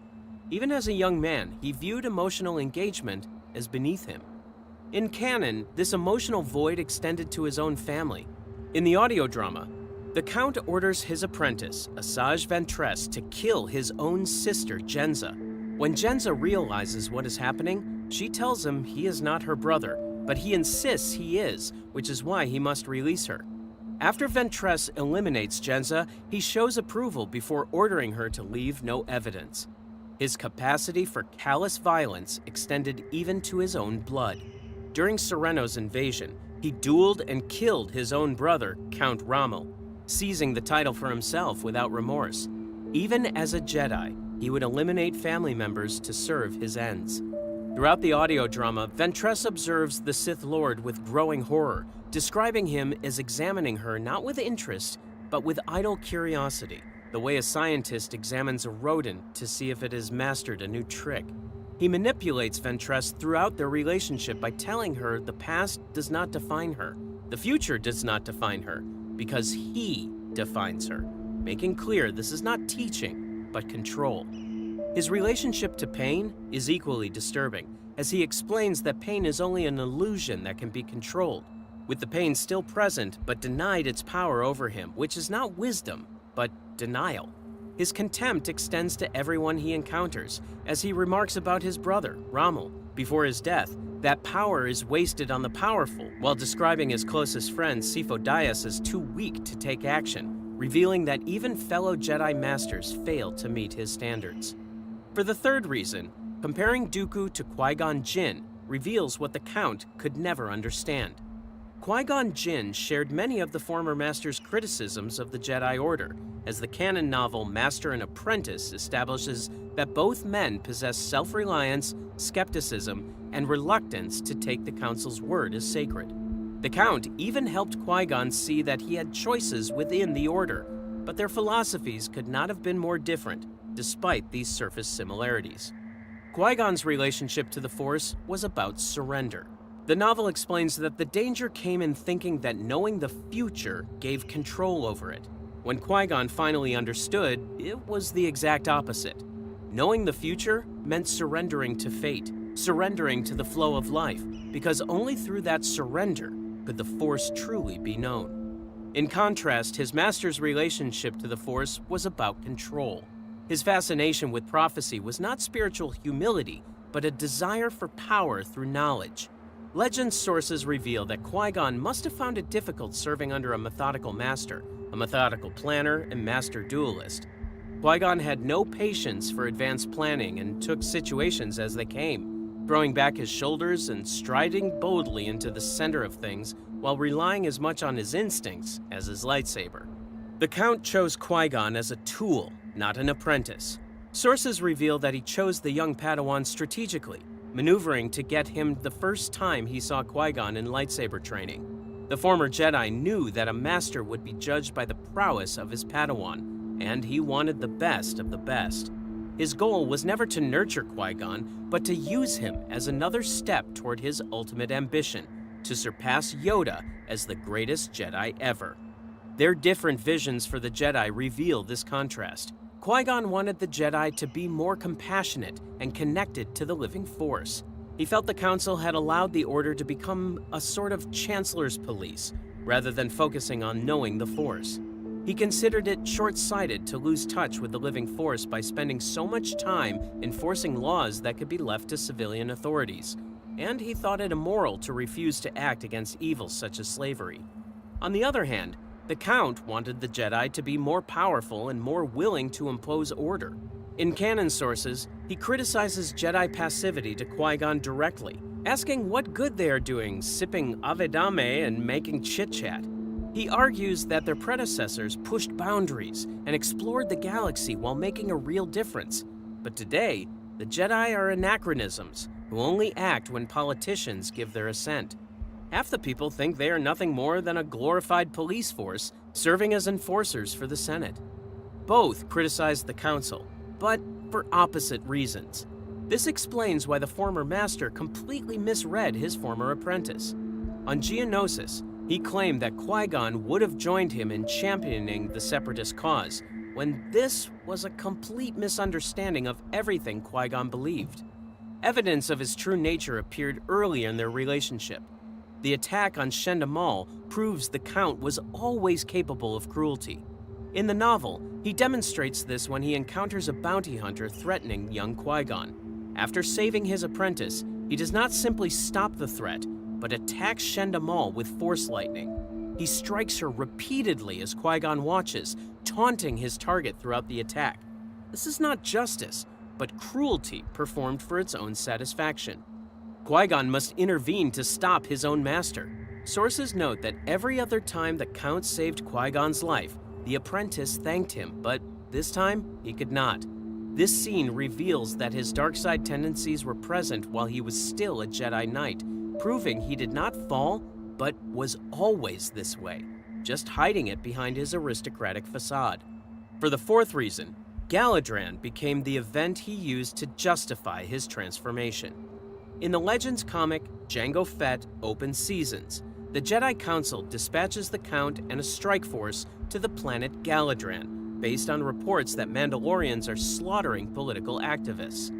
Speaker 11: Even as a young man, he viewed emotional engagement as beneath him. In canon, this emotional void extended to his own family. In the audio drama, the Count orders his apprentice, Asajj Ventress, to kill his own sister, Jenza. When Jenza realizes what is happening, she tells him he is not her brother, but he insists he is, which is why he must release her. After Ventress eliminates Jenza, he shows approval before ordering her to leave no evidence. His capacity for callous violence extended even to his own blood. During Sereno's invasion, he dueled and killed his own brother, Count Rommel, seizing the title for himself without remorse. Even as a Jedi, he would eliminate family members to serve his ends. Throughout the audio drama, Ventress observes the Sith Lord with growing horror, describing him as examining her not with interest, but with idle curiosity, the way a scientist examines a rodent to see if it has mastered a new trick. He manipulates Ventress throughout their relationship by telling her the past does not define her, the future does not define her, because he defines her, making clear this is not teaching, but control. His relationship to pain is equally disturbing, as he explains that pain is only an illusion that can be controlled, with the pain still present but denied its power over him, which is not wisdom, but denial. His contempt extends to everyone he encounters, as he remarks about his brother, Rommel, before his death, that power is wasted on the powerful, while describing his closest friend Sifo Dyas as too weak to take action, revealing that even fellow Jedi Masters failed to meet his standards. For the third reason, comparing Dooku to Qui-Gon Jinn reveals what the Count could never understand. Qui-Gon Jinn shared many of the former Master's criticisms of the Jedi Order, as the canon novel Master and Apprentice establishes that both men possessed self-reliance, skepticism, and reluctance to take the Council's word as sacred. The Count even helped Qui-Gon see that he had choices within the Order, but their philosophies could not have been more different, despite these surface similarities. Qui-Gon's relationship to the Force was about surrender. The novel explains that the danger came in thinking that knowing the future gave control over it. When Qui-Gon finally understood, it was the exact opposite. Knowing the future meant surrendering to fate, surrendering to the flow of life, because only through that surrender could the Force truly be known. In contrast, his master's relationship to the Force was about control. His fascination with prophecy was not spiritual humility, but a desire for power through knowledge. Legend sources reveal that Qui-Gon must have found it difficult serving under a methodical master, a methodical planner, and master duelist. Qui-Gon had no patience for advanced planning and took situations as they came, throwing back his shoulders and striding boldly into the center of things while relying as much on his instincts as his lightsaber. The Count chose Qui-Gon as a tool, not an apprentice. Sources reveal that he chose the young Padawan strategically, maneuvering to get him the first time he saw Qui-Gon in lightsaber training. The former Jedi knew that a master would be judged by the prowess of his Padawan, and he wanted the best of the best. His goal was never to nurture Qui-Gon, but to use him as another step toward his ultimate ambition, to surpass Yoda as the greatest Jedi ever. Their different visions for the Jedi reveal this contrast. Qui-Gon wanted the Jedi to be more compassionate and connected to the living Force. He felt the Council had allowed the Order to become a sort of Chancellor's police, rather than focusing on knowing the Force. He considered it short-sighted to lose touch with the living Force by spending so much time enforcing laws that could be left to civilian authorities, and he thought it immoral to refuse to act against evils such as slavery. On the other hand, the Count wanted the Jedi to be more powerful and more willing to impose order. In canon sources, he criticizes Jedi passivity to Qui-Gon directly, asking what good they are doing sipping Avedame and making chit-chat. He argues that their predecessors pushed boundaries and explored the galaxy while making a real difference. But today, the Jedi are anachronisms who only act when politicians give their assent. Half the people think they are nothing more than a glorified police force serving as enforcers for the Senate. Both criticize the Council, but for opposite reasons. This explains why the former master completely misread his former apprentice. On Geonosis, he claimed that Qui-Gon would have joined him in championing the Separatist cause, when this was a complete misunderstanding of everything Qui-Gon believed. Evidence of his true nature appeared early in their relationship. The attack on Shendamal proves the Count was always capable of cruelty. In the novel, he demonstrates this when he encounters a bounty hunter threatening young Qui-Gon. After saving his apprentice, he does not simply stop the threat, but attacks Shendamal with Force lightning. He strikes her repeatedly as Qui-Gon watches, taunting his target throughout the attack. This is not justice, but cruelty performed for its own satisfaction. Qui-Gon must intervene to stop his own master. Sources note that every other time the Count saved Qui-Gon's life, the apprentice thanked him, but this time he could not. This scene reveals that his dark side tendencies were present while he was still a Jedi Knight, proving he did not fall, but was always this way, just hiding it behind his aristocratic facade. For the fourth reason, Galadran became the event he used to justify his transformation. In the Legends comic, Jango Fett opens Seasons. The Jedi Council dispatches the Count and a strike force to the planet Galadran, based on reports that Mandalorians are slaughtering political activists.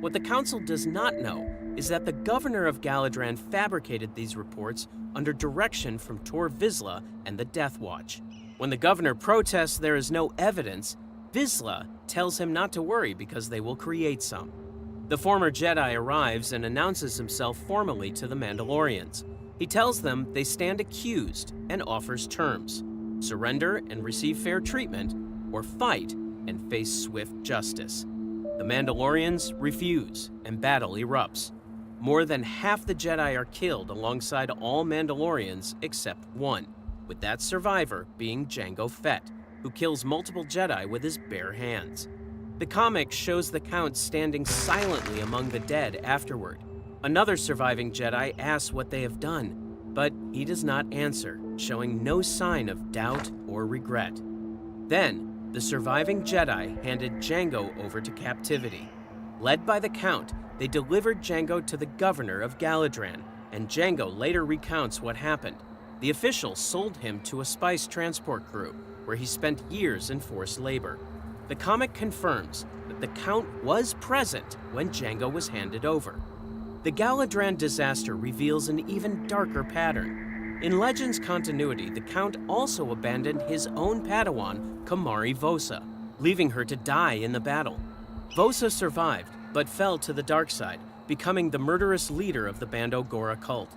Speaker 11: What the Council does not know is that the governor of Galadran fabricated these reports under direction from Tor Vizsla and the Death Watch. When the governor protests there is no evidence, Vizsla tells him not to worry because they will create some. The former Jedi arrives and announces himself formally to the Mandalorians. He tells them they stand accused and offers terms: surrender and receive fair treatment, or fight and face swift justice. The Mandalorians refuse, and battle erupts. More than half the Jedi are killed alongside all Mandalorians except one, with that survivor being Jango Fett, who kills multiple Jedi with his bare hands. The comic shows the Count standing silently among the dead afterward. Another surviving Jedi asks what they have done, but he does not answer, showing no sign of doubt or regret. Then, the surviving Jedi handed Jango over to captivity. Led by the Count, they delivered Jango to the governor of Galadran, and Jango later recounts what happened. The official sold him to a spice transport crew, where he spent years in forced labor. The comic confirms that the Count was present when Jango was handed over. The Galadran disaster reveals an even darker pattern. In Legends continuity, the Count also abandoned his own Padawan, Kamari Vosa, leaving her to die in the battle. Vosa survived, but fell to the dark side, becoming the murderous leader of the Bando Gora cult.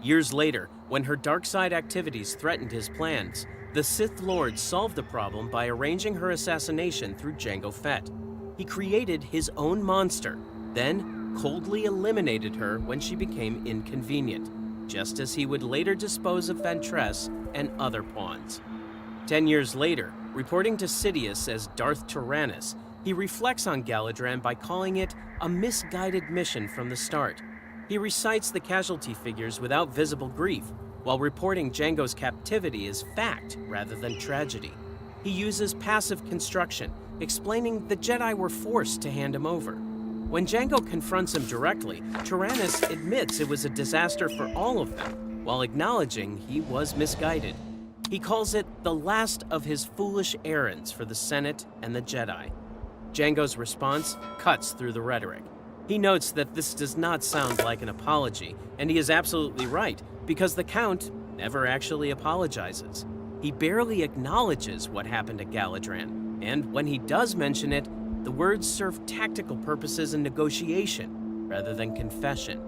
Speaker 11: Years later, when her dark side activities threatened his plans, the Sith Lord solved the problem by arranging her assassination through Jango Fett. He created his own monster, then coldly eliminated her when she became inconvenient, just as he would later dispose of Ventress and other pawns. 10 years later, reporting to Sidious as Darth Tyrannus, he reflects on Galadran by calling it a misguided mission from the start. He recites the casualty figures without visible grief, while reporting Jango's captivity as fact rather than tragedy. He uses passive construction, explaining the Jedi were forced to hand him over. When Jango confronts him directly, Tyrannus admits it was a disaster for all of them, while acknowledging he was misguided. He calls it the last of his foolish errands for the Senate and the Jedi. Jango's response cuts through the rhetoric. He notes that this does not sound like an apology, and he is absolutely right, because the Count never actually apologizes. He barely acknowledges what happened to Galadran, and when he does mention it, the words serve tactical purposes in negotiation rather than confession.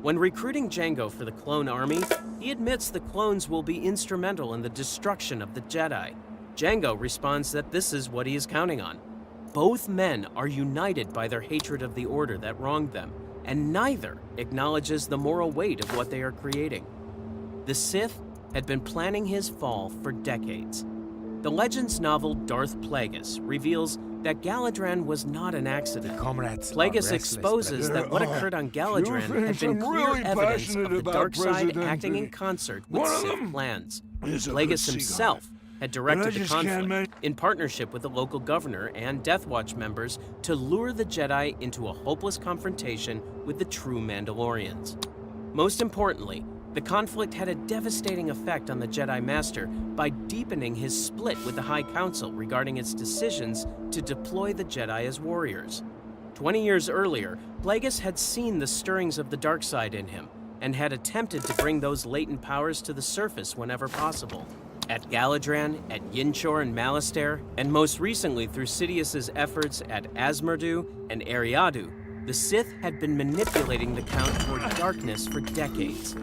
Speaker 11: When recruiting Jango for the clone army, he admits the clones will be instrumental in the destruction of the Jedi. Jango responds that this is what he is counting on. Both men are united by their hatred of the Order that wronged them, and neither acknowledges the moral weight of what they are creating. The Sith had been planning his fall for decades. The Legends novel Darth Plagueis reveals that Galadran was not an accident. Plagueis exposes that what occurred on Galadran had been clear evidence of the dark side acting in concert with Sith plans. Plagueis himself had directed the conflict in partnership with the local governor and Death Watch members to lure the Jedi into a hopeless confrontation with the true Mandalorians. Most importantly, the conflict had a devastating effect on the Jedi Master by deepening his split with the High Council regarding its decisions to deploy the Jedi as warriors. 20 years earlier, Plagueis had seen the stirrings of the dark side in him and had attempted to bring those latent powers to the surface whenever possible. At Galadran, at Yinchor and Malastare, and most recently through Sidious's efforts at Azmardu and Eriadu, the Sith had been manipulating the Count toward darkness for decades.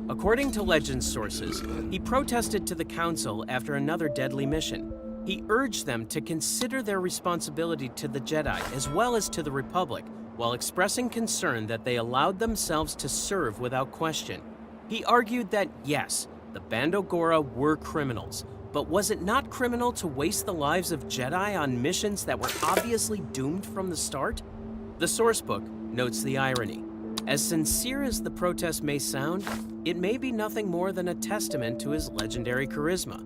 Speaker 11: According to Legends sources, he protested to the Council after another deadly mission. He urged them to consider their responsibility to the Jedi as well as to the Republic, while expressing concern that they allowed themselves to serve without question. He argued that, yes, the Bando Gora were criminals, but was it not criminal to waste the lives of Jedi on missions that were obviously doomed from the start? The sourcebook notes the irony. As sincere as the protest may sound, it may be nothing more than a testament to his legendary charisma.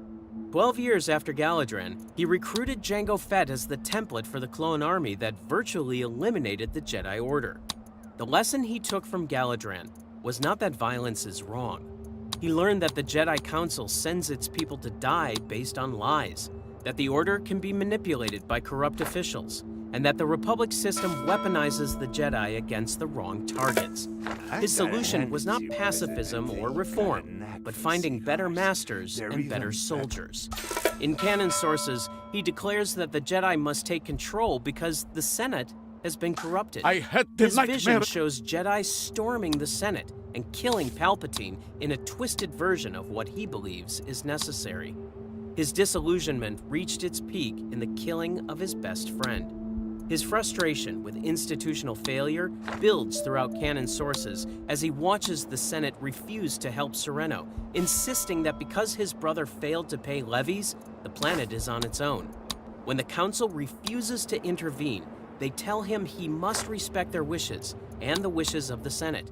Speaker 11: 12 years after Galadran, he recruited Jango Fett as the template for the clone army that virtually eliminated the Jedi Order. The lesson he took from Galadran was not that violence is wrong. He learned that the Jedi Council sends its people to die based on lies, that the Order can be manipulated by corrupt officials, and that the Republic system weaponizes the Jedi against the wrong targets. His solution was not pacifism or reform, but finding better masters and better soldiers. In canon sources, he declares that the Jedi must take control because the Senate has been corrupted. His vision shows Jedi storming the Senate and killing Palpatine in a twisted version of what he believes is necessary. His disillusionment reached its peak in the killing of his best friend. His frustration with institutional failure builds throughout canon sources as he watches the Senate refuse to help Sereno, insisting that because his brother failed to pay levies, the planet is on its own. When the Council refuses to intervene, they tell him he must respect their wishes and the wishes of the Senate.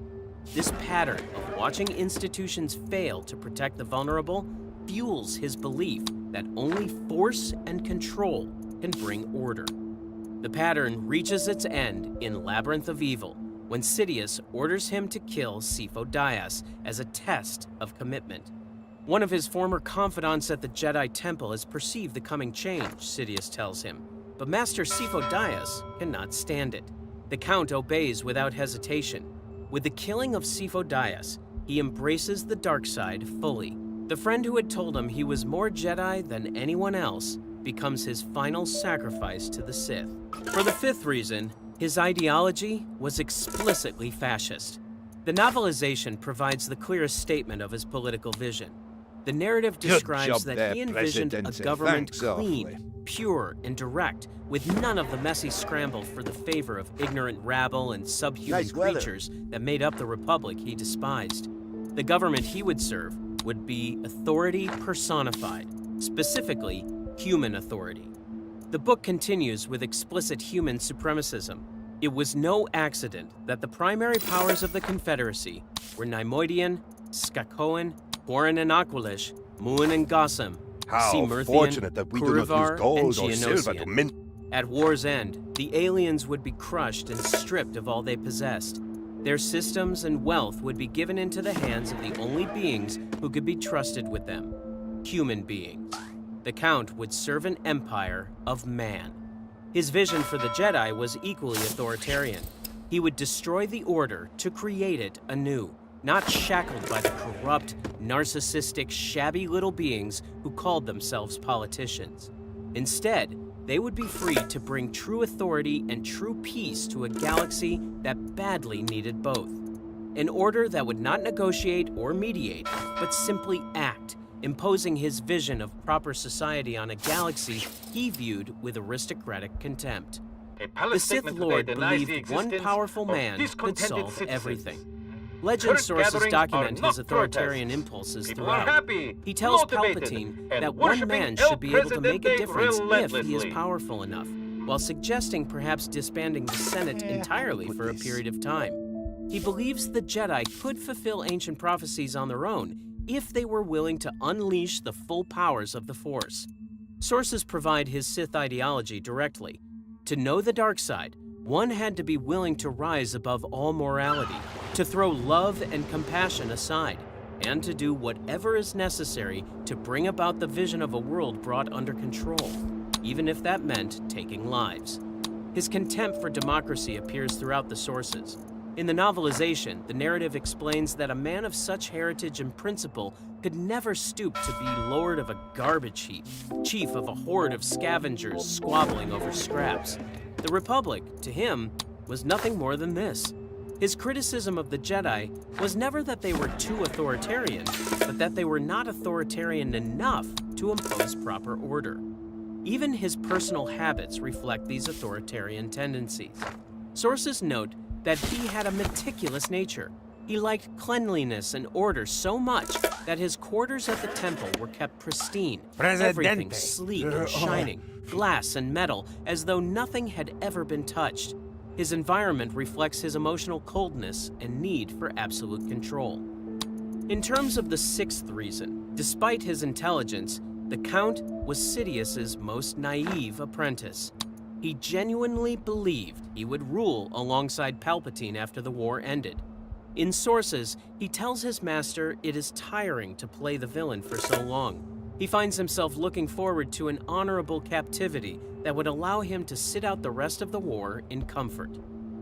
Speaker 11: This pattern of watching institutions fail to protect the vulnerable fuels his belief that only force and control can bring order. The pattern reaches its end in Labyrinth of Evil, when Sidious orders him to kill Sifo Dyas as a test of commitment. One of his former confidants at the Jedi Temple has perceived the coming change, Sidious tells him, but Master Sifo Dyas cannot stand it. The Count obeys without hesitation. With the killing of Sifo Dyas, he embraces the dark side fully. The friend who had told him he was more Jedi than anyone else becomes his final sacrifice to the Sith. For the fifth reason, his ideology was explicitly fascist. The novelization provides the clearest statement of his political vision. The narrative describes that he envisioned a government clean, pure, and direct, with none of the messy scramble for the favor of ignorant rabble and subhuman creatures that made up the republic he despised. The government he would serve would be authority personified, specifically human authority. The book continues with explicit human supremacism. It was no accident that the primary powers of the Confederacy were Neimoidian, Skakoan, Quarren and Aqualish, Muin and Gossam,
Speaker 14: How fortunate that we do not use gold or silver to mint.
Speaker 11: At war's end, the aliens would be crushed and stripped of all they possessed. Their systems and wealth would be given into the hands of the only beings who could be trusted with them: human beings. The Count would serve an empire of man. His vision for the Jedi was equally authoritarian. He would destroy the Order to create it anew, not shackled by the corrupt, narcissistic, shabby little beings who called themselves politicians. Instead, they would be free to bring true authority and true peace to a galaxy that badly needed both. An order that would not negotiate or mediate, but simply act, imposing his vision of proper society on a galaxy he viewed with aristocratic contempt. The Sith Lord believed one powerful man could solve everything. Legend sources document his authoritarian impulses throughout. He tells Palpatine that one man should be able to make a difference if he is powerful enough, while suggesting perhaps disbanding the Senate entirely for a period of time. He believes the Jedi could fulfill ancient prophecies on their own if they were willing to unleash the full powers of the Force. Sources provide his Sith ideology directly. To know the dark side, one had to be willing to rise above all morality, to throw love and compassion aside, and to do whatever is necessary to bring about the vision of a world brought under control, even if that meant taking lives. His contempt for democracy appears throughout the sources. In the novelization, the narrative explains that a man of such heritage and principle could never stoop to be lord of a garbage heap, chief of a horde of scavengers squabbling over scraps. The Republic, to him, was nothing more than this. His criticism of the Jedi was never that they were too authoritarian, but that they were not authoritarian enough to impose proper order. Even his personal habits reflect these authoritarian tendencies. Sources note that he had a meticulous nature. He liked cleanliness and order so much that his quarters at the temple were kept pristine, everything sleek and shining, glass and metal, as though nothing had ever been touched. His environment reflects his emotional coldness and need for absolute control. In terms of the sixth reason, despite his intelligence, the Count was Sidious's most naive apprentice. He genuinely believed he would rule alongside Palpatine after the war ended. In sources, he tells his master it is tiring to play the villain for so long. He finds himself looking forward to an honorable captivity that would allow him to sit out the rest of the war in comfort.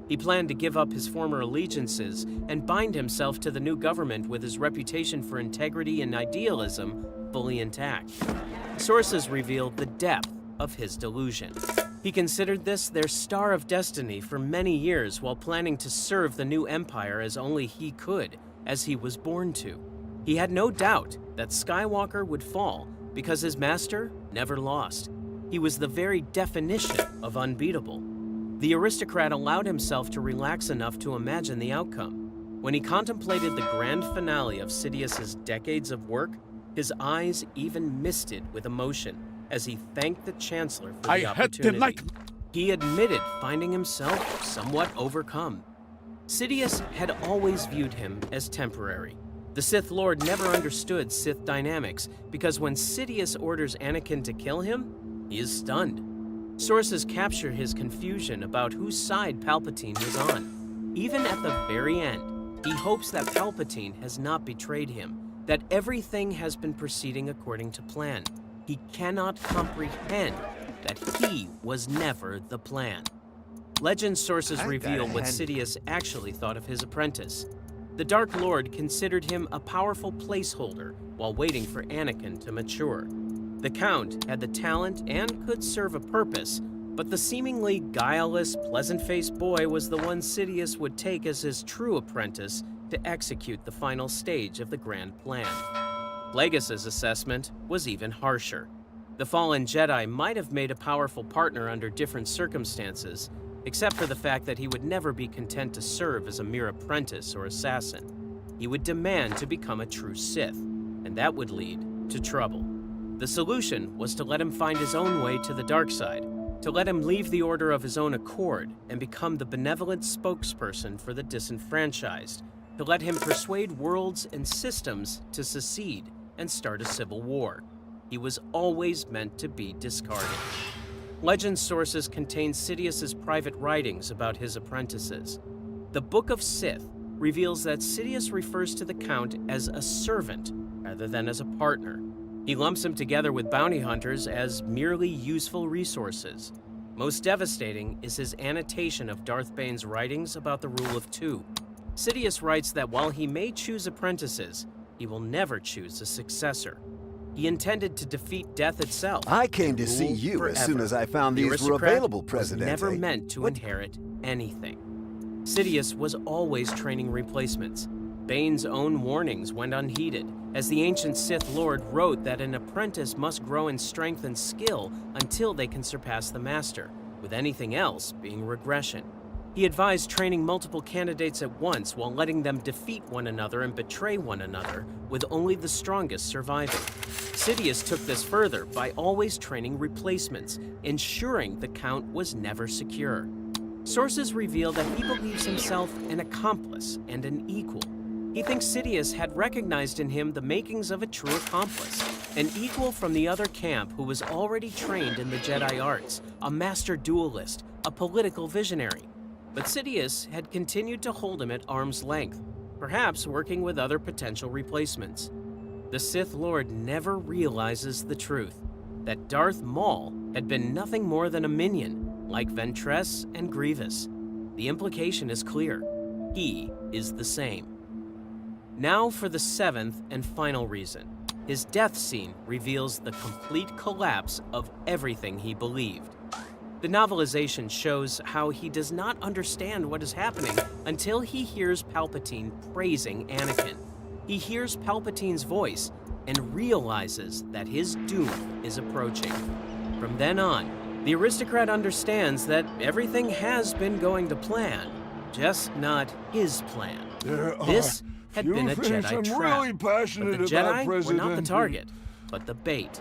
Speaker 11: He planned to give up his former allegiances and bind himself to the new government with his reputation for integrity and idealism fully intact. Sources revealed the depth of his delusion. He considered this their star of destiny for many years while planning to serve the new empire as only he could, as he was born to. He had no doubt that Skywalker would fall because his master never lost. He was the very definition of unbeatable. The aristocrat allowed himself to relax enough to imagine the outcome. When he contemplated the grand finale of Sidious's decades of work, his eyes even misted with emotion as he thanked the Chancellor for the opportunity. He admitted finding himself somewhat overcome. Sidious had always viewed him as temporary. The Sith Lord never understood Sith dynamics because when Sidious orders Anakin to kill him, he is stunned. Sources capture his confusion about whose side Palpatine was on. Even at the very end, he hopes that Palpatine has not betrayed him, that everything has been proceeding according to plan. He cannot comprehend that he was never the plan. Legend sources reveal what Sidious actually thought of his apprentice. The Dark Lord considered him a powerful placeholder while waiting for Anakin to mature. The Count had the talent and could serve a purpose, but the seemingly guileless, pleasant-faced boy was the one Sidious would take as his true apprentice to execute the final stage of the grand plan. Plagueis' assessment was even harsher. The fallen Jedi might have made a powerful partner under different circumstances, except for the fact that he would never be content to serve as a mere apprentice or assassin. He would demand to become a true Sith, and that would lead to trouble. The solution was to let him find his own way to the dark side, to let him leave the Order of his own accord and become the benevolent spokesperson for the disenfranchised, to let him persuade worlds and systems to secede and start a civil war. He was always meant to be discarded. Legend sources contain Sidious's private writings about his apprentices. The Book of Sith reveals that Sidious refers to the Count as a servant rather than as a partner. He lumps him together with bounty hunters as merely useful resources. Most devastating is his annotation of Darth Bane's writings about the Rule of Two. Sidious writes that while he may choose apprentices, he will never choose a successor. He intended to defeat death itself.
Speaker 18: I came to see you
Speaker 11: forever.
Speaker 18: as soon as I found these were available, President.
Speaker 11: Never meant to inherit anything. Sidious was always training replacements. Bane's own warnings went unheeded, as the ancient Sith Lord wrote that an apprentice must grow in strength and skill until they can surpass the master, with anything else being regression. He advised training multiple candidates at once while letting them defeat one another and betray one another, with only the strongest surviving. Sidious took this further by always training replacements, ensuring the Count was never secure. Sources reveal that he believes himself an accomplice and an equal. He thinks Sidious had recognized in him the makings of a true accomplice, an equal from the other camp who was already trained in the Jedi arts, a master duelist, a political visionary. But Sidious had continued to hold him at arm's length, perhaps working with other potential replacements. The Sith Lord never realizes the truth, that Darth Maul had been nothing more than a minion, like Ventress and Grievous. The implication is clear. He is the same. Now for the seventh and final reason. His death scene reveals the complete collapse of everything he believed. The novelization shows how he does not understand what is happening until he hears Palpatine praising Anakin. He hears Palpatine's voice and realizes that his doom is approaching. From then on, the aristocrat understands that everything has been going to plan, just not his plan. This had been a Jedi trap,
Speaker 10: really
Speaker 11: but the Jedi were not the
Speaker 10: President.
Speaker 11: target, but the bait.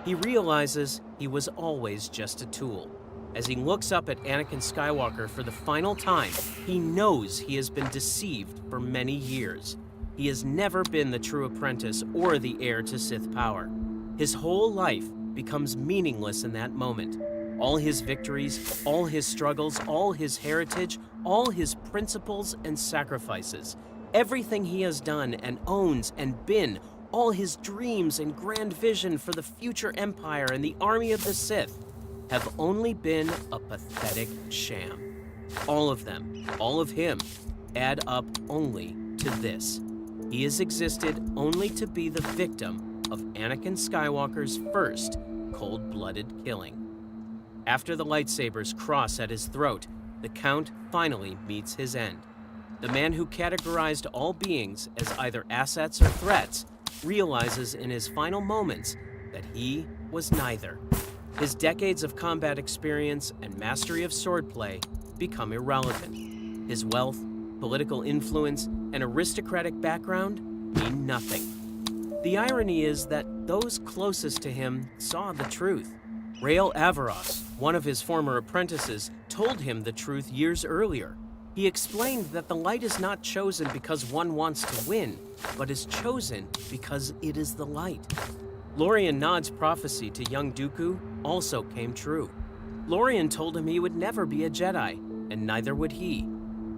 Speaker 11: He realizes he was always just a tool. As he looks up at Anakin Skywalker for the final time, he knows he has been deceived for many years. He has never been the true apprentice or the heir to Sith power. His whole life becomes meaningless in that moment. All his victories, all his struggles, all his heritage, all his principles and sacrifices, everything he has done and owns and been, all his dreams and grand vision for the future empire and the army of the Sith, have only been a pathetic sham. All of them, all of him, add up only to this. He has existed only to be the victim of Anakin Skywalker's first cold-blooded killing. After the lightsabers cross at his throat, the Count finally meets his end. The man who categorized all beings as either assets or threats realizes in his final moments that he was neither. His decades of combat experience and mastery of swordplay become irrelevant. His wealth, political influence, and aristocratic background mean nothing. The irony is that those closest to him saw the truth. Rael Averross, one of his former apprentices, told him the truth years earlier. He explained that the light is not chosen because one wants to win, but is chosen because it is the light. Lorien Nod's prophecy to young Dooku also came true. Lorien told him he would never be a Jedi, and neither would he.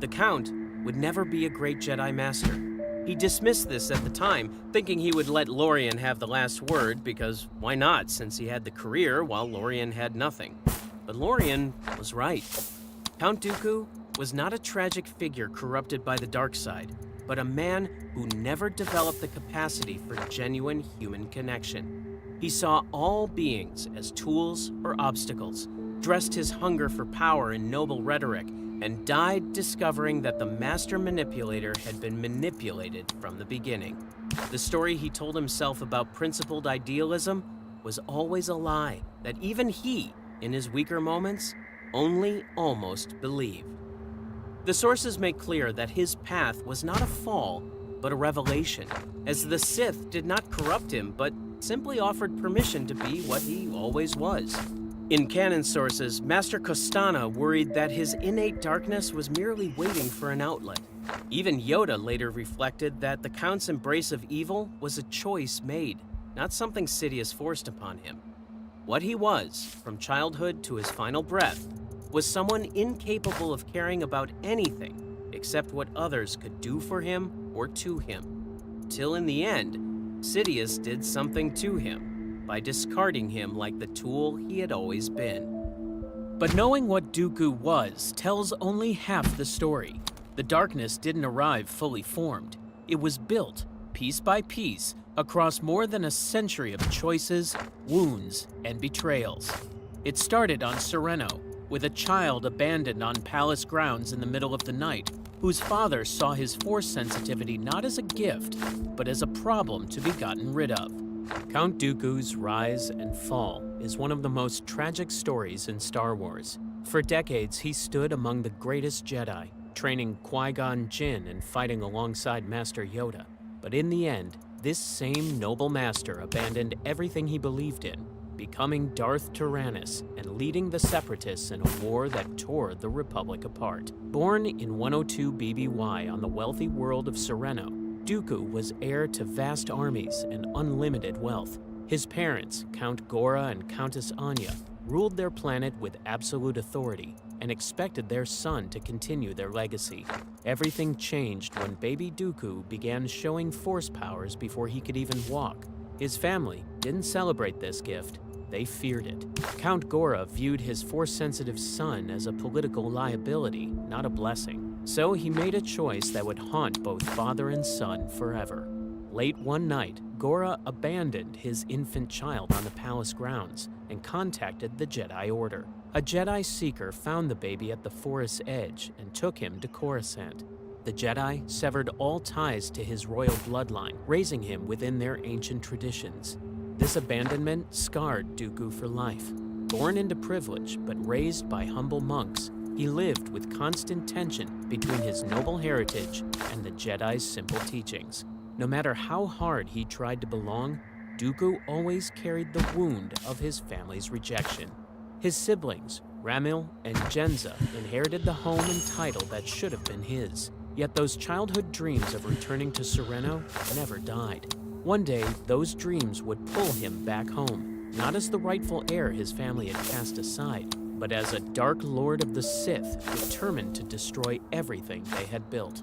Speaker 11: The Count would never be a great Jedi Master. He dismissed this at the time, thinking he would let Lorien have the last word because why not, since he had the career while Lorien had nothing. But Lorien was right. Count Dooku was not a tragic figure corrupted by the dark side, but a man who never developed the capacity for genuine human connection. He saw all beings as tools or obstacles, dressed his hunger for power in noble rhetoric, and died discovering that the master manipulator had been manipulated from the beginning. The story he told himself about principled idealism was always a lie that even he, in his weaker moments, only almost believed. The sources make clear that his path was not a fall, but a revelation, as the Sith did not corrupt him, but simply offered permission to be what he always was. In canon sources, Master Costana worried that his innate darkness was merely waiting for an outlet. Even Yoda later reflected that the Count's embrace of evil was a choice made, not something Sidious forced upon him. What he was, from childhood to his final breath, was someone incapable of caring about anything except what others could do for him or to him. Till in the end, Sidious did something to him by discarding him like the tool he had always been. But knowing what Dooku was tells only half the story. The darkness didn't arrive fully formed. It was built, piece by piece, across more than a century of choices, wounds, and betrayals. It started on Sereno, with a child abandoned on palace grounds in the middle of the night, whose father saw his force sensitivity not as a gift, but as a problem to be gotten rid of. Count Dooku's rise and fall is one of the most tragic stories in Star Wars. For decades, he stood among the greatest Jedi, training Qui-Gon Jinn and fighting alongside Master Yoda. But in the end, this same noble master abandoned everything he believed in, becoming Darth Tyrannus and leading the Separatists in a war that tore the Republic apart. Born in 102 BBY on the wealthy world of Sereno, Dooku was heir to vast armies and unlimited wealth. His parents, Count Gora and Countess Anya, ruled their planet with absolute authority and expected their son to continue their legacy. Everything changed when baby Dooku began showing force powers before he could even walk. His family didn't celebrate this gift, they feared it. Count Gora viewed his force-sensitive son as a political liability, not a blessing. So he made a choice that would haunt both father and son forever. Late one night, Gora abandoned his infant child on the palace grounds and contacted the Jedi Order. A Jedi Seeker found the baby at the forest's edge and took him to Coruscant. The Jedi severed all ties to his royal bloodline, raising him within their ancient traditions. This abandonment scarred Dooku for life. Born into privilege but raised by humble monks, he lived with constant tension between his noble heritage and the Jedi's simple teachings. No matter how hard he tried to belong, Dooku always carried the wound of his family's rejection. His siblings, Ramil and Jenza, inherited the home and title that should have been his. Yet those childhood dreams of returning to Sereno never died. One day, those dreams would pull him back home, not as the rightful heir his family had cast aside, but as a dark lord of the Sith determined to destroy everything they had built.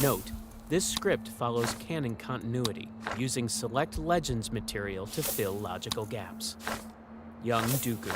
Speaker 11: Note, this script follows canon continuity, using select Legends material to fill logical gaps. Young Dooku.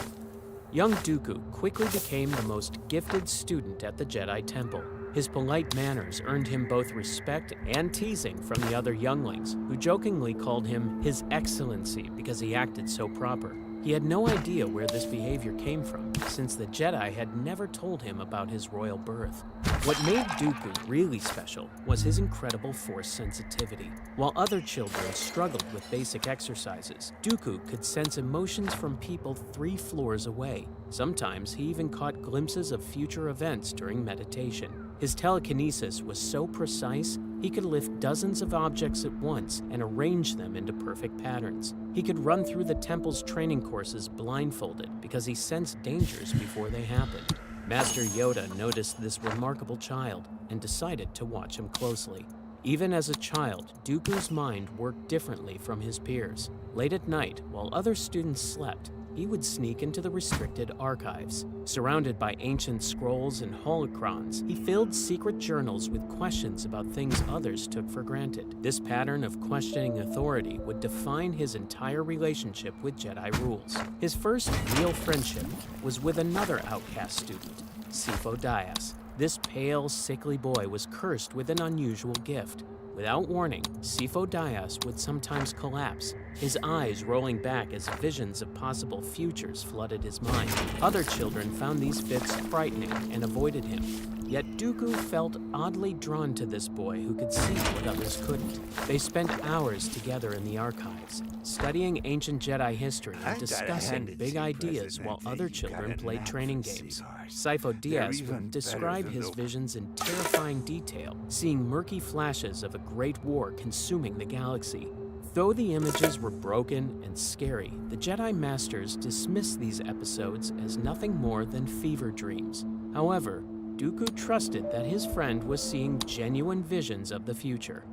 Speaker 11: Young Dooku quickly became the most gifted student at the Jedi Temple. His polite manners earned him both respect and teasing from the other younglings, who jokingly called him His Excellency because he acted so proper. He had no idea where this behavior came from, since the Jedi had never told him about his royal birth. What made Dooku really special was his incredible force sensitivity. While other children struggled with basic exercises, Dooku could sense emotions from people 3 floors away. Sometimes he even caught glimpses of future events during meditation. His telekinesis was so precise, he could lift dozens of objects at once and arrange them into perfect patterns. He could run through the temple's training courses blindfolded because he sensed dangers before they happened. Master Yoda noticed this remarkable child and decided to watch him closely. Even as a child, Dooku's mind worked differently from his peers. Late at night, while other students slept, he would sneak into the restricted archives. Surrounded by ancient scrolls and holocrons, he filled secret journals with questions about things others took for granted. This pattern of questioning authority would define his entire relationship with Jedi rules. His first real friendship was with another outcast student, Sifo Dyas. This pale, sickly boy was cursed with an unusual gift. Without warning, Sifo Dyas would sometimes collapse, his eyes rolling back as visions of possible futures flooded his mind. Other children found these fits frightening and avoided him. Yet Dooku felt oddly drawn to this boy who could see what others couldn't. They spent hours together in the archives, studying ancient Jedi history and discussing big ideas while other children played training games. Sifo Dyas would describe his visions in terrifying detail, seeing murky flashes of a great war consuming the galaxy. Though the images were broken and scary, the Jedi Masters dismissed these episodes as nothing more than fever dreams. However, Dooku trusted that his friend was seeing genuine visions of the future.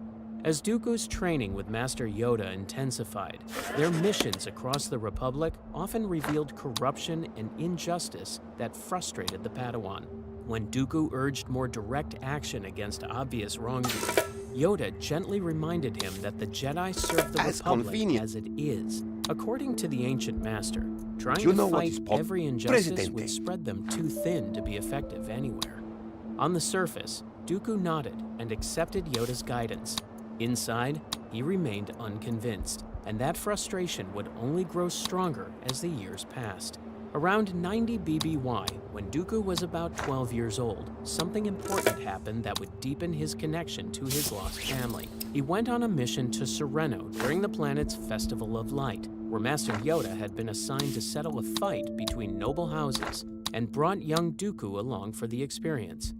Speaker 11: As Dooku's training with Master Yoda intensified, their missions across the Republic often revealed corruption and injustice that frustrated the Padawan. When Dooku urged more direct action against obvious wrongdoing, Yoda gently reminded him that the Jedi serve the Republic as it is. According to the ancient master, trying to fight every injustice would spread them too thin to be effective anywhere. On the surface, Dooku nodded and accepted Yoda's guidance. Inside, he remained unconvinced, and that frustration would only grow stronger as the years passed. Around 90 BBY, when Dooku was about 12 years old, something important happened that would deepen his connection to his lost family. He went on a mission to Sereno during the planet's Festival of Light, where Master Yoda had been assigned to settle a fight between noble houses and brought young Dooku along for the experience.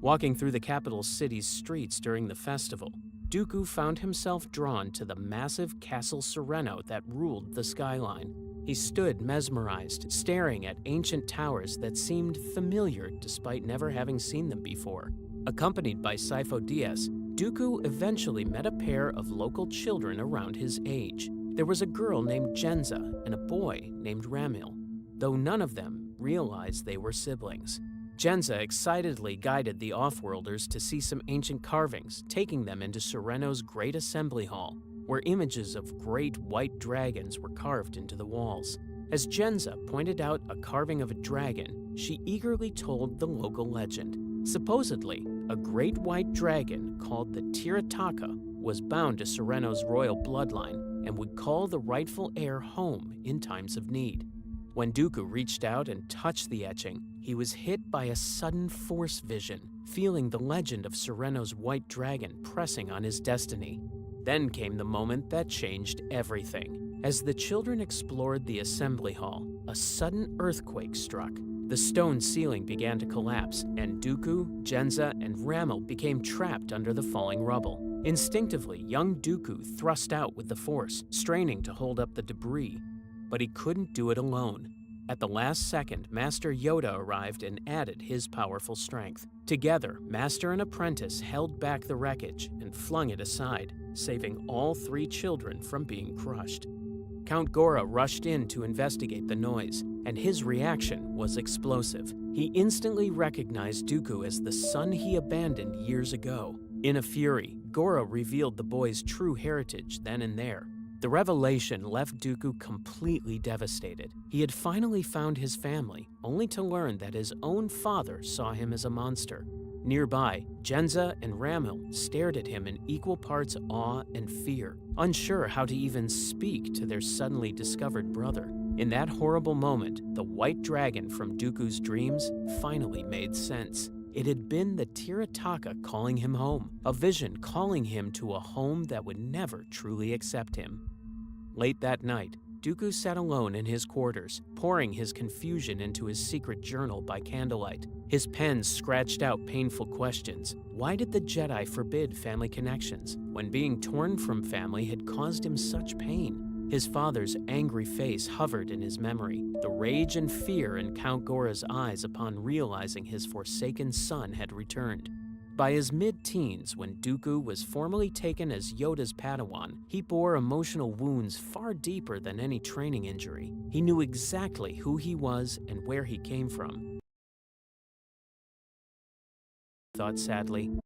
Speaker 11: Walking through the capital city's streets during the festival, Dooku found himself drawn to the massive Castle Sereno that ruled the skyline. He stood mesmerized, staring at ancient towers that seemed familiar despite never having seen them before. Accompanied by Sifo Dyas, Dooku eventually met a pair of local children around his age. There was a girl named Jenza and a boy named Ramil, though none of them realized they were siblings. Jenza excitedly guided the Offworlders to see some ancient carvings, taking them into Sereno's Great Assembly Hall, where images of great white dragons were carved into the walls. As Jenza pointed out a carving of a dragon, she eagerly told the local legend. Supposedly, a great white dragon called the Tirataka was bound to Sereno's royal bloodline and would call the rightful heir home in times of need. When Dooku reached out and touched the etching, he was hit by a sudden force vision, feeling the legend of Sereno's white dragon pressing on his destiny. Then came the moment that changed everything. As the children explored the assembly hall, a sudden earthquake struck. The stone ceiling began to collapse, and Dooku, Jenza, and Ramil became trapped under the falling rubble. Instinctively, young Dooku thrust out with the force, straining to hold up the debris. But he couldn't do it alone. At the last second, Master Yoda arrived and added his powerful strength. Together, Master and Apprentice held back the wreckage and flung it aside, saving all three children from being crushed. Count Gora rushed in to investigate the noise, and his reaction was explosive. He instantly recognized Dooku as the son he abandoned years ago. In a fury, Gora revealed the boy's true heritage then and there. The revelation left Dooku completely devastated. He had finally found his family, only to learn that his own father saw him as a monster. Nearby, Jenza and Ramil stared at him in equal parts awe and fear, unsure how to even speak to their suddenly discovered brother. In that horrible moment, the white dragon from Dooku's dreams finally made sense. It had been the Tirataka calling him home, a vision calling him to a home that would never truly accept him. Late that night, Dooku sat alone in his quarters, pouring his confusion into his secret journal by candlelight. His pen scratched out painful questions. Why did the Jedi forbid family connections when being torn from family had caused him such pain? His father's angry face hovered in his memory, the rage and fear in Count Gora's eyes upon realizing his forsaken son had returned. By his mid-teens, when Dooku was formally taken as Yoda's Padawan, he bore emotional wounds far deeper than any training injury. He knew exactly who he was and where he came from. Thought sadly,